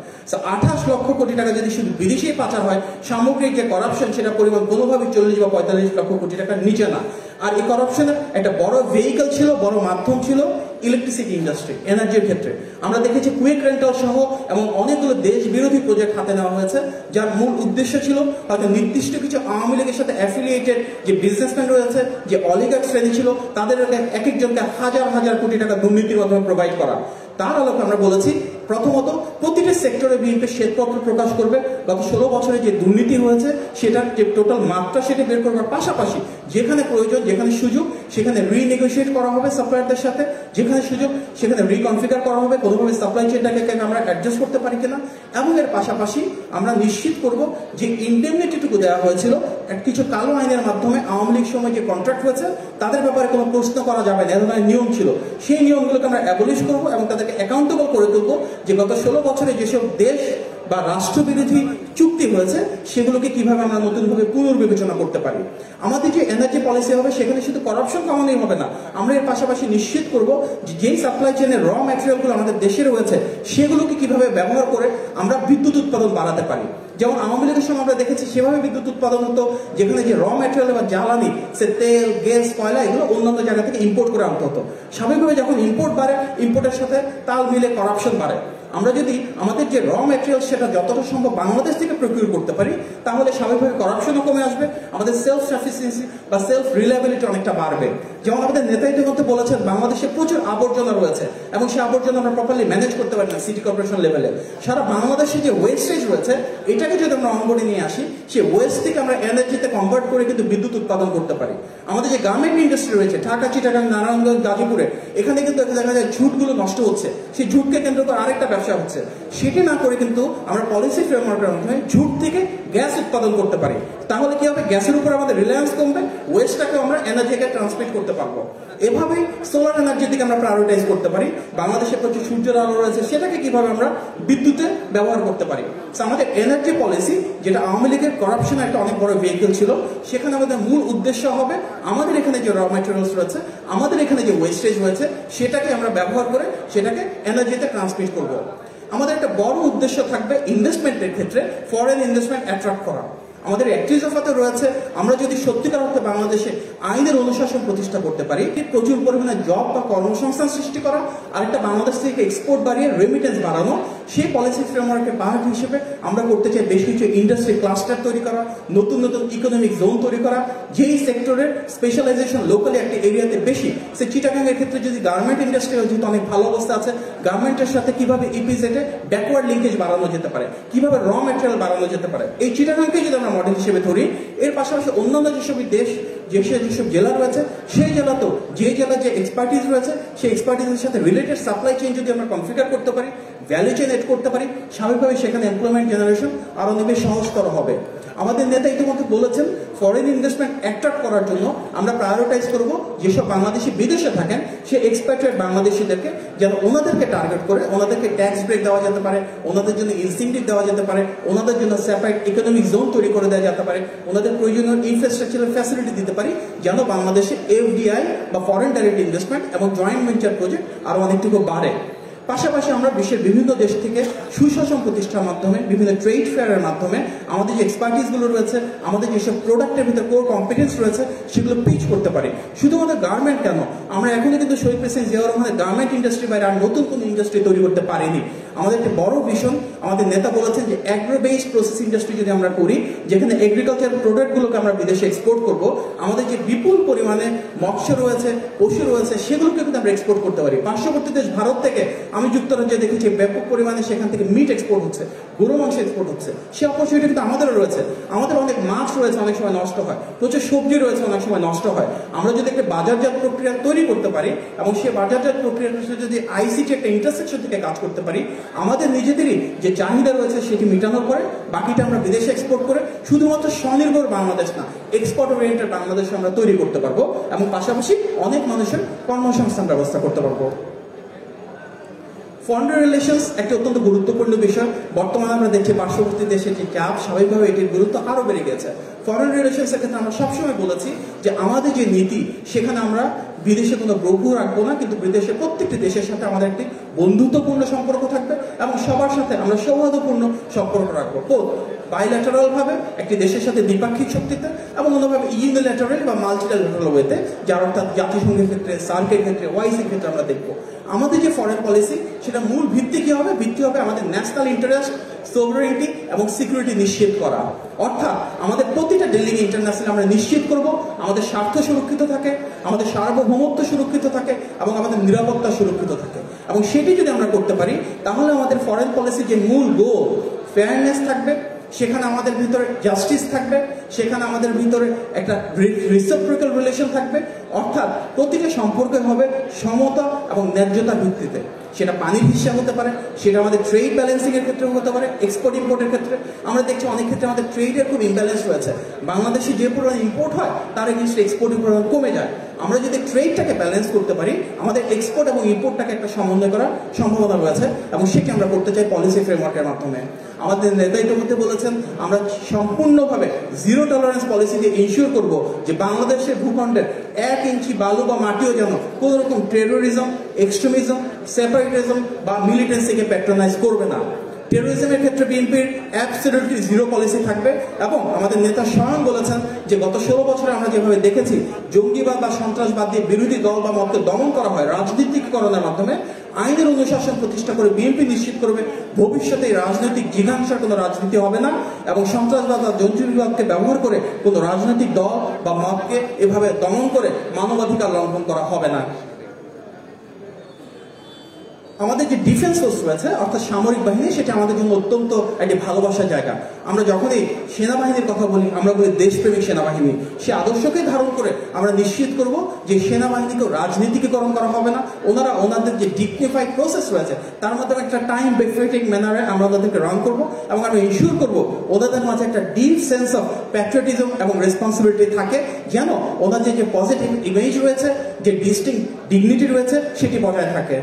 28 লক্ষ কোটি টাকা যদি শুধু বিদেশেই পাচার হয়, সামগ্রিক যে করাপশন সেটা পরিমাণ কোনোভাবেই 40 বা 45 লক্ষ কোটি টাকার নিচে না। আর এই করাপশনের একটা বড় ভেহিকল ছিল, বড় মাধ্যম ছিল ইলেকট্রিসিটি ইন্ডাস্ট্রি, এনার্জির ক্ষেত্রে। আমরা দেখেছি কুইক রেন্টাল সহ এবং অনেকগুলো দেশ বিরোধী প্রজেক্ট হাতে নেওয়া হয়েছে, যার মূল উদ্দেশ্য ছিল হয়তো নির্দিষ্ট কিছু আওয়ামী লীগের সাথে অ্যাফিলিয়েটেড যে বিজনেসম্যান রয়েছে, যে অলিগার্ক শ্রেণী ছিল, তাদের এক একজনকে হাজার হাজার কোটি টাকা দুর্নীতির মাধ্যমে প্রোভাইড করা। তার আলোকে আমরা বলেছি প্রথমত প্রতিটি সেক্টরে বিএনপি শ্বেতপত্র প্রকাশ করবে গত 16 বছরে যে দুর্নীতি হয়েছে সেটার যে টোটাল মাত্রা সেটা বের করবার পাশাপাশি যেখানে প্রয়োজন যেখানে সুযোগ সেখানে রিনেগোশিয়েট করা হবে সাপ্লায়ারদের সাথে, যেখানে সুযোগ সেখানে রিকনফিগার করা হবে, কোনোভাবে সাপ্লাই চেনটাকে আমরা অ্যাডজাস্ট করতে পারি কিনা, এবং এর পাশাপাশি আমরা নিশ্চিত করব যে ইন্ডেমনিটিটুকু দেওয়া হয়েছিল কিছু কালো আইনের মাধ্যমে আওয়ামী লীগ সময় যে কন্ট্রাক্ট হয়েছে তাদের ব্যাপারে কোনো প্রশ্ন করা যাবে না, এ ধরনের নিয়ম ছিল, সেই নিয়মগুলোকে আমরা অ্যাবলিশ করব এবং তাদেরকে অ্যাকাউন্টেবল করে তুলব যে গত 16 বছরে যেসব দেশ বা রাষ্ট্রবিরোধী চুক্তি হয়েছে সেগুলোকে কিভাবে আমরা নতুনভাবে পুনর্বিবেচনা করতে পারি। আমাদের যে এনার্জি পলিসি হবে সেখানে শুধু করাপশন কমানোই হবে না, আমরা এর পাশাপাশি নিশ্চিত করব যে যেই সাপ্লাই চেনের র ম্যাটেরিয়ালগুলো আমাদের দেশে রয়েছে সেগুলোকে কিভাবে ব্যবহার করে আমরা বিদ্যুৎ উৎপাদন বাড়াতে পারি। যেমন আওয়ামী লীগের সময় আমরা দেখেছি সেভাবে বিদ্যুৎ উৎপাদন হতো যেখানে যে র ম্যাটেরিয়াল বা জ্বালানি সে তেল গ্যাস কয়লা এগুলো অন্যান্য জায়গা থেকে ইম্পোর্ট করে আনতে হতো। স্বাভাবিকভাবে যখন ইম্পোর্ট বাড়ে ইম্পোর্টের সাথে তাল মিলে করাপশন বাড়ে। আমরা যদি আমাদের যে র ম্যাটেরিয়াল সেটা যতটা সম্ভব বাংলাদেশ থেকে প্রকিউর করতে পারি তাহলে স্বাভাবিকভাবে করাপশনও কমে আসবে, আমাদের সেলফ সাফিসিয়েন্সি বা সেলফ রিলায়েবিলিটি অনেকটা বাড়বে। যেমন আমাদের নেতা ইতিমধ্যে বলেছেন বাংলাদেশে প্রচুর আবর্জনা রয়েছে এবং সেই আবর্জনা আমরা প্রপারলি ম্যানেজ করতে পারি না সিটি কর্পোরেশন লেভেলে। সারা বাংলাদেশে যে ওয়েস্টেজ রয়েছে এটাকে যদি আমরা অনবোর্ডে নিয়ে আসি সেই ওয়েস্ট থেকে আমরা এনার্জিতে কনভার্ট করে কিন্তু বিদ্যুৎ উৎপাদন করতে পারি। আমাদের যে গার্মেন্ট ইন্ডাস্ট্রি রয়েছে ঢাকা, চিটাগাং, নারায়ণগঞ্জ, গাজীপুরে এখানে কিন্তু দেখা যায় ঝুটগুলো নষ্ট হচ্ছে, সেই ঝুটকে কেন্দ্র করে আরেকটা ব্যবসা হচ্ছে। সেটি না করে কিন্তু আমরা পলিসি ফ্রেমওয়ার্কের মাধ্যমে ঝুট থেকে গ্যাস উৎপাদন করতে পারি। তাহলে কি হবে, গ্যাসের উপর আমাদের রিলায়েন্স কমবে, ওয়েস্টটাকে আমরা এনার্জিকে ট্রান্সমিট করতে পারবো। এভাবেই সোলার এনার্জির দিকে আমরা প্রায়োরিটাইজ করতে পারি। বাংলাদেশে প্রচুর সূর্যের আলো রয়েছে সেটাকে কিভাবে আমরা বিদ্যুতে ব্যবহার করতে পারি। আমাদের এনার্জি পলিসি যেটা আওয়ামী লীগের করাপশনের একটা অনেক বড় ভেহিকল ছিল সেখানে আমাদের মূল উদ্দেশ্য হবে আমাদের এখানে যে র ম্যাটেরিয়ালস রয়েছে আমাদের এখানে যে ওয়েস্টেজ রয়েছে সেটাকে আমরা ব্যবহার করে সেটাকে এনার্জিতে ট্রান্সমিট করব। আমাদের একটা বড় উদ্দেশ্য থাকবে ইনভেস্টমেন্টের ক্ষেত্রে ফরেন ইনভেস্টমেন্ট অ্যাট্রাক্ট করা। আমাদের একটি দফাতে রয়েছে আমরা যদি সত্যিকার অর্থে বাংলাদেশে আইনের অনুশাসন প্রতিষ্ঠা করতে পারি, প্রচুর পরিমাণে জব বা কর্মসংস্থান সৃষ্টি করা, আরেকটা বাংলাদেশ থেকে এক্সপোর্ট বাড়িয়ে রেমিটেন্স বাড়ানো, সেই পলিসি ফ্রেমওয়ার্কের পার্ট হিসেবে আমরা করতে চাই বেশ কিছু ইন্ডাস্ট্রি ক্লাস্টার তৈরি করা, নতুন নতুন ইকোনমিক জোন তৈরি করা, যেই সেক্টরের স্পেশালাইজেশন লোকালি একটা এরিয়াতে বেশি। সে চিটাগাংয়ের ক্ষেত্রে যদি গার্মেন্ট ইন্ডাস্ট্রি যেহেতু অনেক ভালো অবস্থা আছে, গার্মেন্টের সাথে কিভাবে ইপিজেডে ব্যাকওয়ার্ড লিঙ্কেজ বাড়ানো যেতে পারে, কিভাবে র ম্যাটেরিয়াল বাড়ানো যেতে পারে, এই চিটাগাংকে যদি আমরা মডেল হিসেবে ধরি। এর পাশাপাশি অন্যান্য যেসব দেশ যেসব জেলা রয়েছে সেই জেলাতেও যে জেলার যে এক্সপার্টিস রয়েছে সেই এক্সপার্টিসের সাথে রিলেটেড সাপ্লাই চেইন যদি আমরা কনফিগার করতে পারি, ভ্যালু চেইন এড করতে পারি, স্বাভাবিকভাবে সেখানে এমপ্লয়মেন্ট জেনারেশন আরো বেশ সহজতর হবে। আমাদের নেতা ইতিমধ্যে বলেছেন ফরেন ইনভেস্টমেন্ট অ্যাট্রাক্ট করার জন্য আমরা প্রায়োরিটাইজ করব যেসব বাংলাদেশি বিদেশে থাকেন সেই এক্সপ্যাট্রিয়েট বাংলাদেশিদেরকে যেন ওনাদেরকে টার্গেট করে ওনাদেরকে ট্যাক্স ব্রেক দেওয়া যেতে পারে, ওনাদের জন্য ইনসেন্টিভ দেওয়া যেতে পারে, ওনাদের জন্য সেপারেট ইকোনমিক জোন তৈরি করে দেওয়া যেতে পারে, ওনাদের প্রয়োজনীয় ইনফ্রাস্ট্রাকচারাল ফ্যাসিলিটি দিতে পারি যেন বাংলাদেশে এফডিআই বা ফরেন ডাইরেক্ট ইনভেস্টমেন্ট এবং জয়েন্ট ভেঞ্চার প্রজেক্ট আরো অনেকটুকু বাড়ে। পাশাপাশি আমরা বিশ্বের বিভিন্ন দেশ থেকে সুশাসন প্রতিষ্ঠার মাধ্যমে বিভিন্ন ট্রেড ফেয়ারের মাধ্যমে আমাদের যে এক্সপার্টিসগুলো রয়েছে, আমাদের যেসব প্রোডাক্টের ভিতরে কোর কম্পিটেন্স রয়েছে সেগুলো পিচ করতে পারি। শুধুমাত্র গার্মেন্ট কেন, আমরা এখনো কিন্তু শহীদ প্রেসিডেন্ট জিয়াউর রহমানের গার্মেন্ট ইন্ডাস্ট্রি বাইরে আর নতুন কোনো ইন্ডাস্ট্রি তৈরি করতে পারিনি। আমাদের একটা বড় ভিশন, আমাদের নেতা বলেছেন যে অ্যাগ্রো বেসড প্রসেস ইন্ডাস্ট্রি যদি আমরা করি যেখানে এগ্রিকালচার প্রোডাক্টগুলোকে আমরা বিদেশে এক্সপোর্ট করব, আমাদের যে বিপুল পরিমাণে মৎস্য রয়েছে পশু রয়েছে সেগুলোকে কিন্তু আমরা এক্সপোর্ট করতে পারি। পার্শ্ববর্তী দেশ ভারত থেকে আমি যুক্তরাজ্যে দেখেছি ব্যাপক পরিমাণে সেখান থেকে মিট এক্সপোর্ট হচ্ছে, গরু মাংস এক্সপোর্ট হচ্ছে, সে অপরচুনিটি কিন্তু আমাদেরও রয়েছে। আমাদের অনেক মাছ রয়েছে অনেক সময় নষ্ট হয়, প্রচুর সবজি রয়েছে অনেক সময় নষ্ট হয়। আমরা যদি একটা বাজারজাত প্রক্রিয়া তৈরি করতে পারি এবং সেই বাজারজাত প্রক্রিয়ার সাথে যদি আইসিটি একটা ইন্টারসেকশন থেকে কাজ করতে পারি, আমাদের নিজেদেরই যে চাহিদা রয়েছে সেটি মেটানোর পরে বাকিটা আমরা বিদেশে এক্সপোর্ট করে শুধুমাত্র স্বনির্ভর বাংলাদেশ না এক্সপোর্ট ওরিয়েন্টেড বাংলাদেশ আমরা তৈরি করতে পারবো এবং পাশাপাশি অনেক মানুষের কর্মসংস্থান ব্যবস্থা করতে পারবো। ফরেন রিলেশনস একটা অত্যন্ত গুরুত্বপূর্ণ বিষয়। বর্তমানে আমরা দেখছি পার্শ্ববর্তী দেশের যে চাপ, স্বাভাবিকভাবে এটির গুরুত্ব আরো বেড়ে গেছে। ফরেন রিলেশনসের ক্ষেত্রে আমরা সবসময় বলেছি যে আমাদের যে নীতি সেখানে আমরা বিদেশে কোনো গ্রহ রাখবো না, কিন্তু বিদেশের প্রত্যেকটি দেশের সাথে আমাদের একটি বন্ধুত্বপূর্ণ সম্পর্ক থাকবে এবং সবার সাথে আমরা সৌহার্দ্যপূর্ণ সম্পর্ক রাখবো, বাইল্যাটারাল ভাবে একটি দেশের সাথে দ্বিপাক্ষিক শক্তিতে এবং অন্যভাবে ইউনিল্যাটারাল বা মাল্টিল্যাটারাল ওয়েতে, যার অর্থাৎ জাতিসংঘের ক্ষেত্রে, সার্কের ক্ষেত্রে, ওয়াইসির ক্ষেত্রে আমরা দেখবো। আমাদের যে ফরেন পলিসি সেটা মূল ভিত্তি কি হবে? ভিত্তি হবে আমাদের ন্যাশনাল ইন্টারেস্ট, সোভারেনিটি এবং সিকিউরিটি নিশ্চিত করা। অর্থাৎ আমাদের প্রতিটা ডিলিং ইন্টারন্যাশনাল আমরা নিশ্চিত করব আমাদের স্বার্থ সুরক্ষিত থাকে, আমাদের সার্বভৌমত্ব সুরক্ষিত থাকে এবং আমাদের নিরাপত্তা সুরক্ষিত থাকে। এবং সেটি যদি আমরা করতে পারি তাহলে আমাদের ফরেন পলিসির যে মূল গোল, ফেয়ারনেস থাকবে, সেখানে আমাদের ভিতরে জাস্টিস থাকবে, সেখানে আমাদের ভিতরে একটা রিসিপ্রোকাল রিলেশন থাকবে। অর্থাৎ প্রতিটা সম্পর্কে হবে সমতা এবং ন্যায্যতা ভিত্তিতে। সেটা পানির হিসাব হতে পারে, সেটা আমাদের ট্রেড ব্যালেন্সিং এর ক্ষেত্রে হতে পারে, এক্সপোর্ট ইম্পোর্টের ক্ষেত্রে। আমরা দেখছি অনেক ক্ষেত্রে আমাদের ট্রেডের খুব ইমব্যালেন্স রয়েছে। বাংলাদেশে যে পরিমাণ ইম্পোর্ট হয় তার এগেইনস্ট এক্সপোর্টের পরিমাণ কমে যায়। আমরা যদি ট্রেডটাকে ব্যালেন্স করতে পারি, আমাদের এক্সপোর্ট এবং ইম্পোর্টটাকে একটা সমন্বয় করার সম্ভাবনা রয়েছে এবং সেটি আমরা করতে চাই পলিসি ফ্রেমওয়ার্কের মাধ্যমে। আমাদের নেতা ইতিমধ্যে বলেছেন আমরা সম্পূর্ণভাবে জিরো টলারেন্স পলিসি দিয়ে ইনশিওর করব যে বাংলাদেশের ভূখণ্ডের 1 ইঞ্চি বালু বা মাটিও যেন কোন রকম টেরোরিজম, এক্সট্রিমিজম, সেপারেটিজম বা মিলিটেন্সিকে প্যাট্রোনাইজ করবে না। টেরোরিজমের ক্ষেত্রে বিএনপির অ্যাবসলিউটলি জিরো পলিসি থাকবে। এবং আমাদের নেতা স্বয়ং বলেছেন যে গত 16 বছরে আমরা যেভাবে দেখেছি জঙ্গিবাদ বা সন্ত্রাসবাদ দিয়ে বিরোধী দল বা মতকে দমন করা হয় রাজনীতিকরণের মাধ্যমে, আইনের অনুশাসন প্রতিষ্ঠা করে বিএনপি নিশ্চিত করবে ভবিষ্যতে এই রাজনৈতিক জিঘাংসার কোনো রাজনীতি হবে না এবং সন্ত্রাসবাদ বা জঙ্গিবাদকে ব্যবহার করে কোনো রাজনৈতিক দল বা মতকে এভাবে দমন করে মানবাধিকার লঙ্ঘন করা হবে না। আমাদের যে ডিফেন্স ফোর্স রয়েছে অর্থাৎ সামরিক বাহিনী, সেটা আমাদের জন্য অত্যন্ত একটি ভালোবাসার জায়গা। আমরা যখনই সেনাবাহিনীর কথা বলি আমরা বলি দেশপ্রেমিক সেনাবাহিনী। সে আদর্শকে ধারণ করে আমরা নিশ্চিত করব যে সেনাবাহিনীকেও রাজনীতিকরণ করা হবে না। ওনারা ওনাদের যে ডিগনিফাইড প্রসেস রয়েছে তার মাধ্যমে একটা টাইম বেফেটিক ম্যানারে আমরা ওদেরকে রান করব এবং আমরা ইনশিওর করব ওনাদের মাঝে একটা ডিপ সেন্স অফ প্যাট্রিয়টিজম এবং রেসপন্সিবিলিটি থাকে, যেন ওনাদের যে পজিটিভ ইমেজ রয়েছে, যে ডিস্টিংক্ট ডিগনিটি রয়েছে সেটি বজায় থাকে।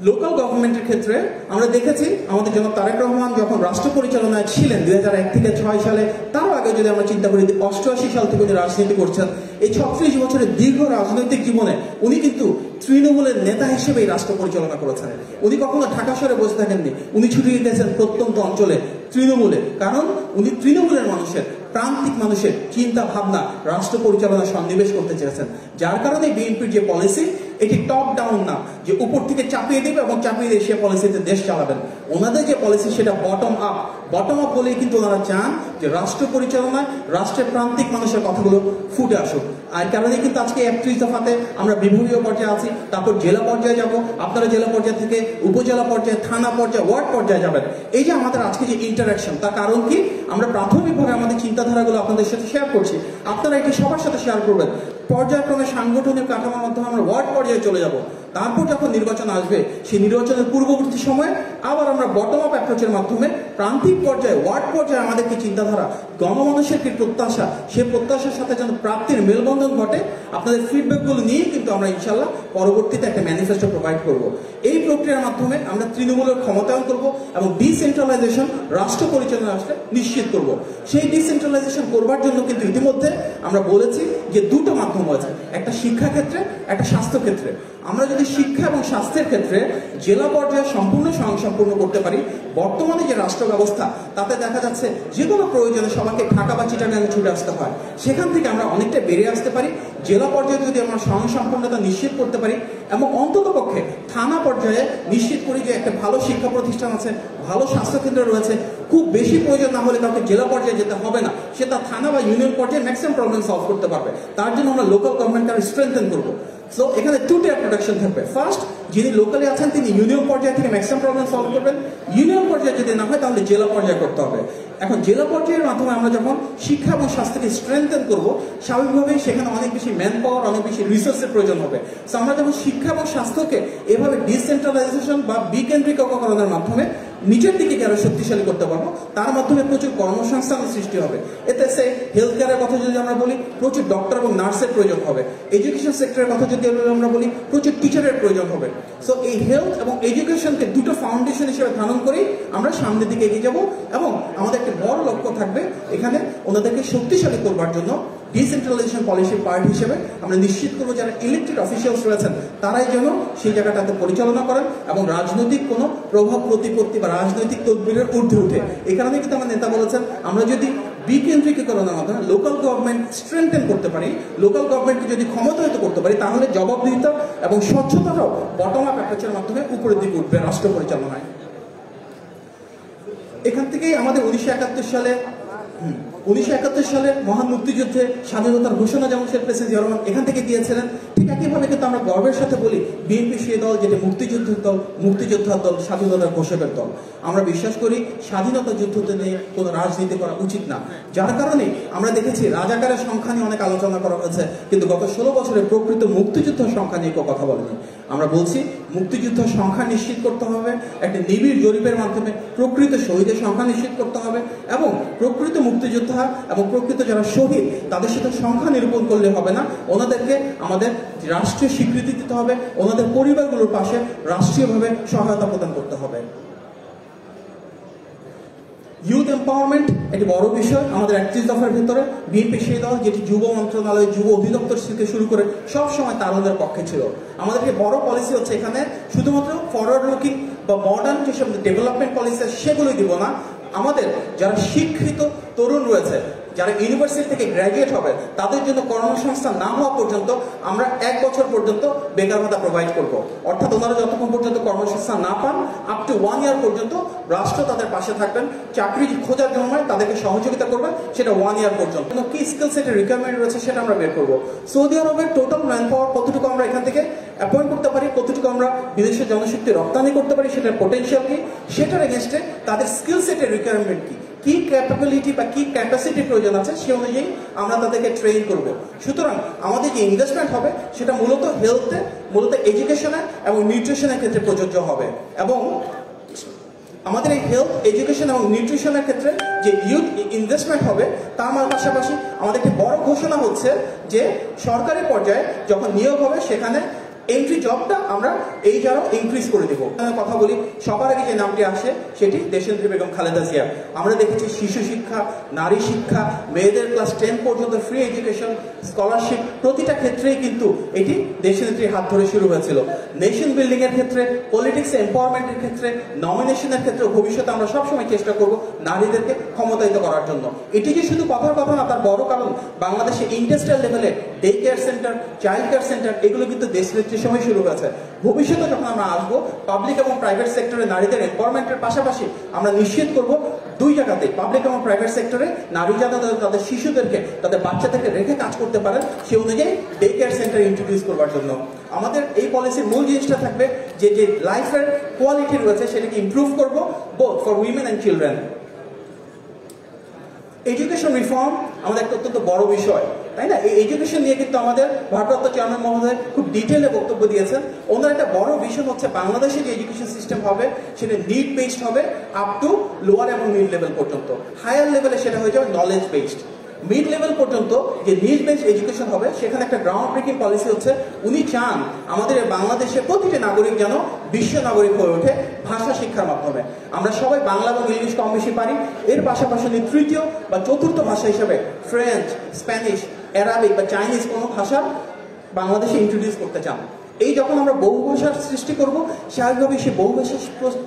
লোকাল গভর্নমেন্টের ক্ষেত্রে আমরা দেখেছি আমাদের জনাব তারেক রহমান যখন রাষ্ট্র পরিচালনায় ছিলেন 2001 থেকে 6 সালে, তারও আগে যদি আমরা চিন্তা করি 88 সাল থেকে উনি রাজনীতি করছেন, এই 36 বছরের দীর্ঘ রাজনৈতিক জীবনে উনি কিন্তু তৃণমূলের নেতা হিসেবে এই রাষ্ট্র পরিচালনা করেছেন। উনি কখনো ঢাকা শহরে বসে থাকেননি, উনি ছুটিয়ে গেছেন প্রত্যন্ত অঞ্চলে তৃণমূলে, কারণ উনি তৃণমূলের মানুষের, প্রান্তিক মানুষের চিন্তা ভাবনা রাষ্ট্র পরিচালনা সন্নিবেশ করতে চেয়েছেন। যার কারণে বিএনপির যে পলিসি এটি টপ ডাউন না, যে উপর থেকে চাপিয়ে দেবে এবং চাপিয়ে দিয়ে সে পলিসিতে দেশ চালাবেন। ওনাদের যে পলিসি সেটা বটম আপ। বটম আপ বলেই কিন্তু ওনারা চান যে রাষ্ট্র পরিচালনায় রাষ্ট্রের প্রান্তিক মানুষের কথাগুলো ফুটে আসুক। আর কারণে কিন্তু আজকে 31 দফাতে আমরা বিভাগীয় পর্যায়ে আছি, তারপর জেলা পর্যায়ে যাব, আপনারা জেলা পর্যায় থেকে উপজেলা পর্যায়ে, থানা পর্যায়ে, ওয়ার্ড পর্যায়ে যাবেন। এই যে আমাদের আজকে যে ইন্টারাকশন, তার কারণ কি? আমরা প্রাথমিকভাবে আমাদের চিন্তাধারাগুলো আপনাদের সাথে শেয়ার করছি, আপনারা এটি সবার সাথে শেয়ার করবেন। পর্যায়ক্রমে সাংগঠনিক কাঠামোর মাধ্যমে আমরা ওয়ার্ড পর্যায়ে চলে যাব। তারপর যখন নির্বাচন আসবে সেই নির্বাচনের পূর্ববর্তী সময়ে আবার আমরা বটম আপ অ্যাপ্রোচের মাধ্যমে প্রান্তিক পর্যায়ে, ওয়ার্ড পর্যায়ে আমাদের কি চিন্তাধারা, গণমানুষের কি প্রত্যাশা, সেই প্রত্যাশার সাথে যেন প্রাপ্তির মেলবন্ধন ঘটে, আপনাদের ফিডব্যাকগুলো নিয়ে কিন্তু আমরা ইনশাল্লাহ পরবর্তীতে একটা ম্যানিফেস্টো প্রোভাইড করব। এই প্রক্রিয়ার মাধ্যমে আমরা তৃণমূলের ক্ষমতায়ন করব এবং ডিসেন্ট্রালাইজেশন রাষ্ট্র পরিচালনা আসলে নিশ্চিত করব। সেই ডিসেন্ট্রালাইজেশন করবার জন্য কিন্তু ইতিমধ্যে আমরা বলেছি যে দুটো মাধ্যম আছে, একটা শিক্ষা ক্ষেত্রে, একটা স্বাস্থ্য ক্ষেত্রে। আমরা যদি শিক্ষা এবং স্বাস্থ্যের ক্ষেত্রে জেলা পর্যায়ে সম্পূর্ণ স্বয়ংসম্পূর্ণ করতে পারি, বর্তমানে যে রাষ্ট্র ব্যবস্থা তাতে দেখা যাচ্ছে যে কোনো প্রয়োজনে সবাইকে ঢাকা বা চিটাগাঙে ছুটে আসতে হয়, সেখান থেকে আমরা অনেকটা বেরিয়ে আসতে পারি। জেলা পর্যায়ে যদি আমরা স্বয়ংসম্পূর্ণতা নিশ্চিত করতে পারি এবং অন্তত পক্ষে থানা পর্যায়ে নিশ্চিত করি যে একটা ভালো শিক্ষা প্রতিষ্ঠান আছে, ভালো স্বাস্থ্যকেন্দ্র রয়েছে, খুব বেশি প্রয়োজন না হলে কাউকে জেলা পর্যায়ে যেতে হবে না, সে তার থানা বা ইউনিয়ন পর্যায়ে ম্যাক্সিমাম প্রবলেম সলভ করতে পারবে। তার জন্য আমরা লোকাল গভর্নমেন্টকে স্ট্রেংথেন করবো। সো এখানে 2 টাইপ প্রোটেকশন থাকবে। ফার্স্ট, যিনি লোকালি আছেন তিনি ইউনিয়ন পর্যায়ে থেকে ম্যাক্সিমাম প্রবলেম সলভ করবেন। ইউনিয়ন পর্যায়ে যদি না হয় তাহলে জেলা পর্যায়ে করতে হবে। এখন জেলা পর্যায়ের মাধ্যমে আমরা যখন শিক্ষা এবং স্বাস্থ্যকে স্ট্রেংথেন করবো, স্বাভাবিকভাবেই সেখানে অনেক বেশি ম্যান পাওয়ার, অনেক বেশি রিসোর্সের প্রয়োজন হবে। সো আমরা যখন শিক্ষা এবং স্বাস্থ্যকে এভাবে ডিসেন্ট্রালাইজেশন বা বিকেন্দ্রিকরণের মাধ্যমে নিচের দিকে আরো শক্তিশালী করতে পারবো, তার মাধ্যমে প্রচুর কর্মসংস্থানের সৃষ্টি হবে। এতে সে হেলথ কেয়ারের কথা যদি আমরা বলি, প্রচুর ডক্টর এবং নার্সের প্রয়োজন হবে। এডুকেশন সেক্টরের কথা যদি আমরা বলি, প্রচুর টিচারের প্রয়োজন হবে। সো এই হেলথ এবং এডুকেশনকে দুটো ফাউন্ডেশন হিসেবে ধারণ করি আমরা সামনের দিকে এগিয়ে যাব এবং আমাদের একটা বড় লক্ষ্য থাকবে এখানে ওনাদেরকে শক্তিশালী করবার জন্য ডিসেন্ট্রালাইজেশন পলিসির পার্ট হিসেবে আমরা নিশ্চিত করবো যারা ইলেক্টেড অফিসিয়ালস রয়েছেন তারাই যেন সেই জায়গাটাতে পরিচালনা করেন এবং রাজনৈতিক কোনো প্রভাব প্রতিপত্তি বা রাজনৈতিক তদবিরের ঊর্ধ্বে উঠে। এই কারণে কিন্তু আমার নেতা বলেছেন আমরা যদি বিকেন্দ্রীকরণের মাধ্যমে লোকাল গভর্নমেন্ট স্ট্রেংথেন করতে পারি, লোকাল গভর্নমেন্টকে যদি ক্ষমতায়িত করতে পারি, তাহলে জবাবদিহিতা এবং স্বচ্ছতাটাও বটম আপ অ্যাপ্রোচের মাধ্যমে উপরের দিকে উঠবে রাষ্ট্র পরিচালনায়। এখান থেকেই আমাদের 1971 সালে মহান মুক্তিযুদ্ধে স্বাধীনতার ঘোষণা যেমন শেখ প্রেসিডেন্ট জিয়া রহমান এখান থেকে দিয়েছিলেন, ঠিক একইভাবে কিন্তু আমরা গর্বের সাথে বলি বিএনপি সেই দল যেটা মুক্তিযোদ্ধার দল, স্বাধীনতার ঘোষকের দল। আমরা বিশ্বাস করি স্বাধীনতা যুদ্ধতে নিয়ে কোনো রাজনীতি করা উচিত না, যার কারণে আমরা দেখেছি রাজাকারের সংখ্যা নিয়ে অনেক আলোচনা করা হয়েছে, কিন্তু গত 16 বছরে প্রকৃত মুক্তিযুদ্ধের সংখ্যা নিয়ে কেউ কথা বলেনি। আমরা বলছি মুক্তিযুদ্ধের সংখ্যা নিশ্চিত করতে হবে, একটা নিবিড় জরিপের মাধ্যমে প্রকৃত শহীদের সংখ্যা নিশ্চিত করতে হবে, এবং প্রকৃত মুক্তিযোদ্ধা এবং প্রকৃত যারা শহীদ তাদের সাথে সংখ্যা নিরূপণ করলে হবে না, ওনাদেরকে আমাদের রাষ্ট্রীয় স্বীকৃতি দিতে হবে, ওনাদের পরিবারগুলোর পাশে রাষ্ট্রীয়ভাবে সহায়তা প্রদান করতে হবে। ইউথ এম্পাওয়ারমেন্ট একটি বড় বিষয় আমাদের 31 দফার ভিতরে। বিএনপি সেই দল যেটি যুব মন্ত্রণালয়, যুব অধিদপ্তর থেকে শুরু করে সবসময় তারুণদের পক্ষে ছিল। আমাদেরকে বড় পলিসি হচ্ছে এখানে শুধুমাত্র ফরওয়ার্ড লুকিং বা মডার্ন যেসব ডেভেলপমেন্ট পলিসি সেগুলোই দিব না, আমাদের যারা শিক্ষিত তরুণ রয়েছে, যারা ইউনিভার্সিটি থেকে গ্র্যাজুয়েট হবে, তাদের জন্য কর্মসংস্থান না হওয়া পর্যন্ত আমরা 1 বছর পর্যন্ত বেকার ভাতা প্রোভাইড করব। অর্থাৎ ওনারা যতক্ষণ পর্যন্ত কর্মসংস্থান না পান আপ টু 1 ইয়ার পর্যন্ত রাষ্ট্র তাদের পাশে থাকবেন, চাকরি খোঁজার জন্য তাদেরকে সহযোগিতা করবেন, সেটা 1 ইয়ার পর্যন্ত। কি স্কিল সেটের রিকোয়ারমেন্ট রয়েছে সেটা আমরা বের করবো। সৌদি আরবের টোটাল ম্যান পাওয়ার কতটুকু আমরা এখান থেকে অ্যাপয়েন্ট করতে পারি, কতটুকু আমরা বিদেশের জনশক্তি রপ্তানি করতে পারি, সেটার পোটেনশিয়াল কি, সেটার এগেনস্টে তাদের স্কিল সেটের রিকোয়ারমেন্ট কি ক্যাপাবিলিটি বা কি ক্যাপাসিটি প্রয়োজন আছে সে অনুযায়ী আমরা তাদেরকে ট্রেন করব। সুতরাং আমাদের যে ইনভেস্টমেন্ট হবে সেটা মূলত হেলথে, মূলত এডুকেশনে এবং নিউট্রিশনের ক্ষেত্রে প্রযোজ্য হবে। এবং আমাদের এই হেলথ, এডুকেশন এবং নিউট্রিশনের ক্ষেত্রে যে ইউথ ইনভেস্টমেন্ট হবে তার পাশাপাশি আমাদের একটি বড় ঘোষণা হচ্ছে যে সরকারি পর্যায়ে যখন নিয়োগ হবে সেখানে এন্ট্রি জবটা আমরা এই যারা ইনক্রিজ করে দেবো। কথা বলি, সবার আগে যে নামটি আসে সেটি দেশনেত্রী বেগম খালেদা জিয়া। আমরা দেখেছি শিশু শিক্ষা, নারী শিক্ষা, মেয়েদের ক্লাস 10 পর্যন্ত ফ্রি এডুকেশন, স্কলারশিপ, প্রতিটা ক্ষেত্রেই কিন্তু এটি দেশনেত্রীর হাত ধরে শুরু হয়েছিল। নেশন বিল্ডিং এর ক্ষেত্রে, পলিটিক্স এম্পাওয়ারমেন্টের ক্ষেত্রে, নমিনেশনের ক্ষেত্রে ভবিষ্যতে আমরা সবসময় চেষ্টা করব নারীদেরকে ক্ষমতায়িত করার জন্য। এটি যে শুধু কথার কথা না, তার বড় কারণ বাংলাদেশে ইন্ডাস্ট্রিয়াল লেভেলে day care centre, child care centre এগুলো কিন্তু দেশনেত্রী সময় শুরু হয়েছে। ভবিষ্যতে যখন আমরা আসবো পাবলিক এবং প্রাইভেট সেক্টরে নারীদের এম্পাওয়ারমেন্টের পাশাপাশি আমরা নিশ্চিত করব দুই জায়গাতে, পাবলিক এবং প্রাইভেট সেক্টরে নারী যাতে তাদের শিশুদেরকে, তাদের বাচ্চাদেরকে রেখে কাজ করতে পারেন সে অনুযায়ী ডে কেয়ার সেন্টার ইন্ট্রোডিউস করবার জন্য আমাদের এই পলিসির মূল জিনিসটা থাকবে যে যে লাইফের কোয়ালিটি রয়েছে সেটাকে ইমপ্রুভ করব both for women and children. Education reform আমাদের একটা অত্যন্ত বড় বিষয়, তাই না? এই এডুকেশন নিয়ে কিন্তু আমাদের ভারপ্রাপ্ত চেয়ারম্যান মহোদয় খুব ডিটেলে বক্তব্য দিয়েছেন। ওনার একটা বড় ভিশন হচ্ছে বাংলাদেশে যে এডুকেশন সিস্টেম হবে সেটা নিড বেসড হবে আপ টু লোয়ার এবং মিড লেভেল পর্যন্ত। হায়ার লেভেলে সেটা হয়ে যাবে নলেজ বেসড। মিড লেভেল পর্যন্ত যে নিড বেসড এডুকেশন হবে সেখানে একটা গ্রাউন্ড ব্রেকিং পলিসি হচ্ছে উনি চান আমাদের বাংলাদেশের প্রতিটি নাগরিক যেন বিশ্ব নাগরিক হয়ে ওঠে ভাষা শিক্ষার মাধ্যমে। আমরা সবাই বাংলা এবং ইংলিশ কম বেশি পারি, এর পাশাপাশি তৃতীয় বা চতুর্থ ভাষা হিসেবে ফ্রেঞ্চ, স্প্যানিশ, অ্যারাবিক বা চাইনিজ কোনো ভাষা বাংলাদেশে ইন্ট্রোডিউস করতে চান। এই যখন আমরা বহু ভাষার সৃষ্টি করব স্বাভাবিকভাবেই সেই বহু ভাষা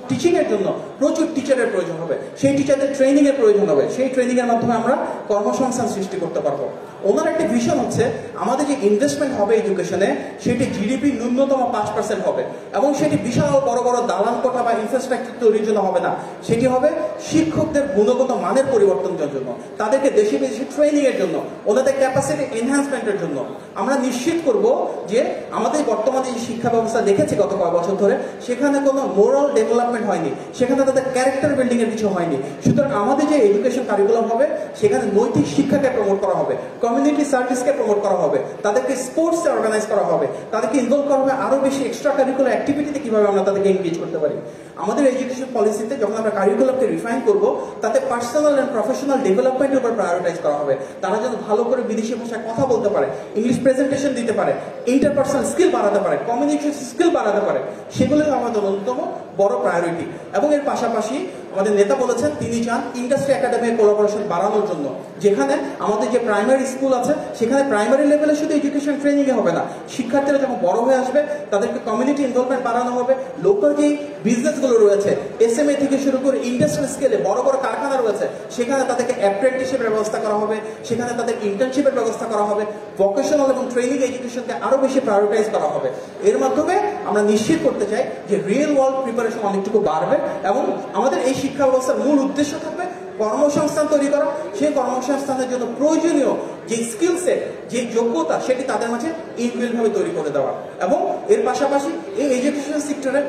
টিচিং এর জন্য প্রচুর টিচারের প্রয়োজন হবে, সেই টিচারদের ট্রেনিং এর প্রয়োজন হবে, সেই ট্রেনিং এর মাধ্যমে আমরা কর্মসংস্থান সৃষ্টি করতে পারবো। ওনার একটা ভিশন হচ্ছে আমাদের যে ইনভেস্টমেন্ট হবে এডুকেশনে সেটি জিডিপি ন্যূনতম 5% হবে, এবং সেটি বিশাল বড় বড় দালান কোঠা বা ইনফ্রাস্ট্রাকচার তৈরির জন্য হবে না, সেটি হবে শিক্ষকদের গুণগত মানের পরিবর্তনের জন্য, তাদেরকে দেশে বিদেশে ট্রেনিং এর জন্য, ওনাদের ক্যাপাসিটি এনহ্যান্সমেন্টের জন্য। আমরা নিশ্চিত করব যে আমাদের বর্তমানে যে শিক্ষা ব্যবস্থা দেখেছি গত কয়েক বছর ধরে সেখানে কোনো মোরাল ডেভেলপমেন্ট হয়নি, সেখানে তাদের ক্যারেক্টার বিল্ডিং এর কিছু হয়নি। সুতরাং আমাদের যে এডুকেশন কারিকুলাম হবে সেখানে নৈতিক শিক্ষাকে প্রমোট করা হবে, কমিউনিটি সার্ভিসকে প্রমোট করা হবে, তাদেরকে স্পোর্টসে অর্গানাইজ করা হবে, তাদেরকে ইনভলভ করা হবে আরো বেশি এক্সট্রা কারিকুলার অ্যাক্টিভিটিতে কিভাবে আমরা তাদেরকে এনগেজ করতে পারি। আমাদের এডুকেশন পলিসিতে যখন আমরা কারিকুলামকে রিফাইন করব তাতে পার্সোনাল এন্ড প্রফেশনাল ডেভেলপমেন্টের উপর প্রায়োরিটাইজ করা হবে। তারা যেন ভালো করে বিদেশি ভাষায় কথা বলতে পারে, ইংলিশ প্রেজেন্টেশন দিতে পারে, ইন্টারপার্সোনাল স্কিল বাড়াতে পারে, কমিউনিকেশন স্কিল বাড়াতে পারে, সেগুলো আমাদের অন্যতম বড় প্রায়োরিটি। এবং এর পাশাপাশি আমাদের নেতা বলেছেন তিনি চান ইন্ডাস্ট্রি একাডেমির কোলাবোরেশন বাড়ানোর জন্য, যেখানে আমাদের যে প্রাইমারি স্কুল আছে সেখানে প্রাইমারি লেভেলে শুধু এডুকেশন ট্রেনিং এ হবে না, শিক্ষার্থীরা যখন বড় হয়ে আসবে তাদেরকে কমিউনিটি ইনভলভমেন্ট বাড়ানো হবে। লোকাল যে বিজনেসগুলো রয়েছে এসএমএ থেকে শুরু করে ইন্ডাস্ট্রিয়াল স্কেলে বড় বড় কারখানা রয়েছে সেখানে তাদেরকে অ্যাপ্রেন্টিসশিপের ব্যবস্থা করা হবে, সেখানে তাদের ইন্টার্নশিপের ব্যবস্থা করা হবে, ভোকেশনাল এবং ট্রেনিং এডুকেশনকে আরো বেশি প্রায়োরিটাইজ করা হবে। এর মাধ্যমে আমরা নিশ্চিত করতে চাই যে রিয়েল ওয়ার্ল্ড প্রিপারেশন অনেকটুকু বাড়বে এবং আমাদের এই শিক্ষা ব্যবস্থার মূল উদ্দেশ্য থাকবে কর্মসংস্থান তৈরি করা। সেই কর্মসংস্থানের জন্য প্রয়োজনীয় যে স্কিল সেট, যে যোগ্যতা সেটি তাদের মাঝে ইনবিল্ট ভাবে তৈরি করে দেওয়া। এবং এর পাশাপাশি এই এডুকেশন সেক্টরে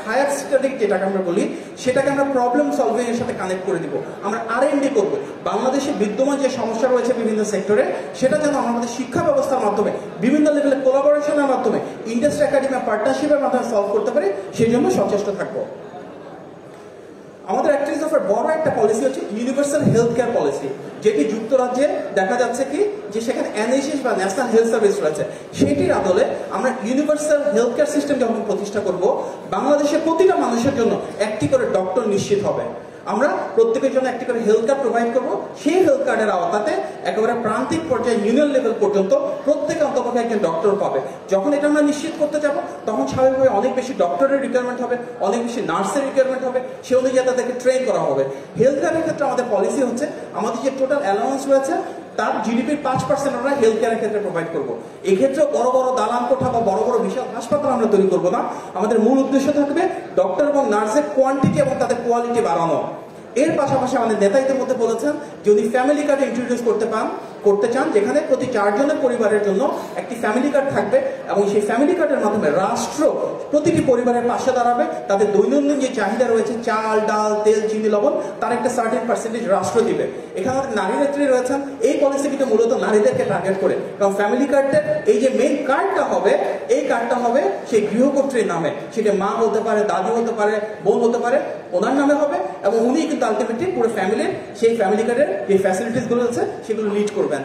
হায়ার স্টাডি যেটাকে আমরা বলি সেটাকে আমরা প্রবলেম সলভিং এর সাথে কানেক্ট করে দিব। আমরা R&D করবো বাংলাদেশে বিদ্যমান যে সমস্যা রয়েছে বিভিন্ন সেক্টরে সেটা যেন আমাদের শিক্ষা ব্যবস্থার মাধ্যমে বিভিন্ন লেভেলে কোলাবোরেশনের মাধ্যমে ইন্ডাস্ট্রি একাডেমি পার্টনারশিপের মাধ্যমে সলভ করতে পারে, সেই জন্য সচেষ্ট থাকবো। আমাদের অ্যাক্টিভিটি দফার বড় একটা পলিসি হচ্ছে ইউনিভার্সাল হেলথ কেয়ার পলিসি, যেটি যুক্তরাজ্যে দেখা যাচ্ছে কি যে সেখানে NHS বা ন্যাশনাল হেলথ সার্ভিস রয়েছে, সেটির আদলে আমরা ইউনিভার্সাল হেলথ কেয়ার সিস্টেম যখন প্রতিষ্ঠা করব বাংলাদেশের প্রতিটা মানুষের জন্য একটি করে ডক্টর নিশ্চিত হবে। আমরা প্রত্যেকের জন্য একটি করে হেলথ কার্ড প্রোভাইড করব। সেই হেলথ কার্ডের আওতাতে একেবারে প্রান্তিক পর্যায়ে ইউনিয়ন লেভেল পর্যন্ত প্রত্যেকে অন্তপক্ষে একজন ডক্টর পাবে। যখন এটা আমরা নিশ্চিত করতে যাব তখন স্বাভাবিকভাবে অনেক বেশি ডক্টরের রিকোয়ারমেন্ট হবে, অনেক বেশি নার্সের রিকোয়ারমেন্ট হবে, সে অনুযায়ী তাদেরকে ট্রেন করা হবে। হেলথ কেয়ারের ক্ষেত্রে আমাদের পলিসি হচ্ছে আমাদের যে টোটাল অ্যালাউন্স রয়েছে তার GDP-র 5% আমরা হেলথ কেয়ারের ক্ষেত্রে প্রোভাইড করবো। এক্ষেত্রে বড় বড় দালান কোঠা বা বড় বড় বিশাল হাসপাতাল আমরা তৈরি করবো না। আমাদের মূল উদ্দেশ্য থাকবে ডক্টর এবং নার্সের কোয়ান্টিটি এবং তাদের কোয়ালিটি বাড়ানো। এর পাশাপাশি আমাদের নেতাদের মধ্যে বলেছেন যদি ফ্যামিলি কার্ড ইন্ট্রোডিউস করতে চান, যেখানে প্রতি 4 জনের পরিবারের জন্য একটি ফ্যামিলি কার্ড থাকবে এবং সেই ফ্যামিলি কার্ডের মাধ্যমে রাষ্ট্র প্রতিটি পরিবারের পাশে দাঁড়াবে। তাদের দৈনন্দিন যে চাহিদা রয়েছে চাল, ডাল, তেল, চিনি, লবণ তার একটা সার্টেন পার্সেন্টেজ রাষ্ট্র দিবে। এখানে আমাদের নারী নেত্রী রয়েছেন, এই পলিসিটিতে মূলত নারীদেরকে টার্গেট করে, কারণ ফ্যামিলি কার্ডের এই যে মেইন কার্ডটা হবে এই কার্ডটা হবে সেই গৃহকর্ত্রীর নামে, সেটা মা হতে পারে, দাদি হতে পারে, বোন হতে পারে, ওনার নামে হবে এবং উনি কিন্তু আলটিমেটলি পুরো ফ্যামিলির সেই ফ্যামিলি কার্ডের যে ফ্যাসিলিটিস গুলো আছে সেগুলো লিড করবেন।